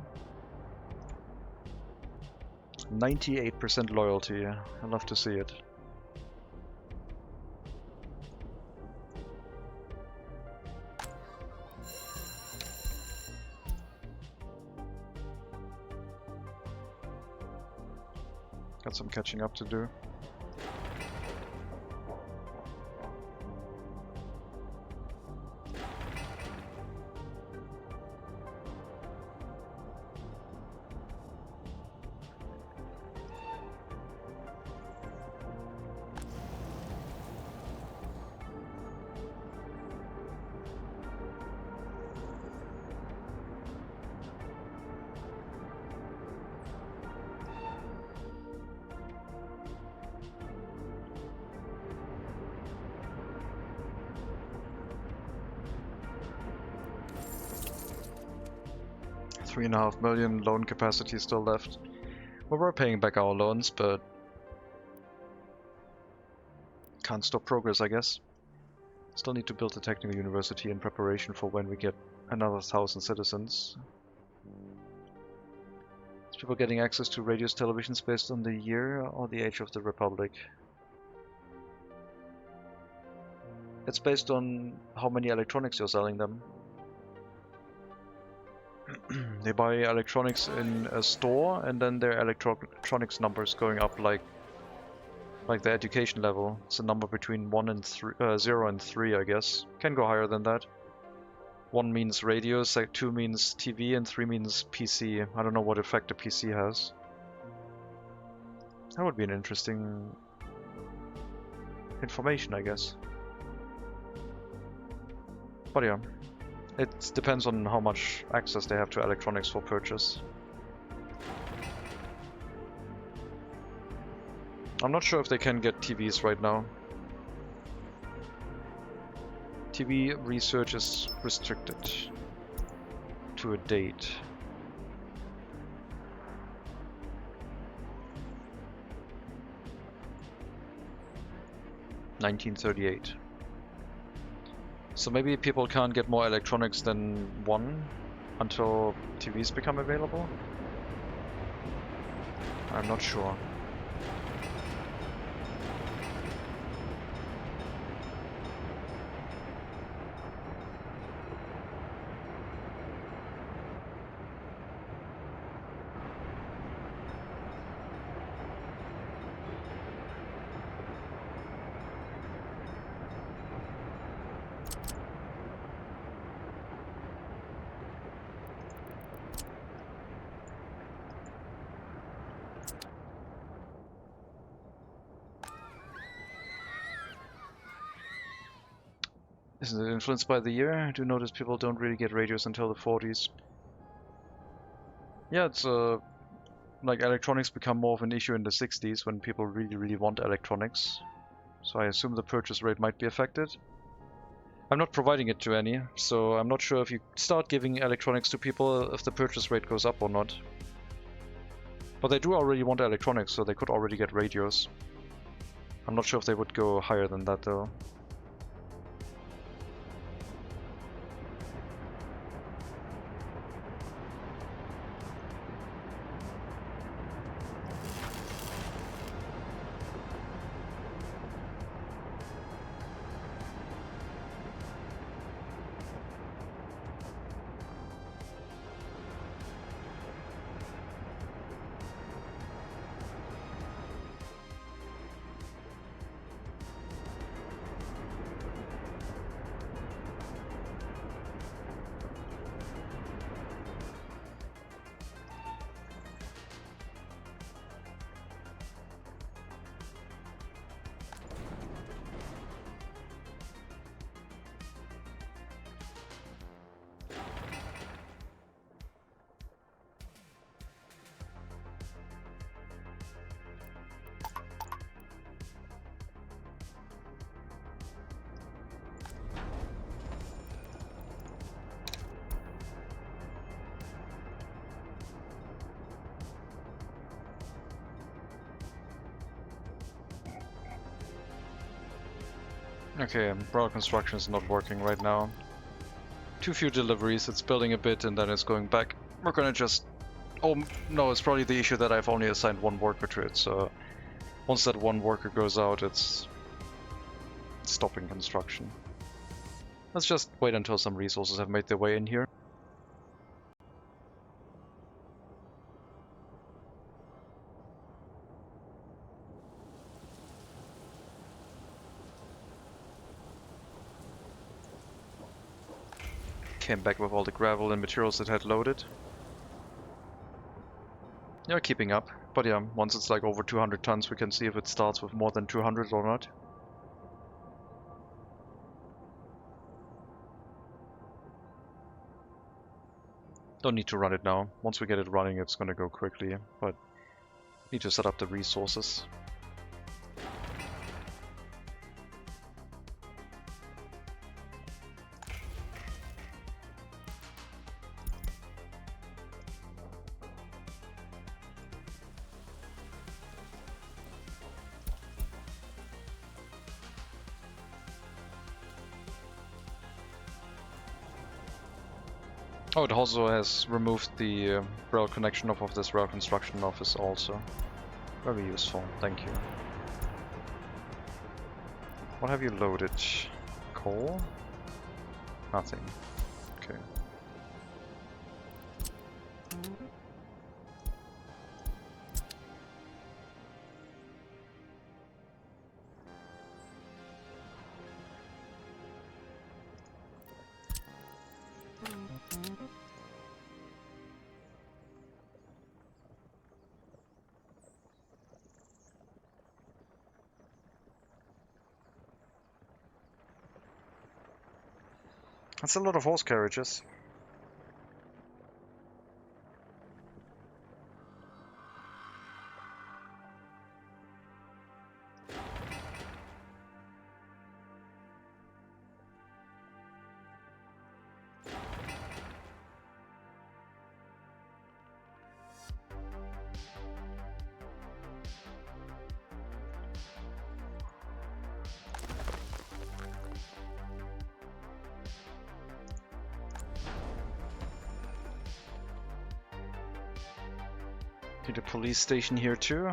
98% loyalty, I love to see it. Got some catching up to do. $3.5 million loan capacity still left. Well, we're paying back our loans, but can't stop progress, I guess. Still need to build a technical university in preparation for when we get another 1,000 citizens. Is people getting access to radios, televisions based on the year or the age of the Republic? It's based on how many electronics you're selling them. They buy electronics in a store, and then their electronics numbers going up like the education level. It's a number between 0 and 3, I guess. Can go higher than that. 1 means radios, like 2 means TV, and 3 means PC. I don't know what effect a PC has. That would be an interesting information, I guess. But yeah. It depends on how much access they have to electronics for purchase. I'm not sure if they can get TVs right now. TV research is restricted to a date. (1938). So maybe people can't get more electronics than one until TVs become available? I'm not sure. Isn't it influenced by the year? I do notice people don't really get radios until the 40s. Yeah, it's like electronics become more of an issue in the 60s when people really want electronics. So I assume the purchase rate might be affected. I'm not providing it to any, so I'm not sure if you start giving electronics to people if the purchase rate goes up or not. But they do already want electronics, so they could already get radios. I'm not sure if they would go higher than that though. Okay, rail construction is not working right now. Too few deliveries, it's building a bit and then it's going back. We're gonna just... Oh, no, it's probably the issue that I've only assigned one worker to it, so... Once that one worker goes out, it's stopping construction. Let's just wait until some resources have made their way in here. Came back with all the gravel and materials that had loaded. Yeah, keeping up. But yeah, once it's like over 200 tons, we can see if it starts with more than 200 or not. Don't need to run it now. Once we get it running, it's gonna go quickly, but need to set up the resources. Oh, it also has removed the rail connection off of this rail construction office also. Very useful, thank you. What have you loaded? Coal? Nothing. Okay. That's a lot of horse carriages. Need a police station here too.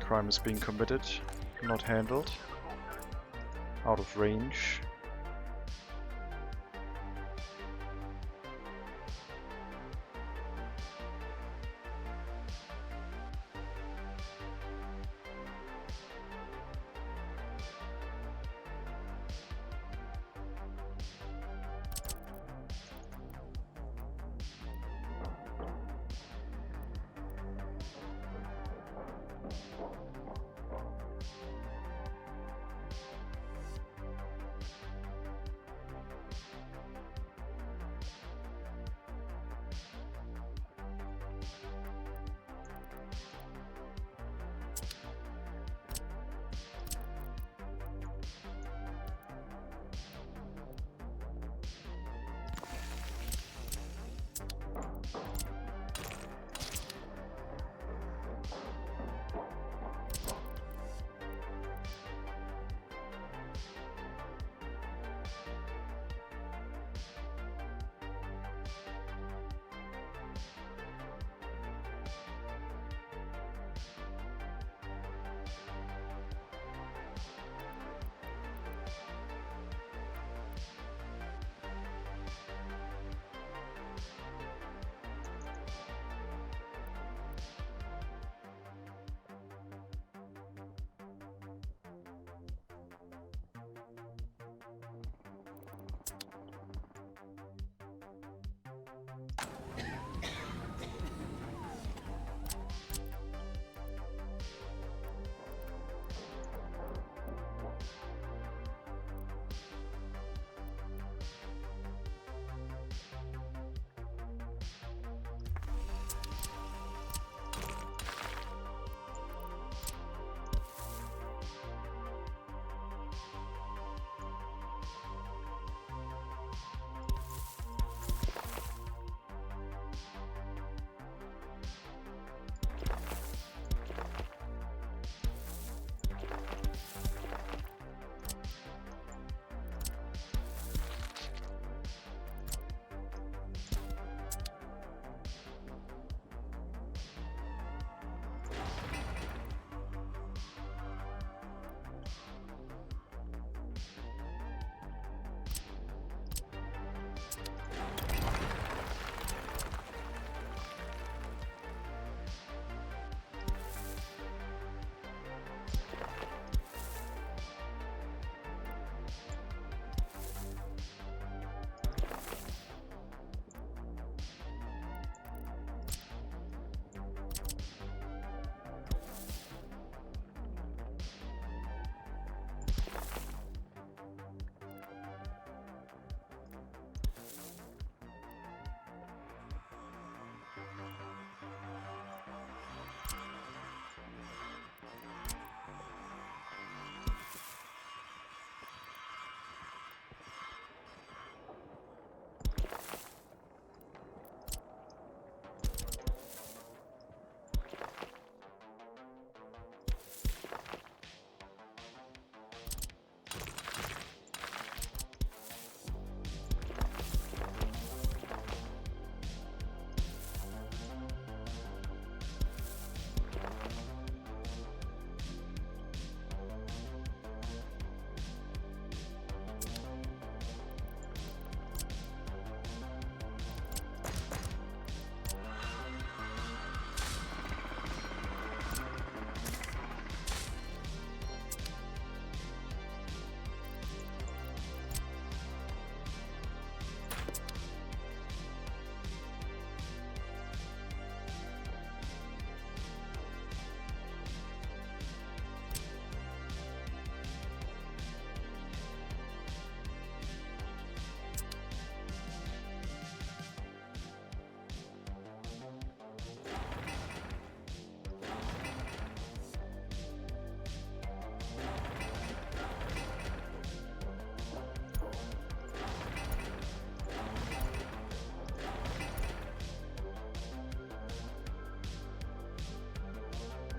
Crime is being committed, not handled. Out of range.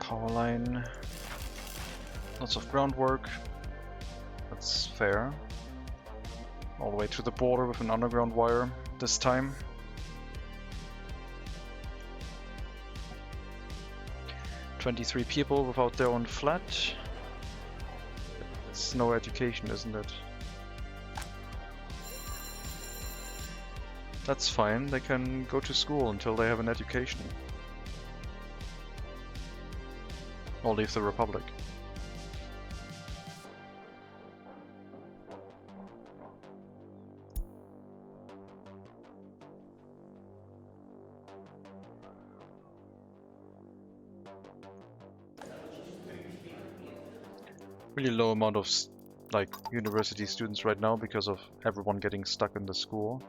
Power line. Lots of groundwork. That's fair. All the way to the border with an underground wire this time. 23 people without their own flat. It's no education, isn't it? That's fine, they can go to school until they have an education. Or leave the Republic. Really low amount of like university students right now because of everyone getting stuck in the school.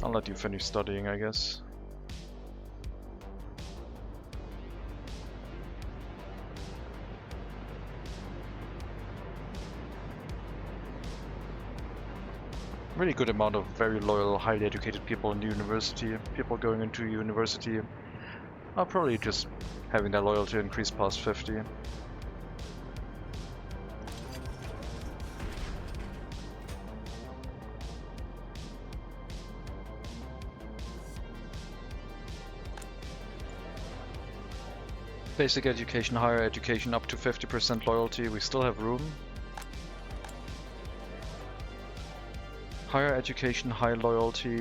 I'll let you finish studying, I guess. Really good amount of very loyal, highly educated people in the university. People going into university are probably just having their loyalty increase past 50. Basic education, higher education up to 50% loyalty, we still have room. Higher education, high loyalty,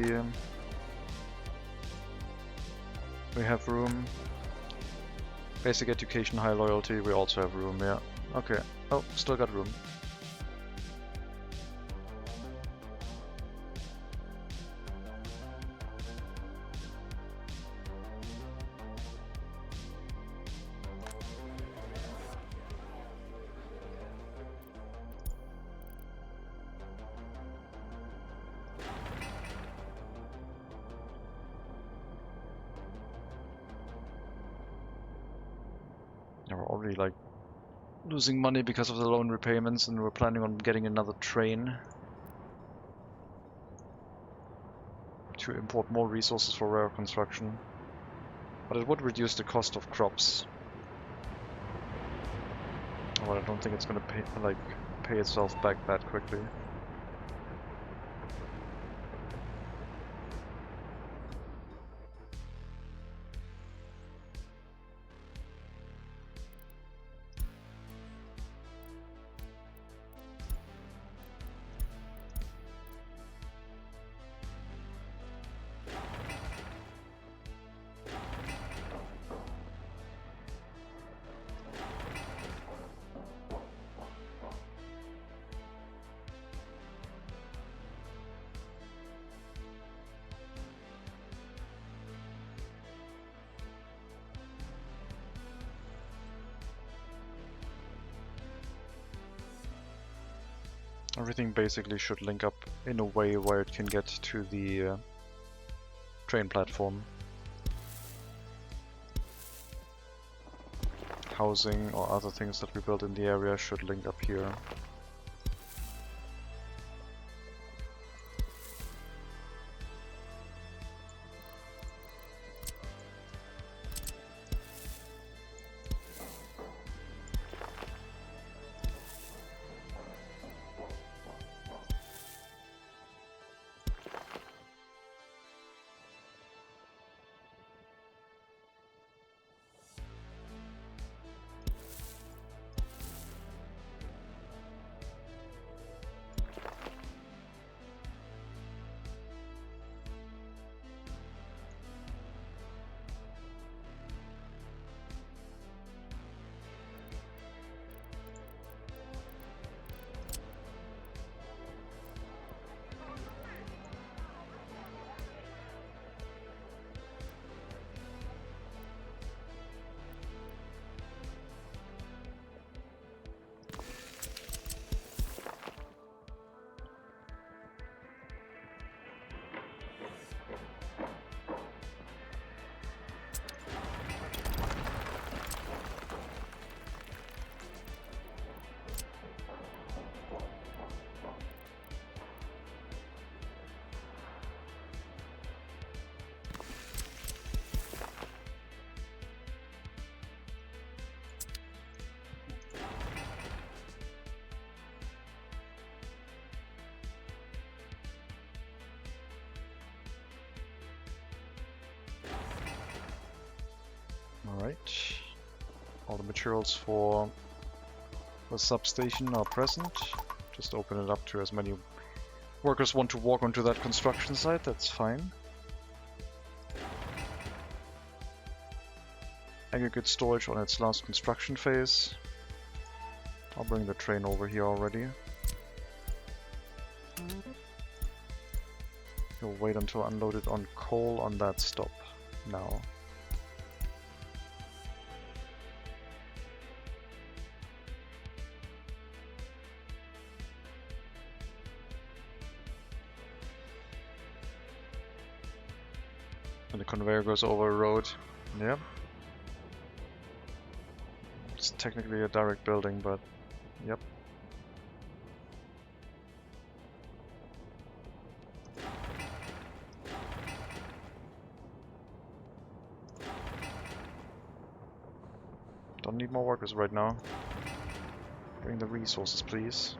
we have room. Basic education, high loyalty, we also have room, yeah. Okay, oh, still got room. We're already like losing money because of the loan repayments, and we're planning on getting another train to import more resources for rare construction. But it would reduce the cost of crops. But I don't think it's gonna pay itself back that quickly. Everything basically should link up in a way where it can get to the train platform. Housing or other things that we built in the area should link up here. Alright. All the materials for the substation are present. Just open it up to as many workers want to walk onto that construction site, that's fine. Aggregate storage on its last construction phase. I'll bring the train over here already. You'll wait until unloaded on coal on that stop now. And the conveyor goes over a road. Yeah. It's technically a direct building, but yep. Don't need more workers right now. Bring the resources, please.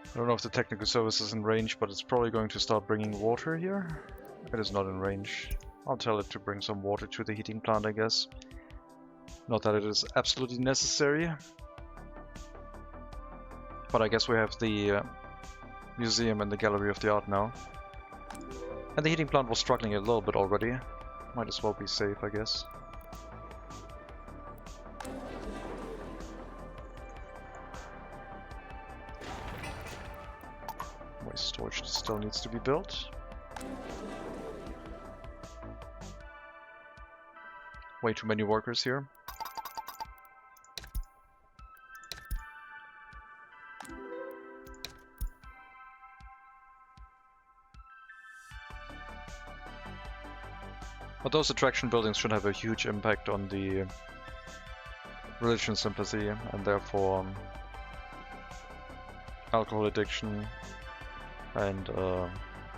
I don't know if the technical service is in range, but it's probably going to start bringing water here. It is not in range. I'll tell it to bring some water to the heating plant, I guess. Not that it is absolutely necessary. But I guess we have the museum and the gallery of the art now. And the heating plant was struggling a little bit already. Might as well be safe, I guess. Waste storage still needs to be built. Way too many workers here. But those attraction buildings should have a huge impact on the religion sympathy and therefore alcohol addiction and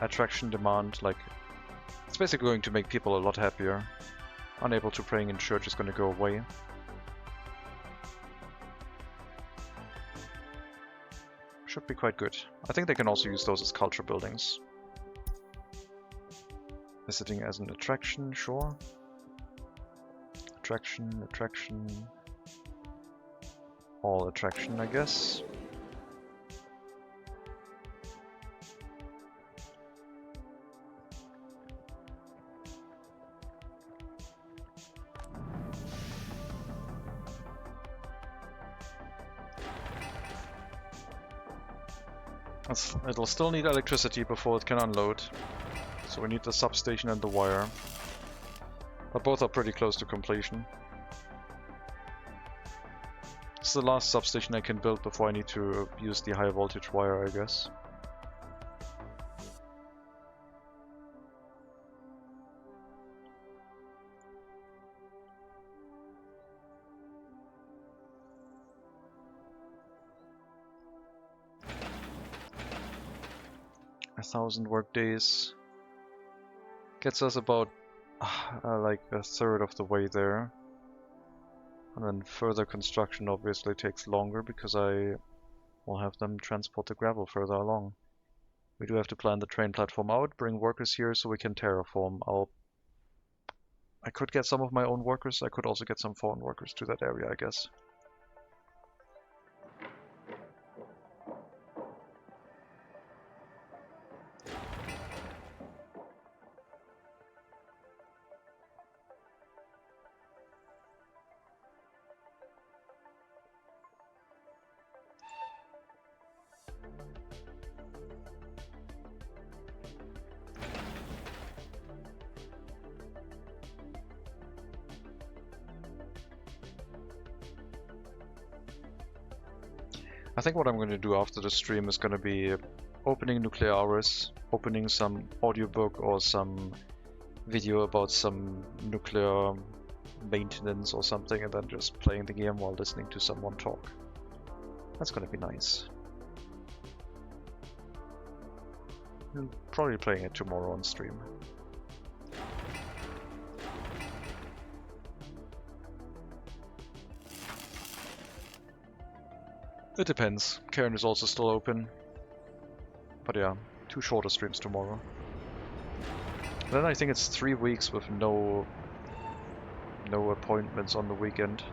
attraction demand. Like, it's basically going to make people a lot happier. Unable to praying in church is going to go away. Should be quite good. I think they can also use those as culture buildings. Visiting as an attraction, sure. Attraction. All attraction, I guess. It'll still need electricity before it can unload. So we need the substation and the wire. But both are pretty close to completion. It's the last substation I can build before I need to use the high voltage wire, I guess. A 1,000 work days gets us about like a third of the way there. And then further construction obviously takes longer because I we'll have them transport the gravel further along. We do have to plan the train platform out, bring workers here so we can terraform. I could get some of my own workers, I could also get some foreign workers to that area, I guess. I think what I'm going to do after the stream is going to be opening Nuclear Hours, opening some audiobook or some video about some nuclear maintenance or something, and then just playing the game while listening to someone talk. That's going to be nice. I'm probably playing it tomorrow on stream. It depends. Karen is also still open. But yeah, 2 shorter streams tomorrow. Then I think it's 3 weeks with no appointments on the weekend.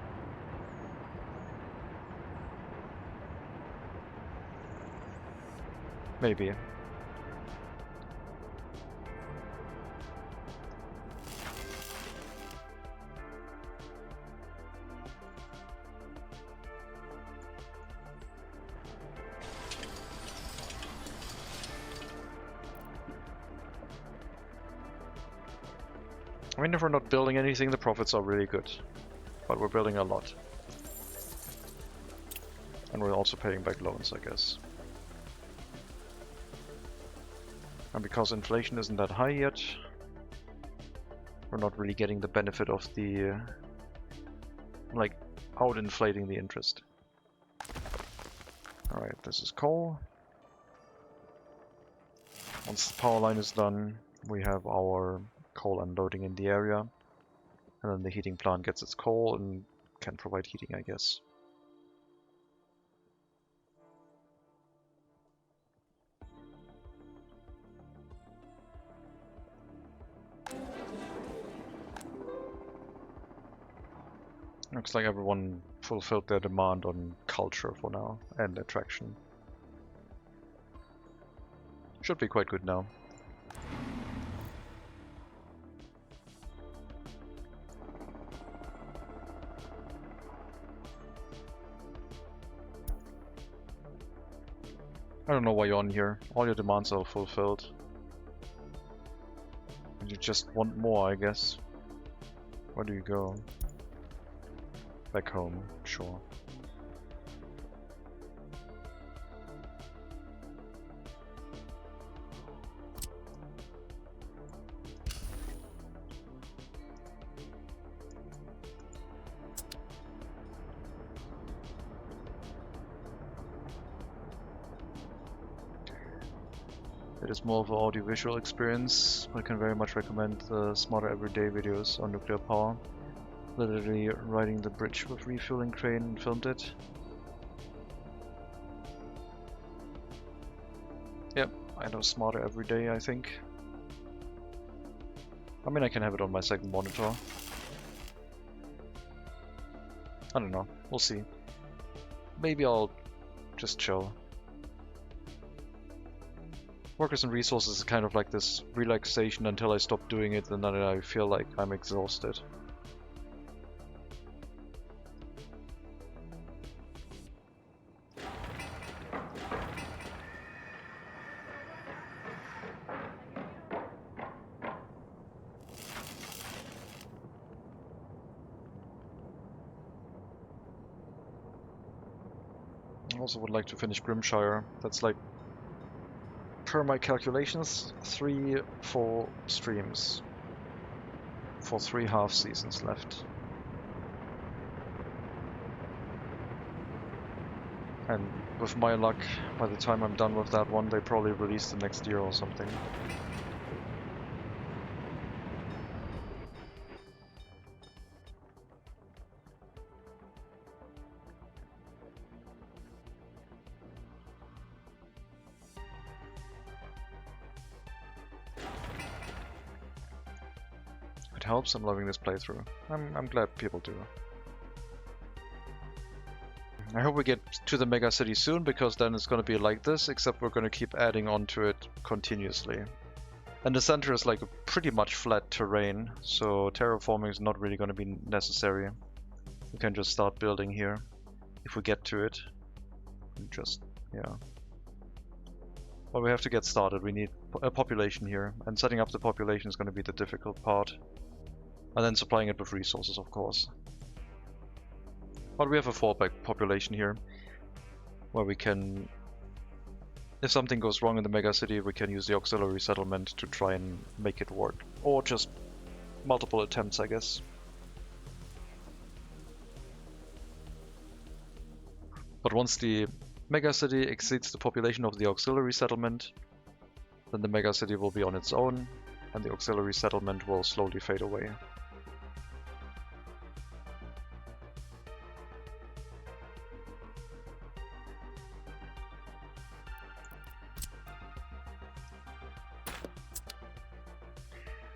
Maybe. I mean, if we're not building anything, the profits are really good. But we're building a lot. And we're also paying back loans, I guess. And because inflation isn't that high yet, we're not really getting the benefit of the, like, out-inflating the interest. Alright, this is coal. Once the power line is done, we have our coal unloading in the area, and then the heating plant gets its coal and can provide heating, I guess. Looks like everyone fulfilled their demand on culture for now, and attraction. Should be quite good now. I don't know why you're on here. All your demands are fulfilled. And you just want more, I guess. Where do you go? Back home, sure. It is more of an audiovisual experience. I can very much recommend the Smarter Everyday videos on nuclear power. Literally riding the bridge with refueling crane and filmed it. Yep, I know Smarter Everyday, I think. I mean, I can have it on my second monitor. I don't know, we'll see. Maybe I'll just chill. Workers and resources is kind of like this relaxation until I stop doing it, and then I feel like I'm exhausted. I also would like to finish Grimshire. That's like, per my calculations, 3-4 streams for 3 half seasons left. And with my luck, by the time I'm done with that one, they probably release the next year or something. it helps, I'm loving this playthrough. I'm glad people do. I hope we get to the mega city soon, because then it's going to be like this, except we're going to keep adding on to it continuously. And the center is like a pretty much flat terrain, so terraforming is not really going to be necessary. We can just start building here if we get to it. Just, yeah. Well, we have to get started. We need a population here, and setting up the population is going to be the difficult part. And then supplying it with resources, of course. But we have a fallback population here, where we can, if something goes wrong in the megacity, we can use the auxiliary settlement to try and make it work. Or just multiple attempts, I guess. But once the megacity exceeds the population of the auxiliary settlement, then the megacity will be on its own, and the auxiliary settlement will slowly fade away.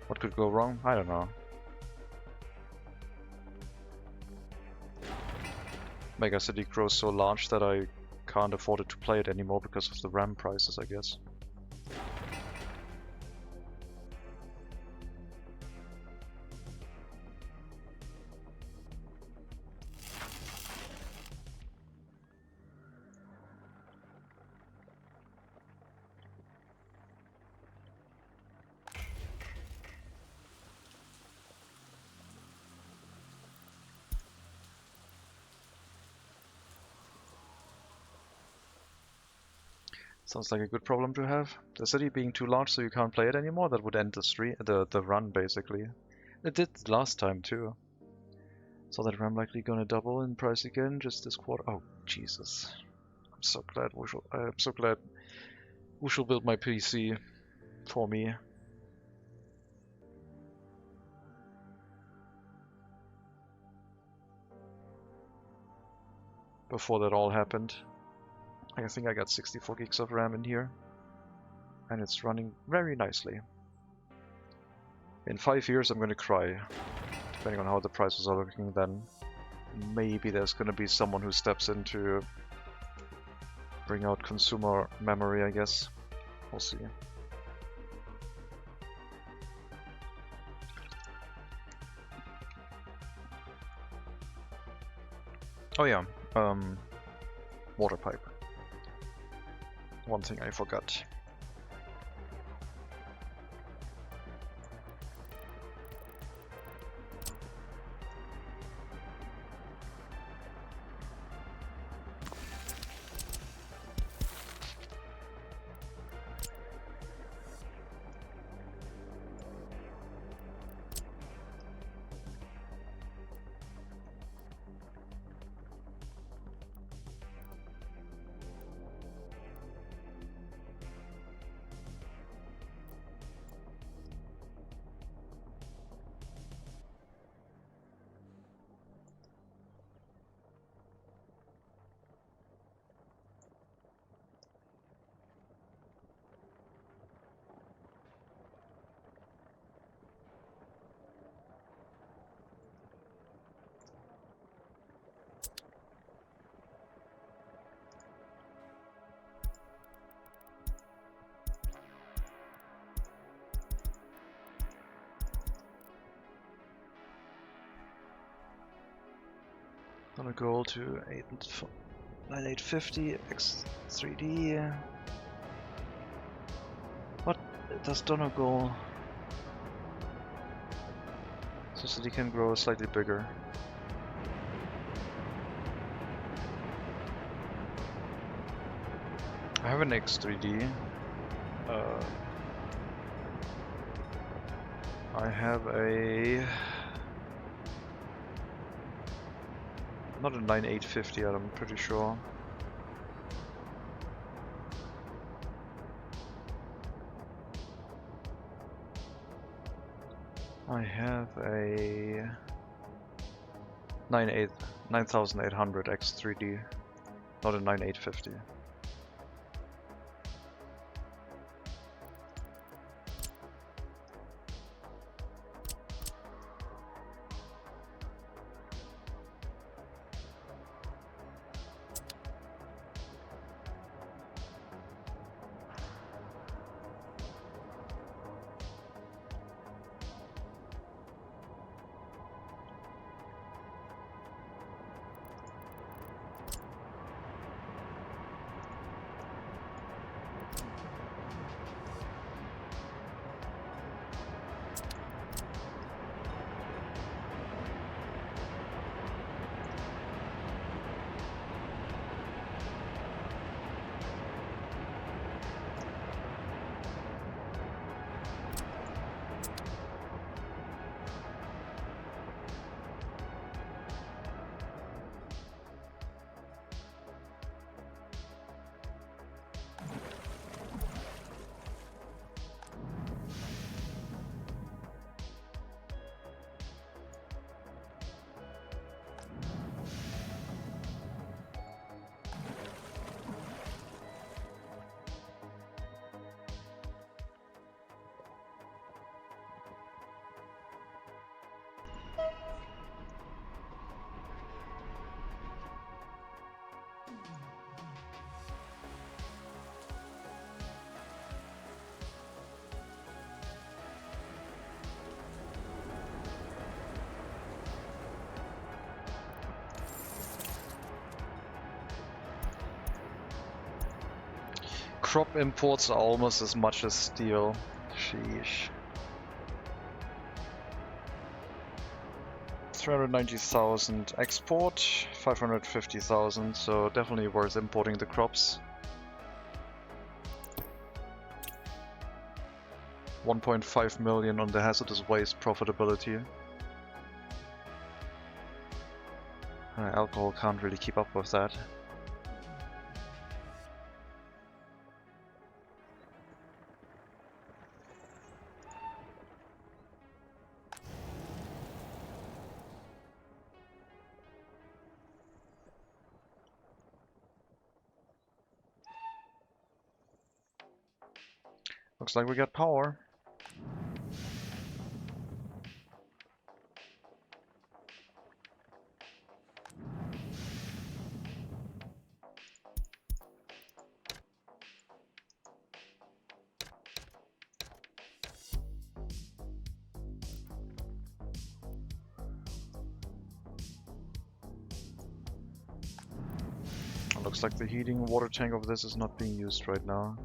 What could go wrong? I don't know. Megacity grows so large that I can't afford it to play it anymore because of the RAM prices, I guess. Sounds like a good problem to have. The city being too large so you can't play it anymore, that would end the run basically. It did last time too. So that RAM likely gonna double in price again just this quarter. Oh Jesus. I'm so glad Wush will build my PC for me. Before that all happened. I think I got 64 gigs of RAM in here, and it's running very nicely. In 5 years I'm going to cry, depending on how the prices are looking then. Maybe there's going to be someone who steps in to bring out consumer memory, I guess. We'll see. Oh yeah, water pipe. One thing I forgot. Gonna go to 9850 X3D. What does Donegal? So city can grow slightly bigger. I have an X3D. I have a not a 9850, I'm pretty sure. I have a 9800 X3D, not a 9850. Crop imports are almost as much as steel. Sheesh. 390,000 export, 550,000, so definitely worth importing the crops. 1.5 million on the hazardous waste profitability. Alcohol can't really keep up with that. Looks like we got power. Looks like the heating water tank of this is not being used right now.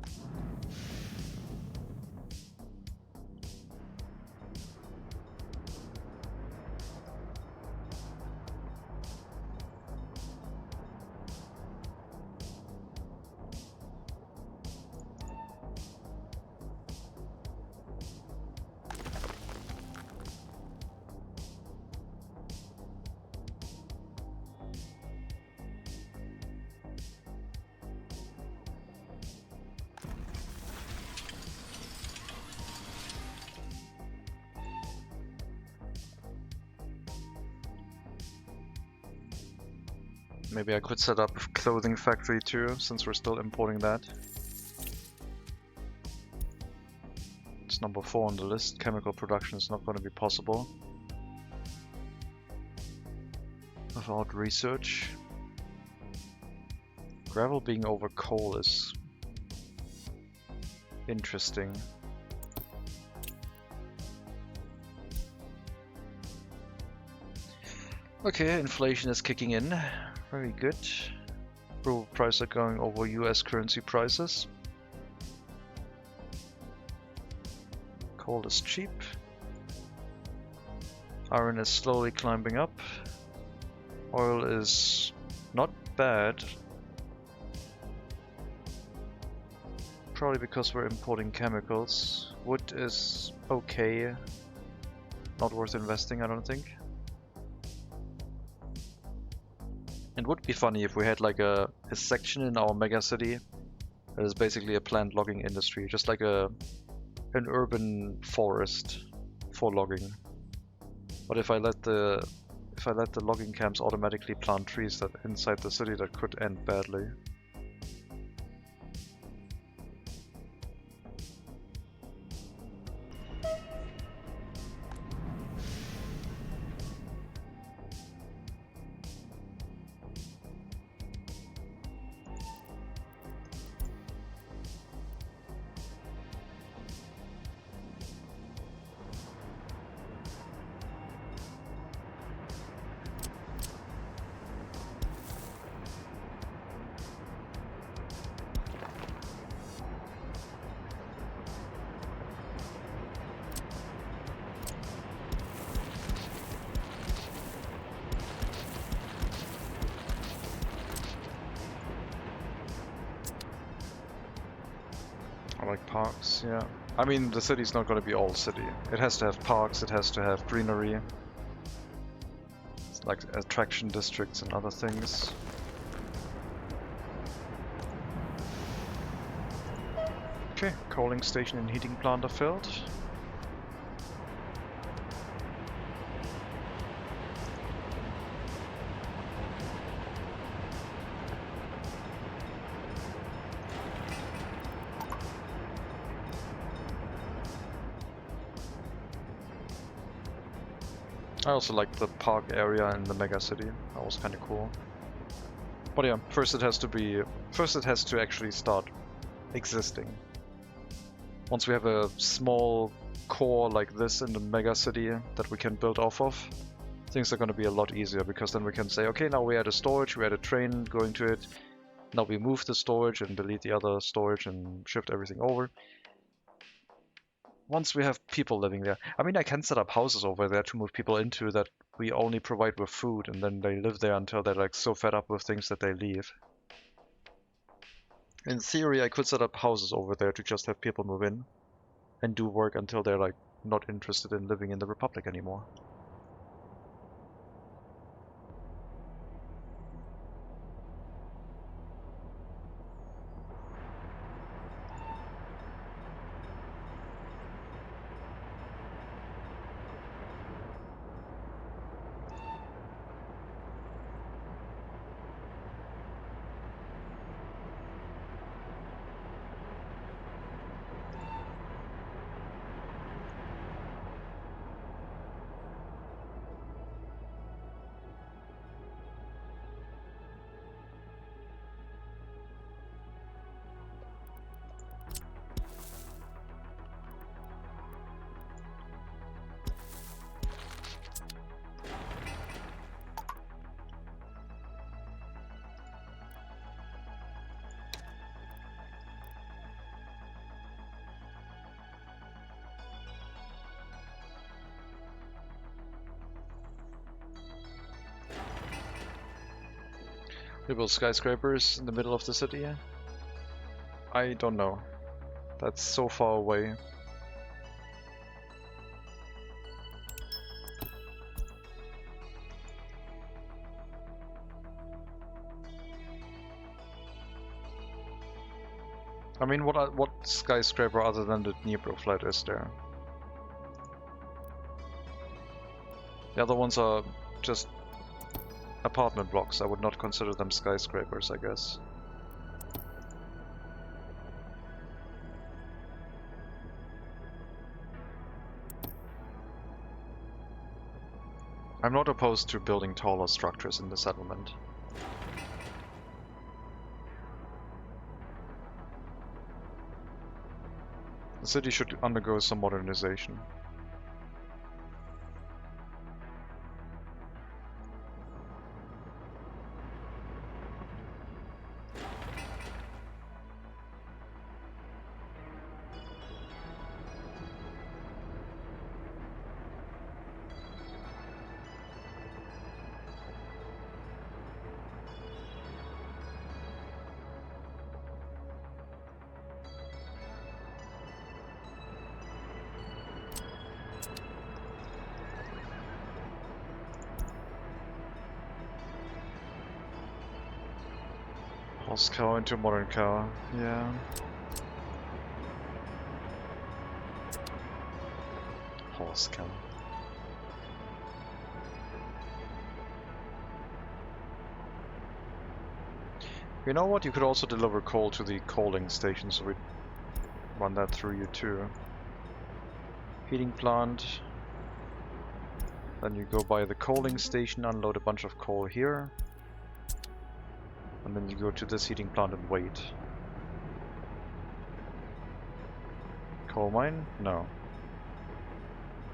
Maybe I could set up a clothing factory too, since we're still importing that. It's number 4 on the list. Chemical production is not going to be possible without research. Gravel being over coal is interesting. Okay, inflation is kicking in. Very good. Ruble prices are going over US currency prices. Coal is cheap. Iron is slowly climbing up. Oil is not bad. Probably because we're importing chemicals. Wood is okay. Not worth investing, I don't think. It would be funny if we had like a section in our megacity that is basically a planned logging industry, just like an urban forest for logging. But if I let the logging camps automatically plant trees that inside the city, that could end badly. I like parks, yeah. I mean, the city's not going to be all city. It has to have parks, it has to have greenery. It's like attraction districts and other things. Okay, coaling station and heating plant are filled. I also like the park area in the megacity. That was kind of cool. But yeah, first it has to actually start existing. Once we have a small core like this in the megacity that we can build off of, things are going to be a lot easier, because then we can say, okay, now we add a storage, we add a train going to it, now we move the storage and delete the other storage and shift everything over. Once we have people living there, I mean, I can set up houses over there to move people into that we only provide with food, and then they live there until they're like so fed up with things that they leave. In theory, I could set up houses over there to just have people move in and do work until they're like not interested in living in the Republic anymore. We build skyscrapers in the middle of the city? I don't know. That's so far away. I mean, what skyscraper other than the Dnipro flat is there? The other ones are just apartment blocks. I would not consider them skyscrapers, I guess. I'm not opposed to building taller structures in the settlement. The city should undergo some modernization. Horse cow into modern cow, yeah. Horse cow. You know what? You could also deliver coal to the coaling station, so we run that through you too. Heating plant. Then you go by the coaling station, unload a bunch of coal here. And then you go to this heating plant and wait. Coal mine? No.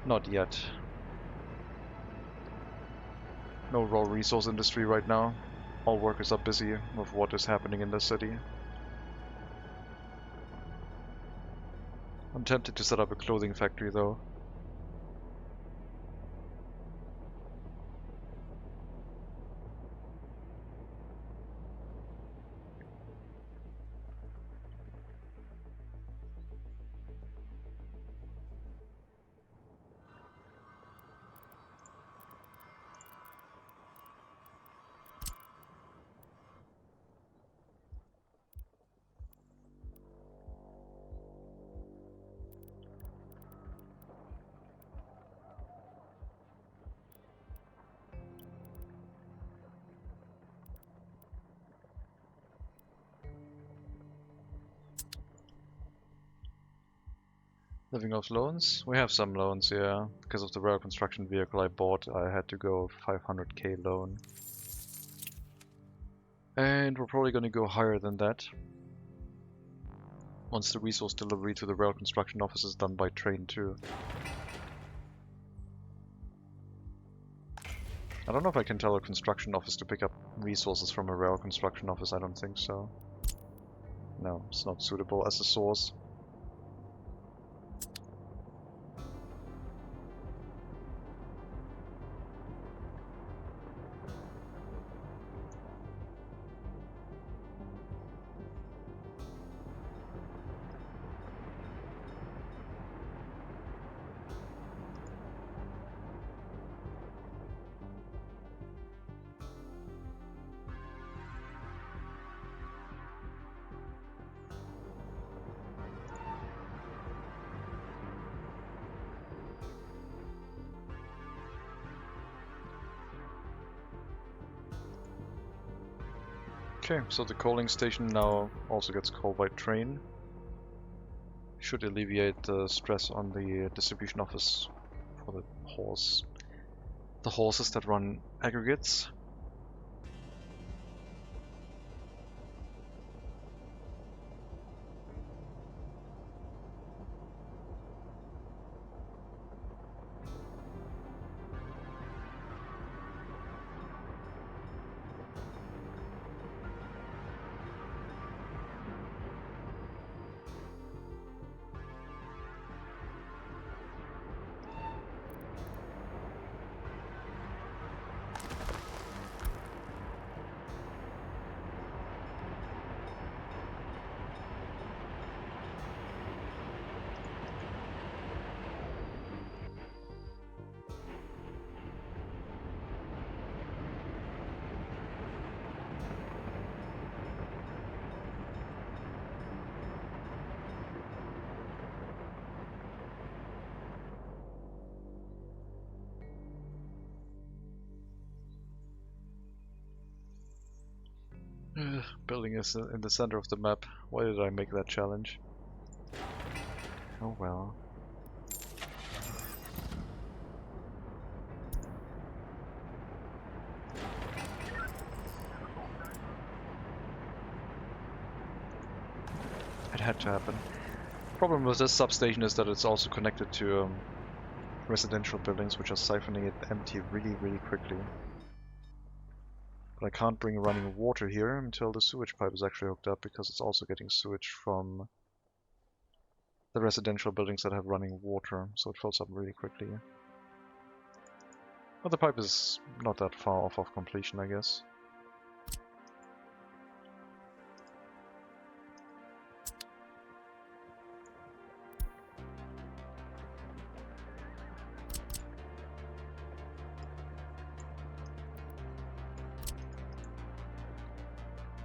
Not yet. No raw resource industry right now. All workers are busy with what is happening in the city. I'm tempted to set up a clothing factory though. Living off loans? We have some loans, yeah. Because of the rail construction vehicle I bought, I had to go 500k loan. And we're probably going to go higher than that once the resource delivery to the rail construction office is done by train too. I don't know if I can tell a construction office to pick up resources from a rail construction office. I don't think so. No, it's not suitable as a source. Okay, so the coaling station now also gets coaled by train. Should alleviate the stress on the distribution office for the horses that run aggregates. Building is in the center of the map. Why did I make that challenge? Oh well. It had to happen. Problem with this substation is that it's also connected to residential buildings, which are siphoning it empty really quickly. But I can't bring running water here until the sewage pipe is actually hooked up, because it's also getting sewage from the residential buildings that have running water, so it fills up really quickly. But the pipe is not that far off of completion, I guess.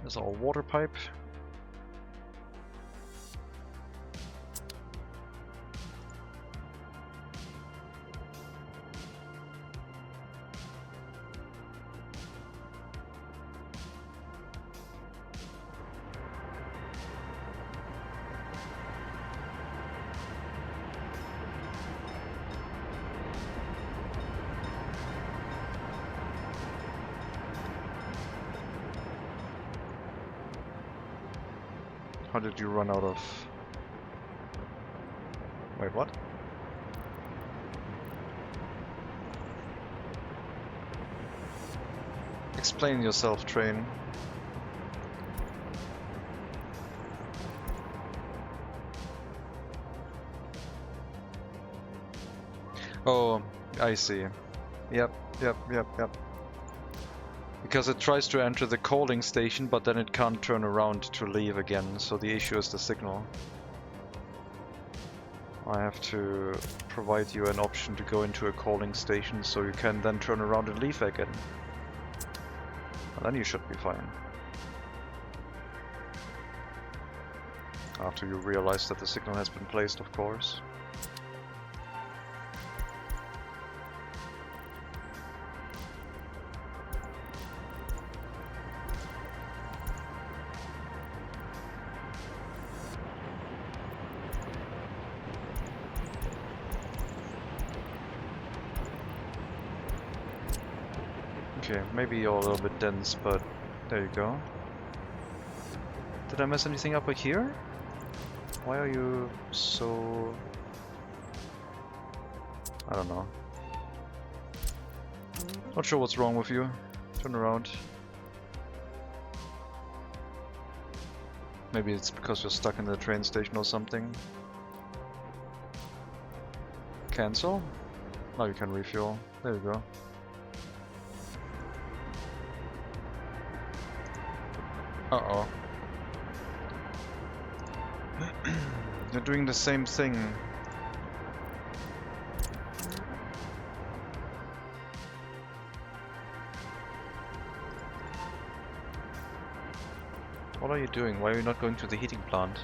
There's our water pipe. How did you run out of... Wait, what? Explain yourself, train. Oh, I see. Yep. Because it tries to enter the coaling station, but then it can't turn around to leave again, so the issue is the signal. I have to provide you an option to go into a coaling station so you can then turn around and leave again. And then you should be fine. After you realize that the signal has been placed, of course. Okay, maybe you're a little bit dense, but there you go. Did I mess anything up here? Why are you so... I don't know. Not sure what's wrong with you. Turn around. Maybe it's because you're stuck in the train station or something. Cancel? Now you can refuel. There you go. Uh-oh. They're doing the same thing. What are you doing? Why are you not going to the heating plant?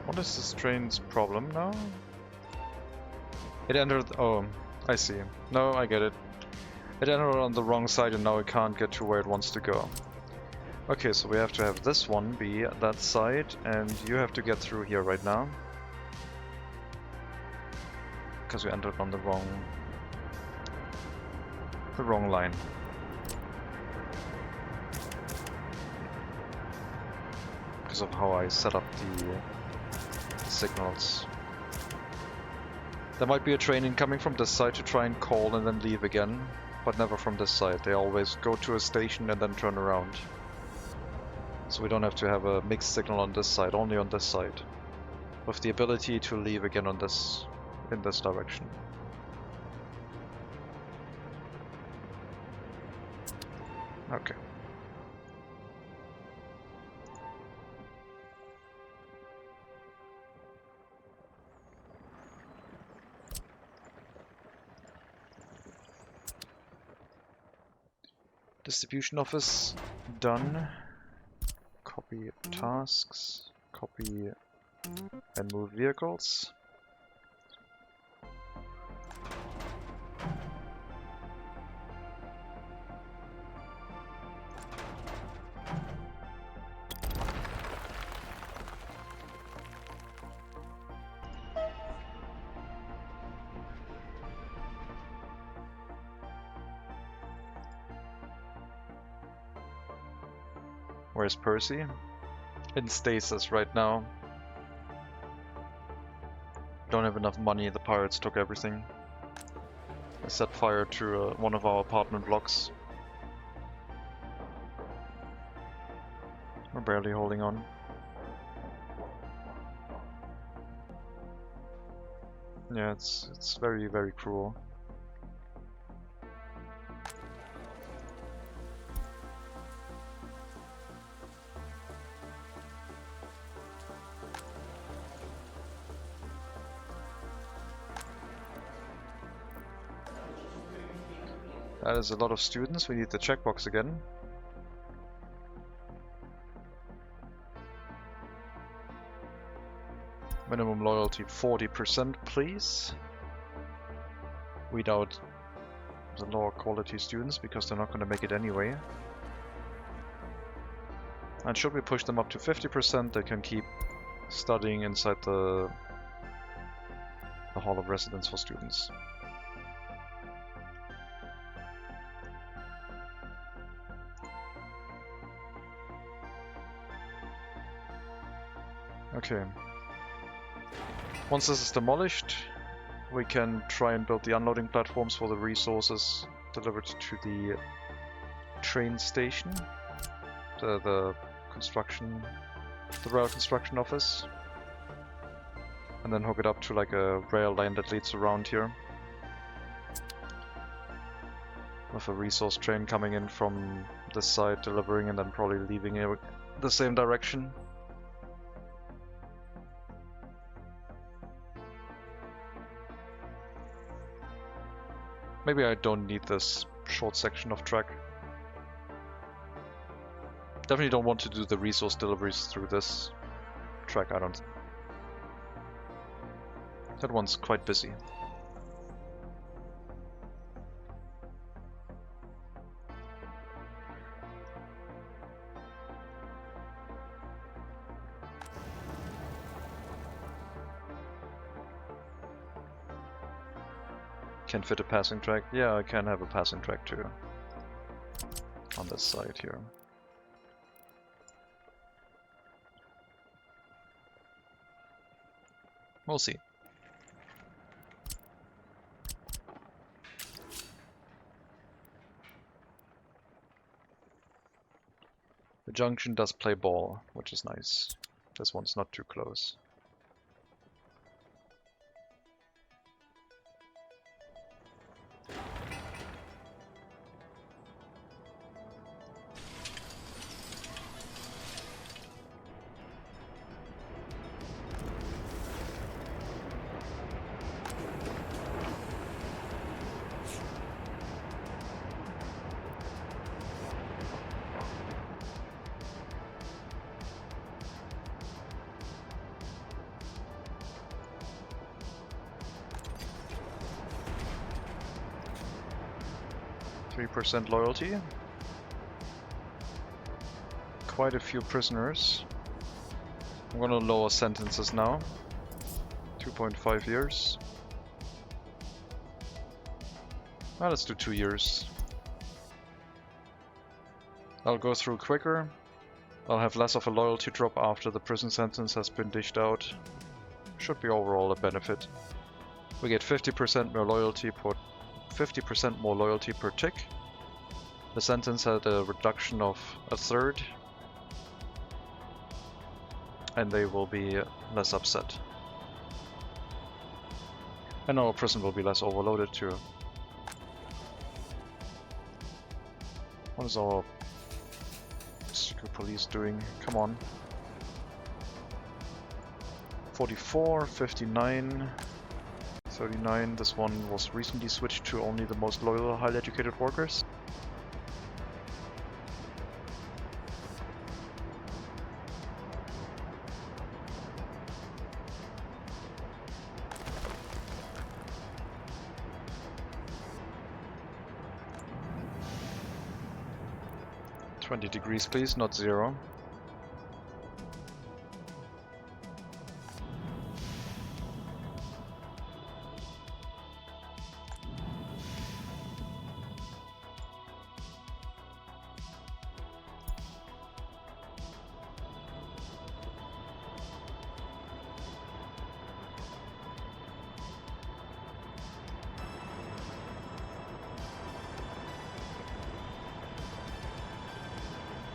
What is this train's problem now? It entered... oh, I see. No, I get it. It entered on the wrong side and now it can't get to where it wants to go. Okay, so we have to have this one be that side and you have to get through here right now. Because you entered on the wrong line. Because of how I set up the signals. There might be a train incoming from this side to try and call and then leave again, but never from this side. They always go to a station and then turn around. So we don't have to have a mixed signal on this side, only on this side. With the ability to leave again on this, in this direction. Okay. Distribution office done. Copy tasks, copy and move vehicles. Where's Percy? In stasis right now. Don't have enough money, the pirates took everything. I set fire to one of our apartment blocks. We're barely holding on. Yeah, it's very, very cruel. That is a lot of students, we need the checkbox again. Minimum loyalty 40%, please. Weed out the lower quality students because they're not going to make it anyway. And should we push them up to 50%, they can keep studying inside the Hall of Residence for Students. Okay. Once this is demolished, we can try and build the unloading platforms for the resources delivered to the train station, the rail construction office, and then hook it up to like a rail line that leads around here, with a resource train coming in from this side, delivering, and then probably leaving it the same direction. Maybe I don't need this short section of track. Definitely don't want to do the resource deliveries through this track, I don't. That one's quite busy. Can fit a passing track? Yeah, I can have a passing track too. On this side here. We'll see. The junction does play ball, which is nice. This one's not too close. 3% loyalty. Quite a few prisoners. I'm gonna lower sentences now. 2.5 years. Well, let's do 2 years. I'll go through quicker. I'll have less of a loyalty drop after the prison sentence has been dished out. Should be overall a benefit. We get 50% more loyalty per 50% more loyalty per tick. The sentence had a reduction of a third, and they will be less upset. And our prison will be less overloaded too. What is our secret police doing? Come on. 44, 59, 39. This one was recently switched to only the most loyal, highly educated workers. Degrees please, not 0.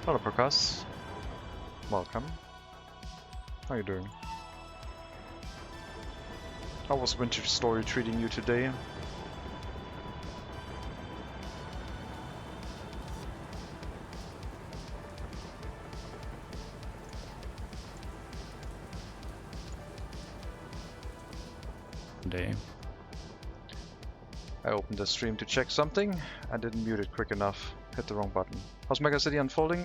Hello, Prakash. Welcome. How are you doing? How was Winter Story treating you today? I opened the stream to check something. I didn't mute it quick enough. Hit the wrong button. How's MegaCity unfolding?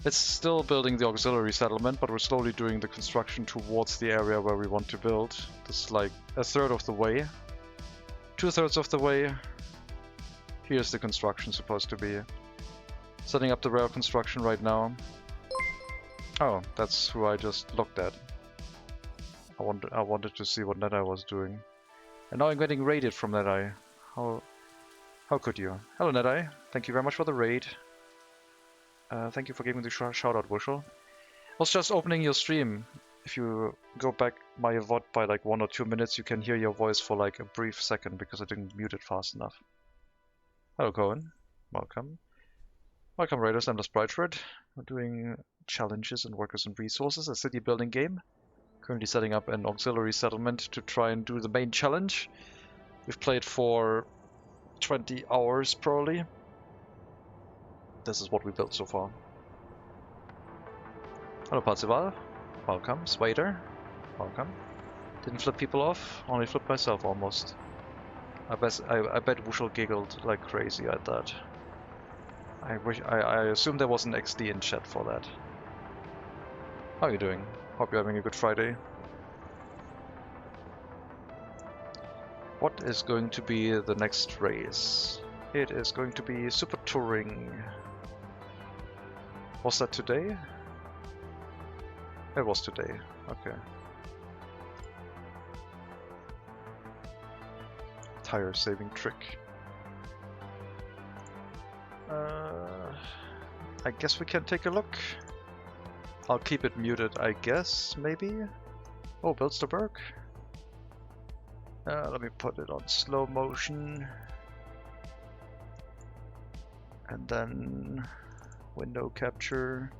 It's still building the auxiliary settlement, but we're slowly doing the construction towards the area where we want to build. This is like a third of the way. 2/3 of the way. Here's the construction supposed to be. Setting up the rail construction right now. Oh, that's who I just looked at. I wanted to see what NetEye was doing. And now I'm getting raided from NetEye. How could you? Hello NetEye, thank you very much for the raid. Thank you for giving the shout out, Wushel. I was just opening your stream. If you go back my VOD by like 1 or 2 minutes, you can hear your voice for like a brief second because I didn't mute it fast enough. Hello Cohen, welcome. Welcome Raiders, I'm the Spriteford. We're doing challenges and workers and resources, a city building game. Currently setting up an auxiliary settlement to try and do the main challenge. We've played for 20 hours probably. This is what we built so far. Hello Parzival, welcome. Swader, welcome. Didn't flip people off, only flipped myself almost. I bet Wushel giggled like crazy at that. I assume there was an XD in chat for that. How are you doing? Hope you're having a good Friday. What is going to be the next race? It is going to be Super Touring. Was that today? It was today. Okay. Tire saving trick. I guess we can take a look. I'll keep it muted, I guess, maybe? Oh, Bilsterberg. Let me put it on slow motion. And then window capture.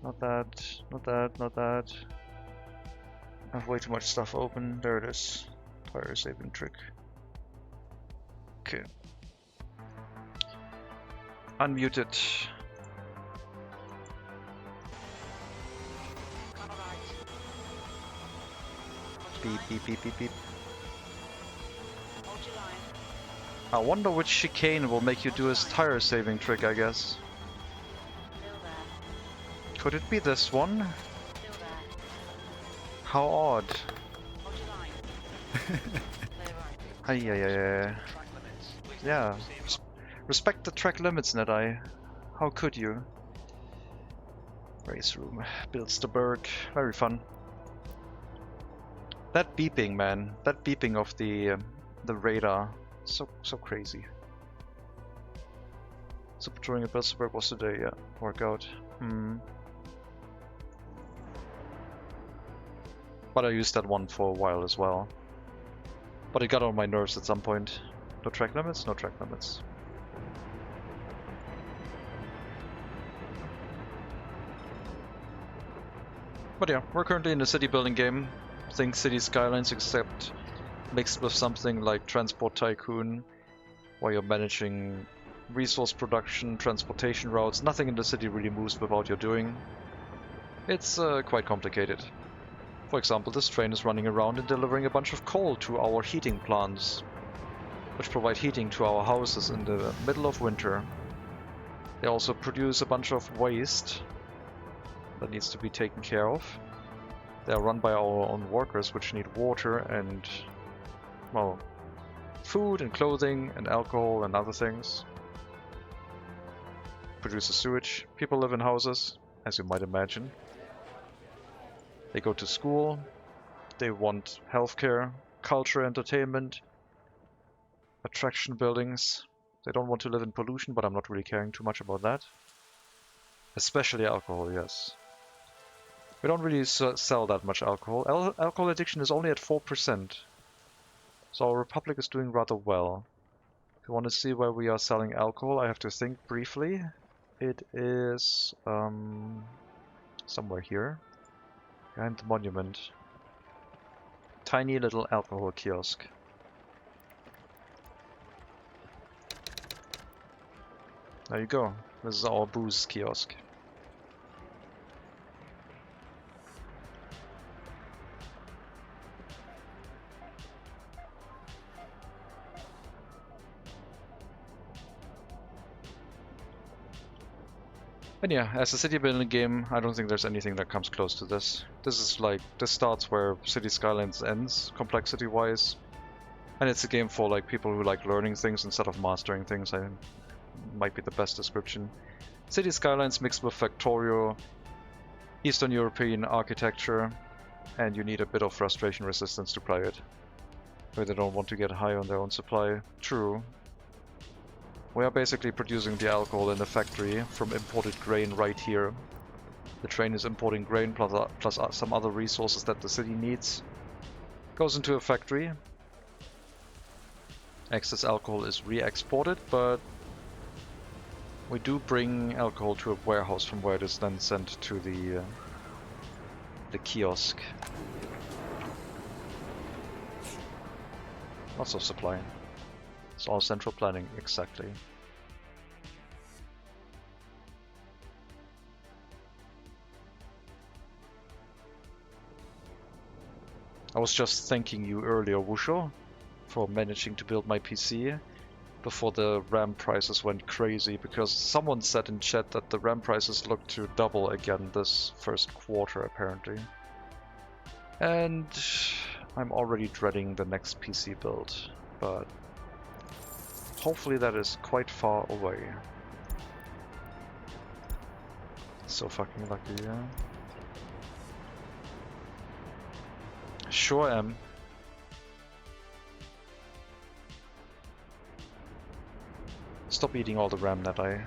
Not that, not that, not that. I have way too much stuff open. There it is. Tire saving trick. Okay. Unmuted. Beep, beep, beep, beep, beep. I wonder which chicane will make you do his tire saving trick, I guess. Could it be this one? How odd. Yeah. Respect the track limits, Nedeye. How could you? Race room. Bilsterberg. Very fun. That beeping, man. That beeping of the radar. So crazy. Super Touring at Bilsterberg was today, yeah. Workout. But I used that one for a while as well. But it got on my nerves at some point. No track limits? No track limits. But yeah, we're currently in the city building game. Think City Skylines, except mixed with something like Transport Tycoon, where you're managing resource production, transportation routes. Nothing in the city really moves without your doing. It's quite complicated. For example, this train is running around and delivering a bunch of coal to our heating plants, which provide heating to our houses in the middle of winter. They also produce a bunch of waste that needs to be taken care of. They are run by our own workers, which need water and, well, food and clothing and alcohol and other things. Produces sewage. People live in houses, as you might imagine. They go to school. They want healthcare, culture, entertainment, attraction buildings. They don't want to live in pollution, but I'm not really caring too much about that. Especially alcohol, yes. We don't really sell that much alcohol. Alcohol addiction is only at 4%. So our republic is doing rather well. If you want to see where we are selling alcohol, I have to think briefly. It is somewhere here. Behind the monument. Tiny little alcohol kiosk. There you go. This is our booze kiosk. And yeah, as a city building game, I don't think there's anything that comes close to this. This is like, this starts where City Skylines ends, complexity-wise. And it's a game for like people who like learning things instead of mastering things, I might be the best description. City Skylines mixed with Factorio, Eastern European architecture, and you need a bit of frustration resistance to play it. Where they don't want to get high on their own supply. True. We are basically producing the alcohol in the factory from imported grain right here. The train is importing grain plus some other resources that the city needs. Goes into a factory. Excess alcohol is re-exported, but we do bring alcohol to a warehouse from where it is then sent to the kiosk. Lots of supply. It's all central planning, exactly. I was just thanking you earlier, Wusho, for managing to build my PC before the RAM prices went crazy, because someone said in chat that the RAM prices look to double again this first quarter, apparently. And I'm already dreading the next PC build, but hopefully that is quite far away. So fucking lucky, yeah. Sure am. Stop eating all the RAM that I...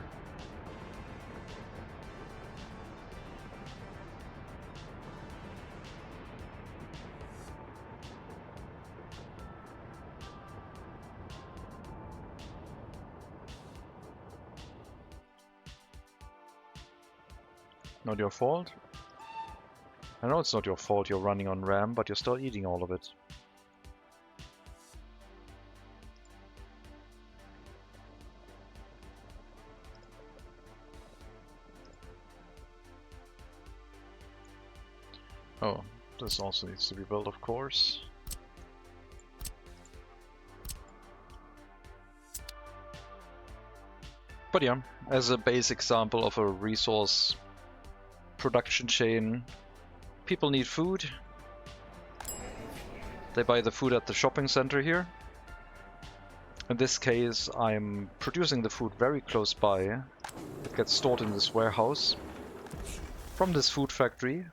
Not your fault? I know it's not your fault you're running on RAM, but you're still eating all of it. Oh, this also needs to be built, of course. But yeah, as a base example of a resource production chain, people need food. They buy the food at the shopping center here. In this case, I'm producing the food very close by. It gets stored in this warehouse. From this food factory,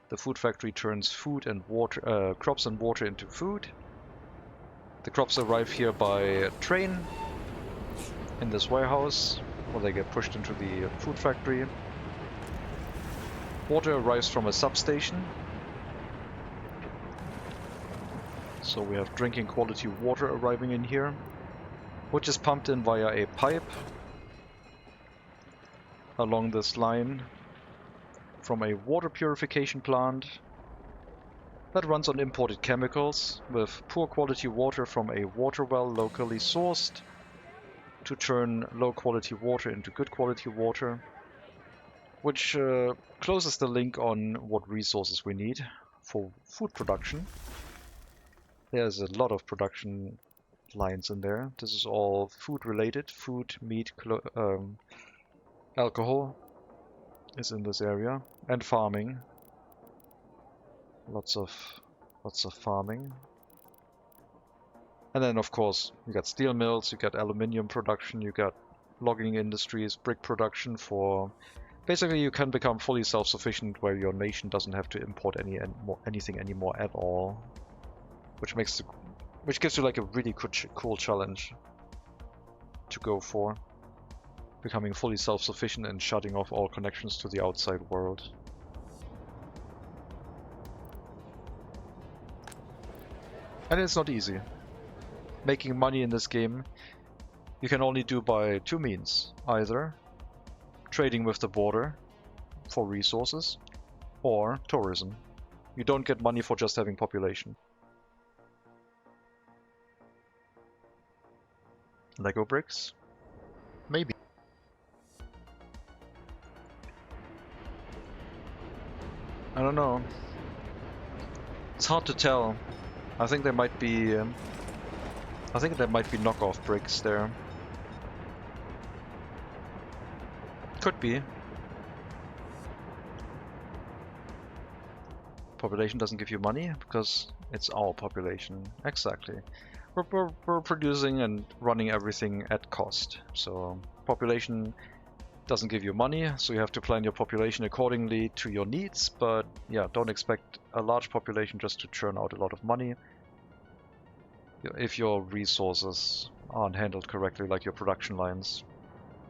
the food factory turns food and water, crops and water into food. The crops arrive here by train in this warehouse, where they get pushed into the food factory. Water arrives from a substation. So we have drinking quality water arriving in here, which is pumped in via a pipe along this line from a water purification plant that runs on imported chemicals with poor quality water from a water well locally sourced to turn low quality water into good quality water, which closes the link on what resources we need for food production. There's a lot of production lines in there. This is all food related. Food, meat, alcohol is in this area, and farming. Lots of farming. And then of course you got steel mills, you got aluminium production, you got logging industries, brick production for... Basically you can become fully self-sufficient where your nation doesn't have to import anything anymore at all. Which gives you like a really cool challenge to go for. Becoming fully self-sufficient and shutting off all connections to the outside world. And it's not easy. Making money in this game you can only do by two means. Either trading with the border for resources, or tourism. You don't get money for just having population. Lego bricks? Maybe. I don't know. It's hard to tell. I think there might be knockoff bricks there. Could be. Population doesn't give you money because it's our population. Exactly. We're producing and running everything at cost. So population doesn't give you money, so you have to plan your population accordingly to your needs. But yeah, don't expect a large population just to churn out a lot of money. If your resources aren't handled correctly, like your production lines.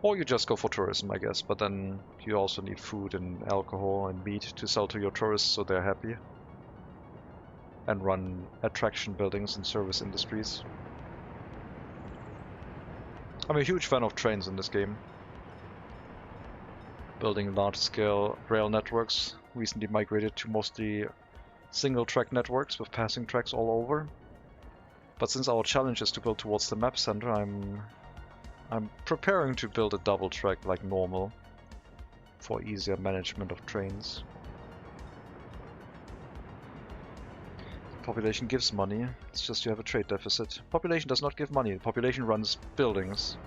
Or you just go for tourism, I guess, but then you also need food and alcohol and meat to sell to your tourists so they're happy. And run attraction buildings and service industries. I'm a huge fan of trains in this game. Building large-scale rail networks, recently migrated to mostly single-track networks with passing tracks all over. But since our challenge is to build towards the map center, I'm preparing to build a double track like normal for easier management of trains. Population gives money, it's just you have a trade deficit. Population does not give money, population runs buildings.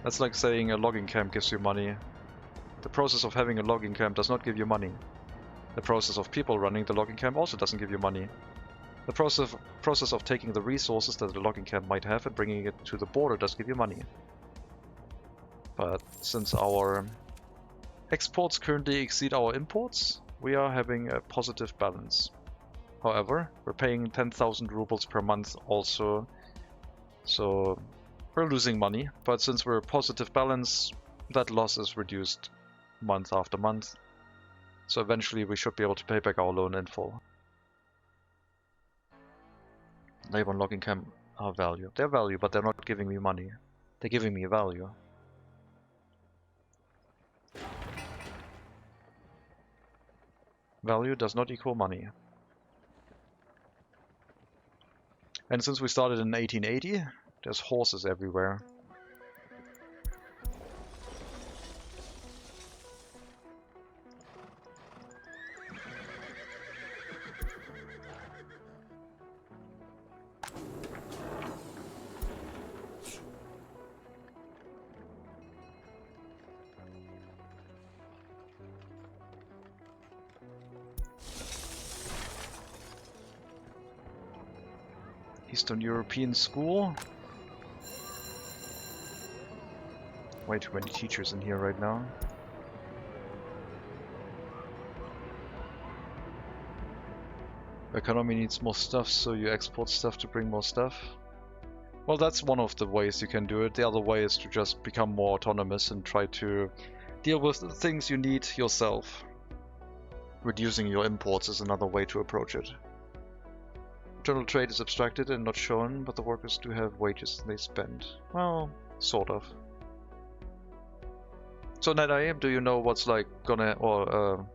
That's like saying a logging camp gives you money. The process of having a logging camp does not give you money. The process of people running the logging camp also doesn't give you money. The process of taking the resources that the logging camp might have and bringing it to the border does give you money. But since our exports currently exceed our imports, we are having a positive balance. However, we're paying 10,000 rubles per month also, so we're losing money. But since we're a positive balance, that loss is reduced month after month. So eventually we should be able to pay back our loan in full. Labor and logging camp are value. They're value, but they're not giving me money. They're giving me value. Value does not equal money. And since we started in 1880, there's horses everywhere. Eastern European school. Way too many teachers in here right now. Economy needs more stuff, so you export stuff to bring more stuff. Well, that's one of the ways you can do it. The other way is to just become more autonomous and try to deal with the things you need yourself. Reducing your imports is another way to approach it. Internal trade is abstracted and not shown, but the workers do have wages they spend. Well, sort of. So NetEye, do you know what's like gonna, or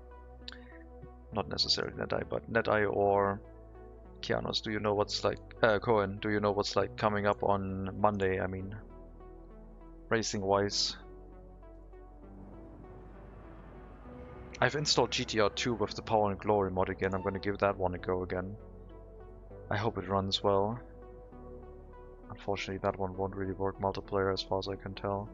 not necessarily NetEye, but NetEye or Kianos, do you know what's like, Cohen, do you know what's like coming up on Monday, I mean, racing wise? I've installed GTR 2 with the Power and Glory mod again. I'm gonna give that one a go again. I hope it runs well. Unfortunately, that one won't really work multiplayer as far as I can tell.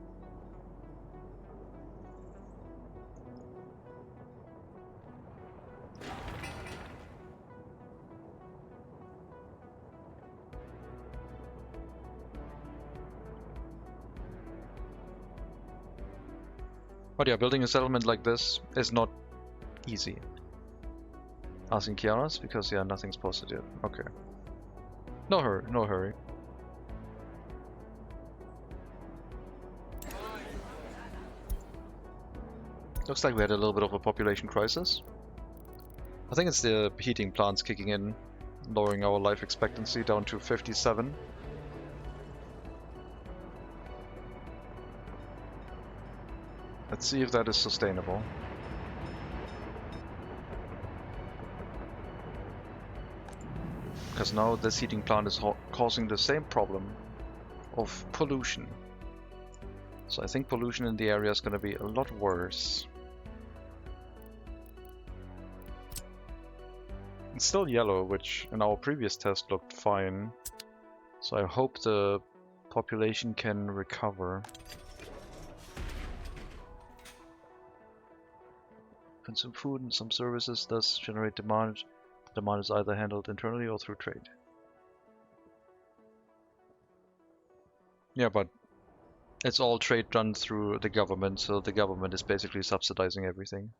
But yeah, building a settlement like this is not easy. Asking Kiaras, because yeah, nothing's posted yet. Okay. No hurry, no hurry. Looks like we had a little bit of a population crisis. I think it's the heating plants kicking in, lowering our life expectancy down to 57. Let's see if that is sustainable. Because now this heating plant is causing the same problem of pollution. So I think pollution in the area is going to be a lot worse. It's still yellow, which in our previous test looked fine. So I hope the population can recover. Consume food and some services, thus generate demand. Demand is either handled internally or through trade. Yeah, but it's all trade done through the government, so the government is basically subsidizing everything.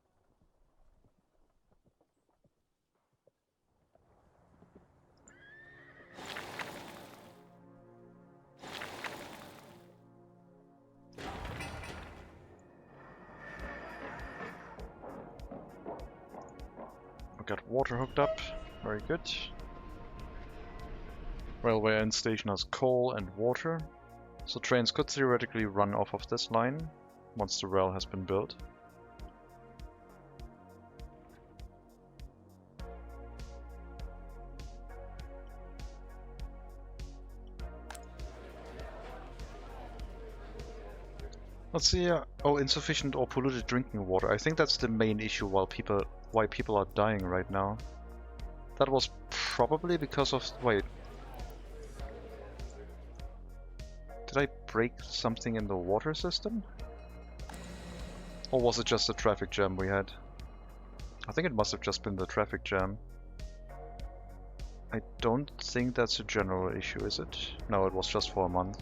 We got water hooked up, very good. Railway end station has coal and water, so trains could theoretically run off of this line once the rail has been built. Let's see, oh, insufficient or polluted drinking water. I think that's the main issue why people are dying right now. That was probably because of, wait. Did I break something in the water system? Or was it just a traffic jam we had? I think it must have just been the traffic jam. I don't think that's a general issue, is it? No, it was just for a month.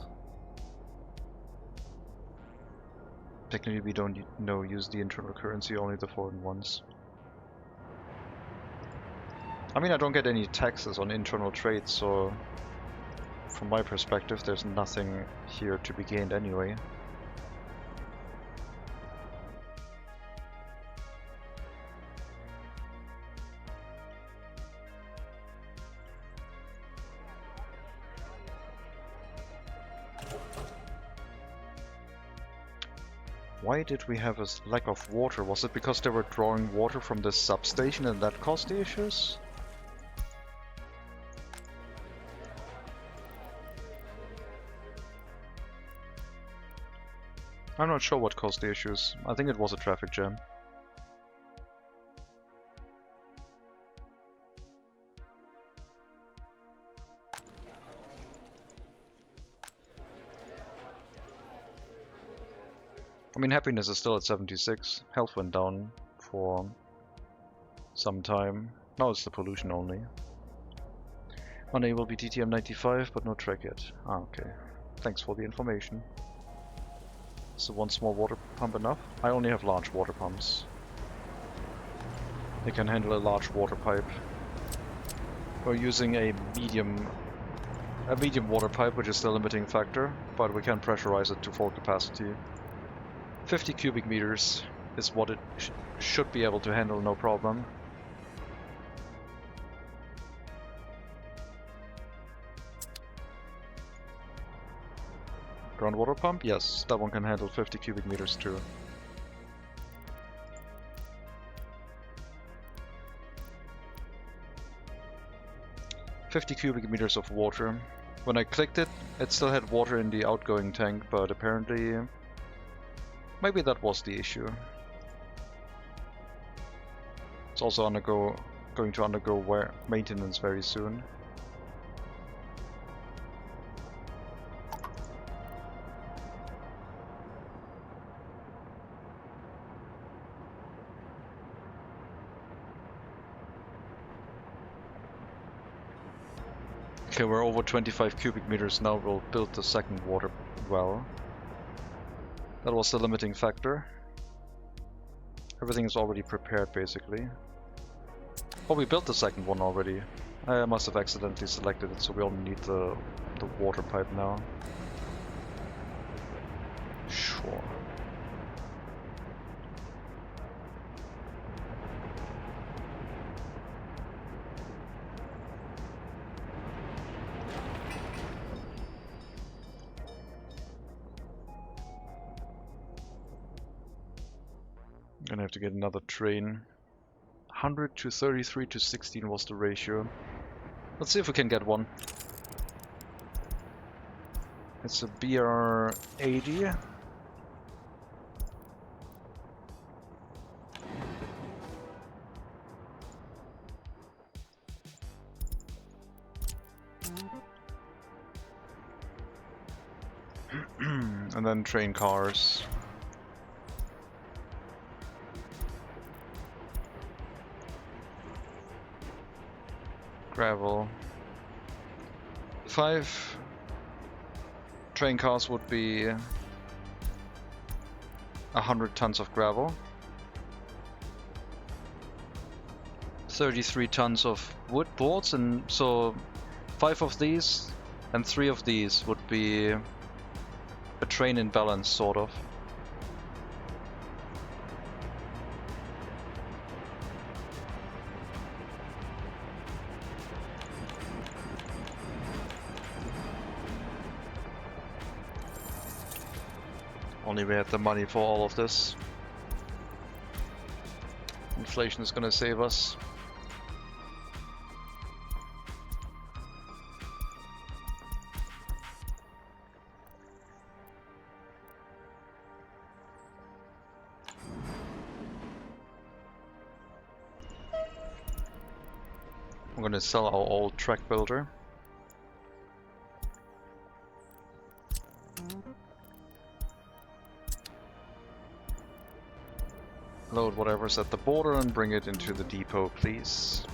Technically we don't use the internal currency, only the foreign ones. I mean, I don't get any taxes on internal trade, so from my perspective there's nothing here to be gained anyway. Why did we have a lack of water? Was it because they were drawing water from the substation and that caused the issues? I'm not sure what caused the issues. I think it was a traffic jam. I mean, happiness is still at 76. Health went down for some time. Now it's the pollution only. Monday will be TTM 95, but no track yet. Ah, okay. Thanks for the information. So one small water pump enough? I only have large water pumps. They can handle a large water pipe. We're using a medium water pipe, which is the limiting factor, but we can pressurize it to full capacity. 50 cubic meters is what it should be able to handle, no problem. Groundwater pump? Yes, that one can handle 50 cubic meters too. "50 cubic meters of water." When I clicked it, it still had water in the outgoing tank, but apparently maybe that was the issue. It's also going to undergo maintenance very soon. Okay, we're over 25 cubic meters now. We'll build the second water well. That was the limiting factor. Everything is already prepared, basically. Oh, we built the second one already. I must have accidentally selected it, so we only need the water pipe now. Sure. Gonna have to get another train. 100 to 33 to 16 was the ratio. Let's see if we can get one. It's a BR80. And then train cars. Gravel. 5 train cars would be 100 tons of gravel. 33 tons of wood boards, and so 5 of these and 3 of these would be a train in balance, sort of. Only we had the money for all of this. Inflation is gonna save us. I'm gonna sell our old track builder. Load whatever's at the border and bring it into the depot, please.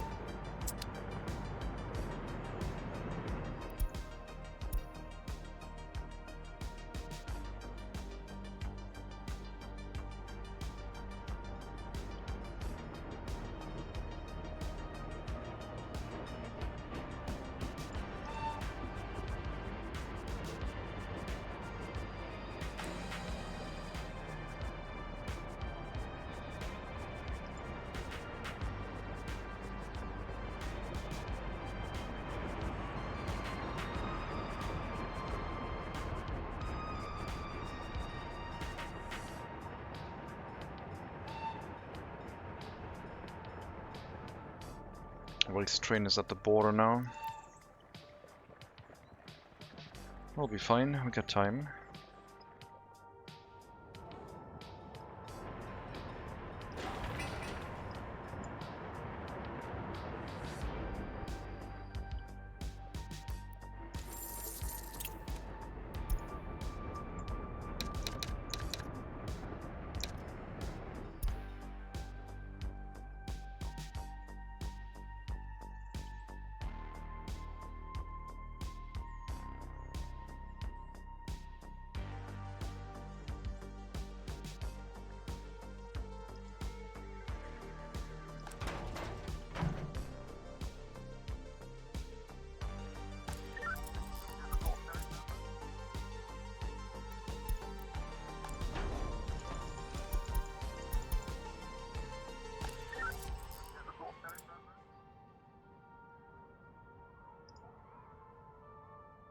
Waste train is at the border now. We'll be fine, we got time.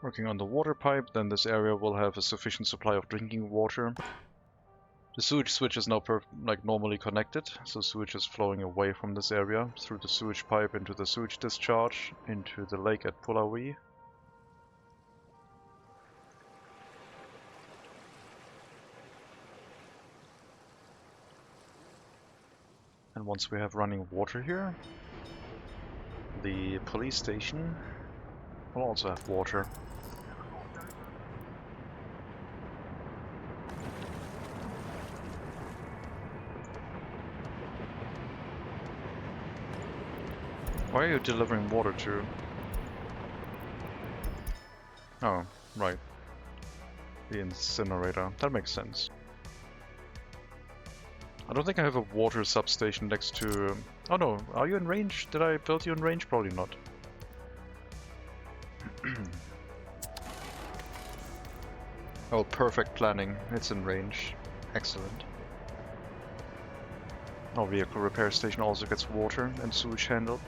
Working on the water pipe, then this area will have a sufficient supply of drinking water. The sewage switch is now normally connected, so sewage is flowing away from this area through the sewage pipe into the sewage discharge into the lake at Pullawi. And once we have running water here, the police station will also have water. Why are you delivering water to? Oh, right. The incinerator. That makes sense. I don't think I have a water substation next to... Oh no, are you in range? Did I build you in range? Probably not. Oh, perfect planning. It's in range. Excellent. Our vehicle repair station also gets water and sewage handled.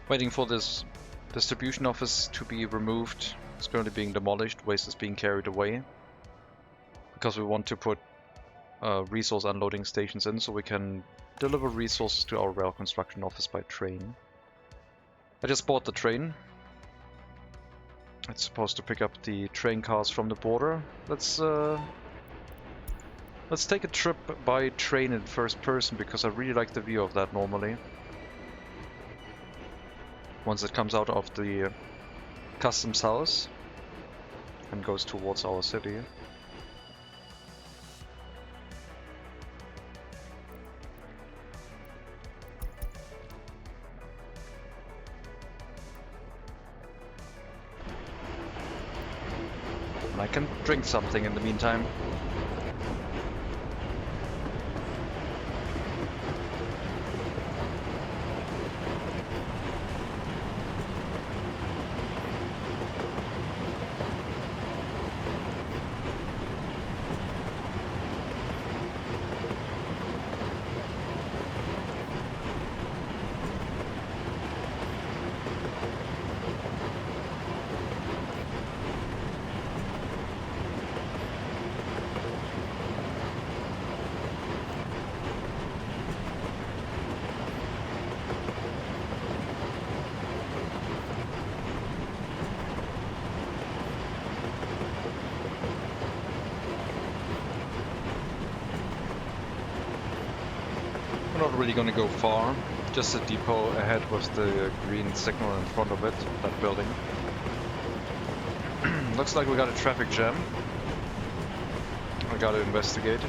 Waiting for this distribution office to be removed. It's currently being demolished, waste is being carried away. Because we want to put resource unloading stations in so we can deliver resources to our rail construction office by train. I just bought the train. It's supposed to pick up the train cars from the border. Let's take a trip by train in first person because I really like the view of that normally. Once it comes out of the customs house and goes towards our city. And I can drink something in the meantime. We're not really gonna go far. Just a depot ahead with the green signal in front of it, that building. Looks like we got a traffic jam. I gotta investigate.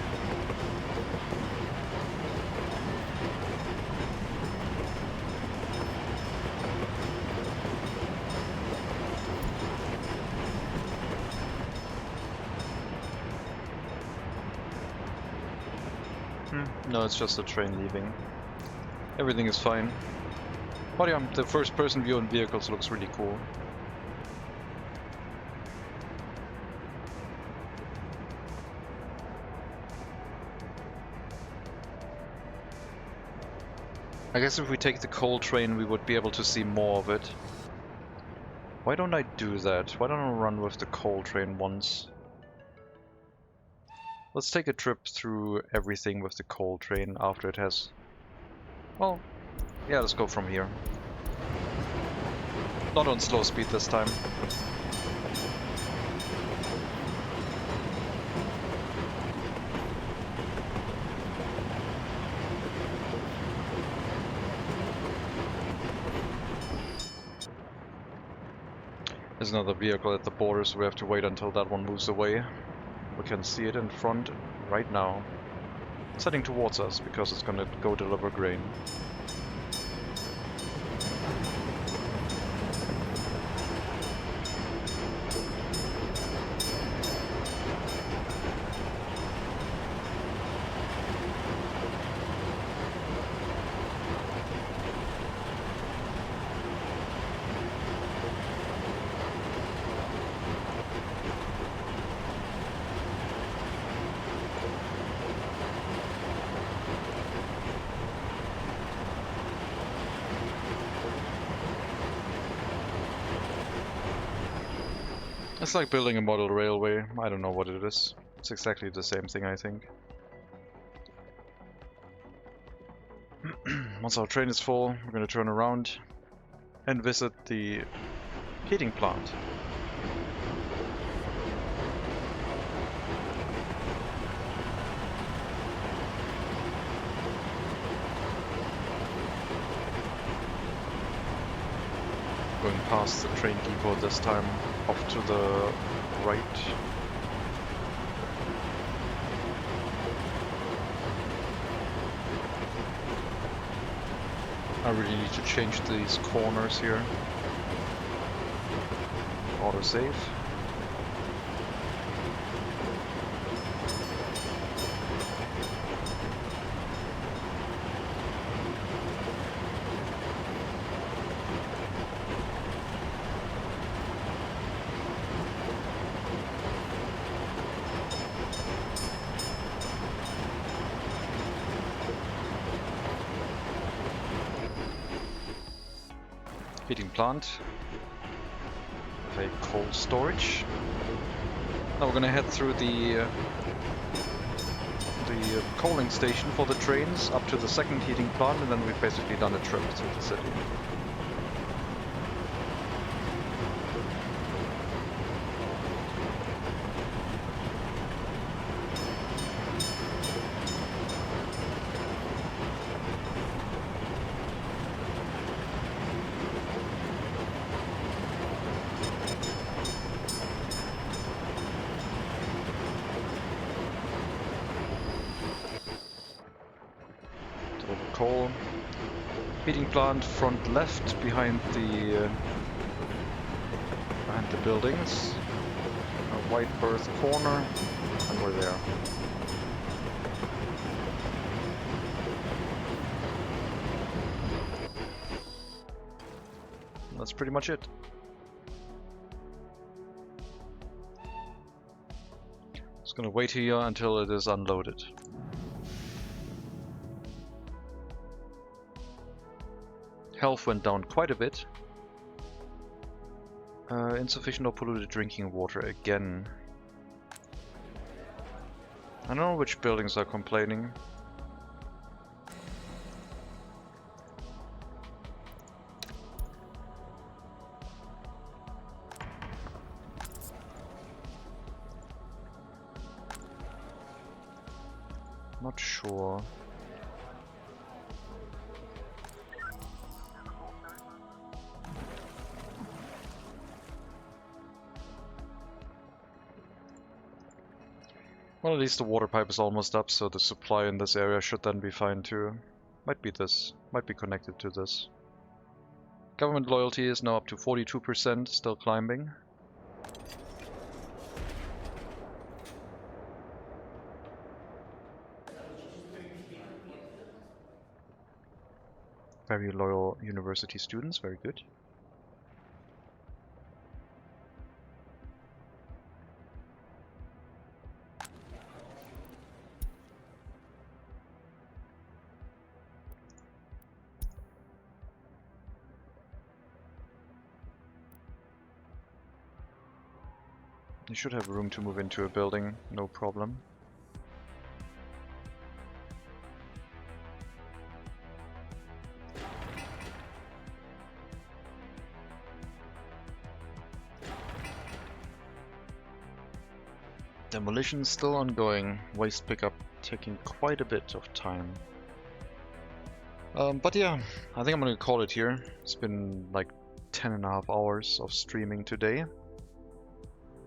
No, it's just a train leaving. Everything is fine. But yeah, the first person view on vehicles looks really cool. I guess if we take the coal train we would be able to see more of it. Why don't I do that? Why don't I run with the coal train once? Let's take a trip through everything with the coal train after it has... Well, yeah, let's go from here. Not on slow speed this time. There's another vehicle at the border, so we have to wait until that one moves away. We can see it in front right now. It's heading towards us because it's gonna go deliver grain. It's like building a model railway. I don't know what it is. It's exactly the same thing, I think. Once our train is full, we're going to turn around and visit the heating plant. Going past the train depot this time, off to the right. I really need to change these corners here. Autosave. Heating plant with a cold storage. Now we're gonna head through the coaling station for the trains up to the second heating plant, and then we've basically done a trip through the city. Coal heating plant front left behind the buildings. A white berth corner, and we're there. That's pretty much it. Just gonna wait here until it is unloaded. Health went down quite a bit. Insufficient or polluted drinking water again. I don't know which buildings are complaining. Not sure. Well, at least the water pipe is almost up, so the supply in this area should then be fine too. Might be connected to this. Government loyalty is now up to 42%, still climbing. Very loyal university students, very good. You should have room to move into a building, no problem. Demolition still ongoing, waste pickup taking quite a bit of time. But yeah, I think I'm gonna call it here. It's been like 10.5 hours of streaming today.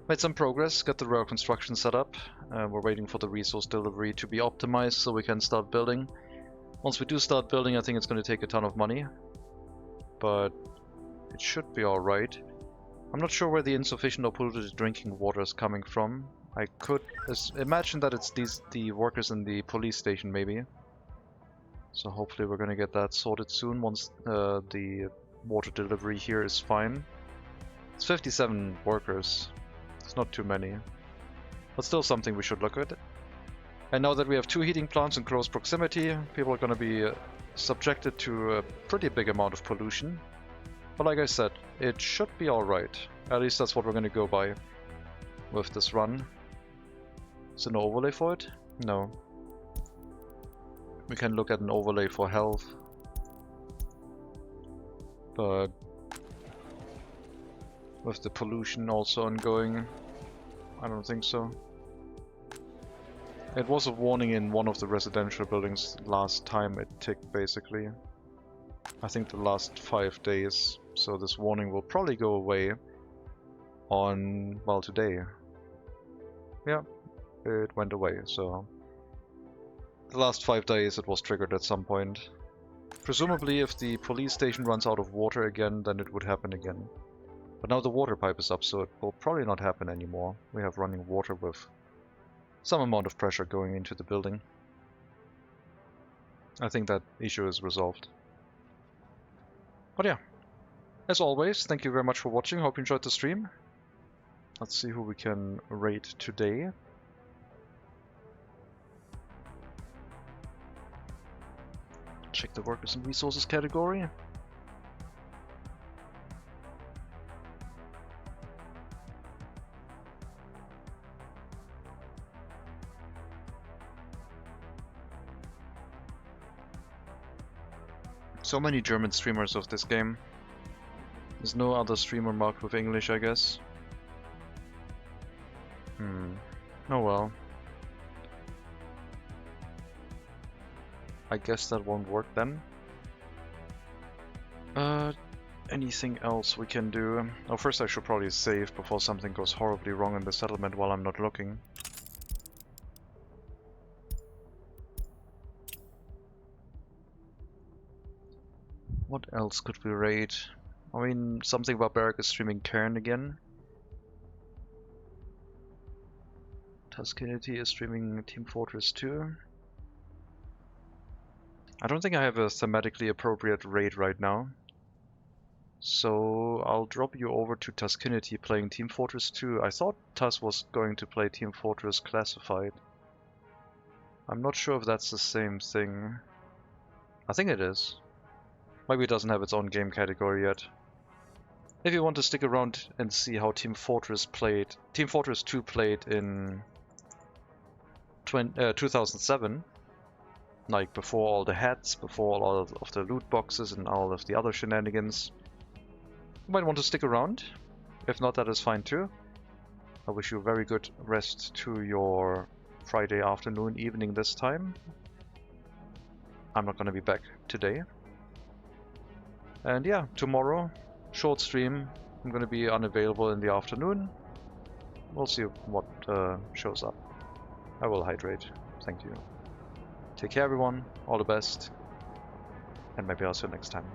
Made some progress, got the rail construction set up. We're waiting for the resource delivery to be optimized so we can start building. Once we do start building, I think it's going to take a ton of money, but it should be alright. I'm not sure where the insufficient or polluted drinking water is coming from. I could imagine that it's the workers in the police station maybe. So hopefully we're going to get that sorted soon once the water delivery here is fine. It's 57 workers. It's not too many, but still something we should look at. And now that we have 2 heating plants in close proximity, people are going to be subjected to a pretty big amount of pollution. But like I said, it should be alright. At least that's what we're going to go by with this run. Is there no overlay for it? No. We can look at an overlay for health, but with the pollution also ongoing, I don't think so. It was a warning in one of the residential buildings last time it ticked, basically. I think the last 5 days, so this warning will probably go away on, well, today. Yeah, it went away, so the last 5 days it was triggered at some point. Presumably if the police station runs out of water again, then it would happen again. But now the water pipe is up, so it will probably not happen anymore. We have running water with some amount of pressure going into the building. I think that issue is resolved. But yeah, as always, thank you very much for watching. Hope you enjoyed the stream. Let's see who we can raid today. Check the workers and resources category. So many German streamers of this game. There's no other streamer marked with English, I guess. Oh well. I guess that won't work then. Anything else we can do? Oh, first I should probably save before something goes horribly wrong in the settlement while I'm not looking. What else could we raid? I mean, something barbaric is streaming Cairn again. Tuscanity is streaming Team Fortress 2. I don't think I have a thematically appropriate raid right now. So I'll drop you over to Tuscanity playing Team Fortress 2. I thought Tus was going to play Team Fortress Classified. I'm not sure if that's the same thing. I think it is. Maybe it doesn't have its own game category yet. If you want to stick around and see how Team Fortress 2 played in 2007, like before all the hats, before all of the loot boxes and all of the other shenanigans, you might want to stick around. If not, that is fine too. I wish you a very good rest to your Friday afternoon, evening this time. I'm not going to be back today. And yeah, tomorrow, short stream. I'm going to be unavailable in the afternoon. We'll see what shows up. I will hydrate. Thank you. Take care, everyone. All the best. And maybe I'll see you next time.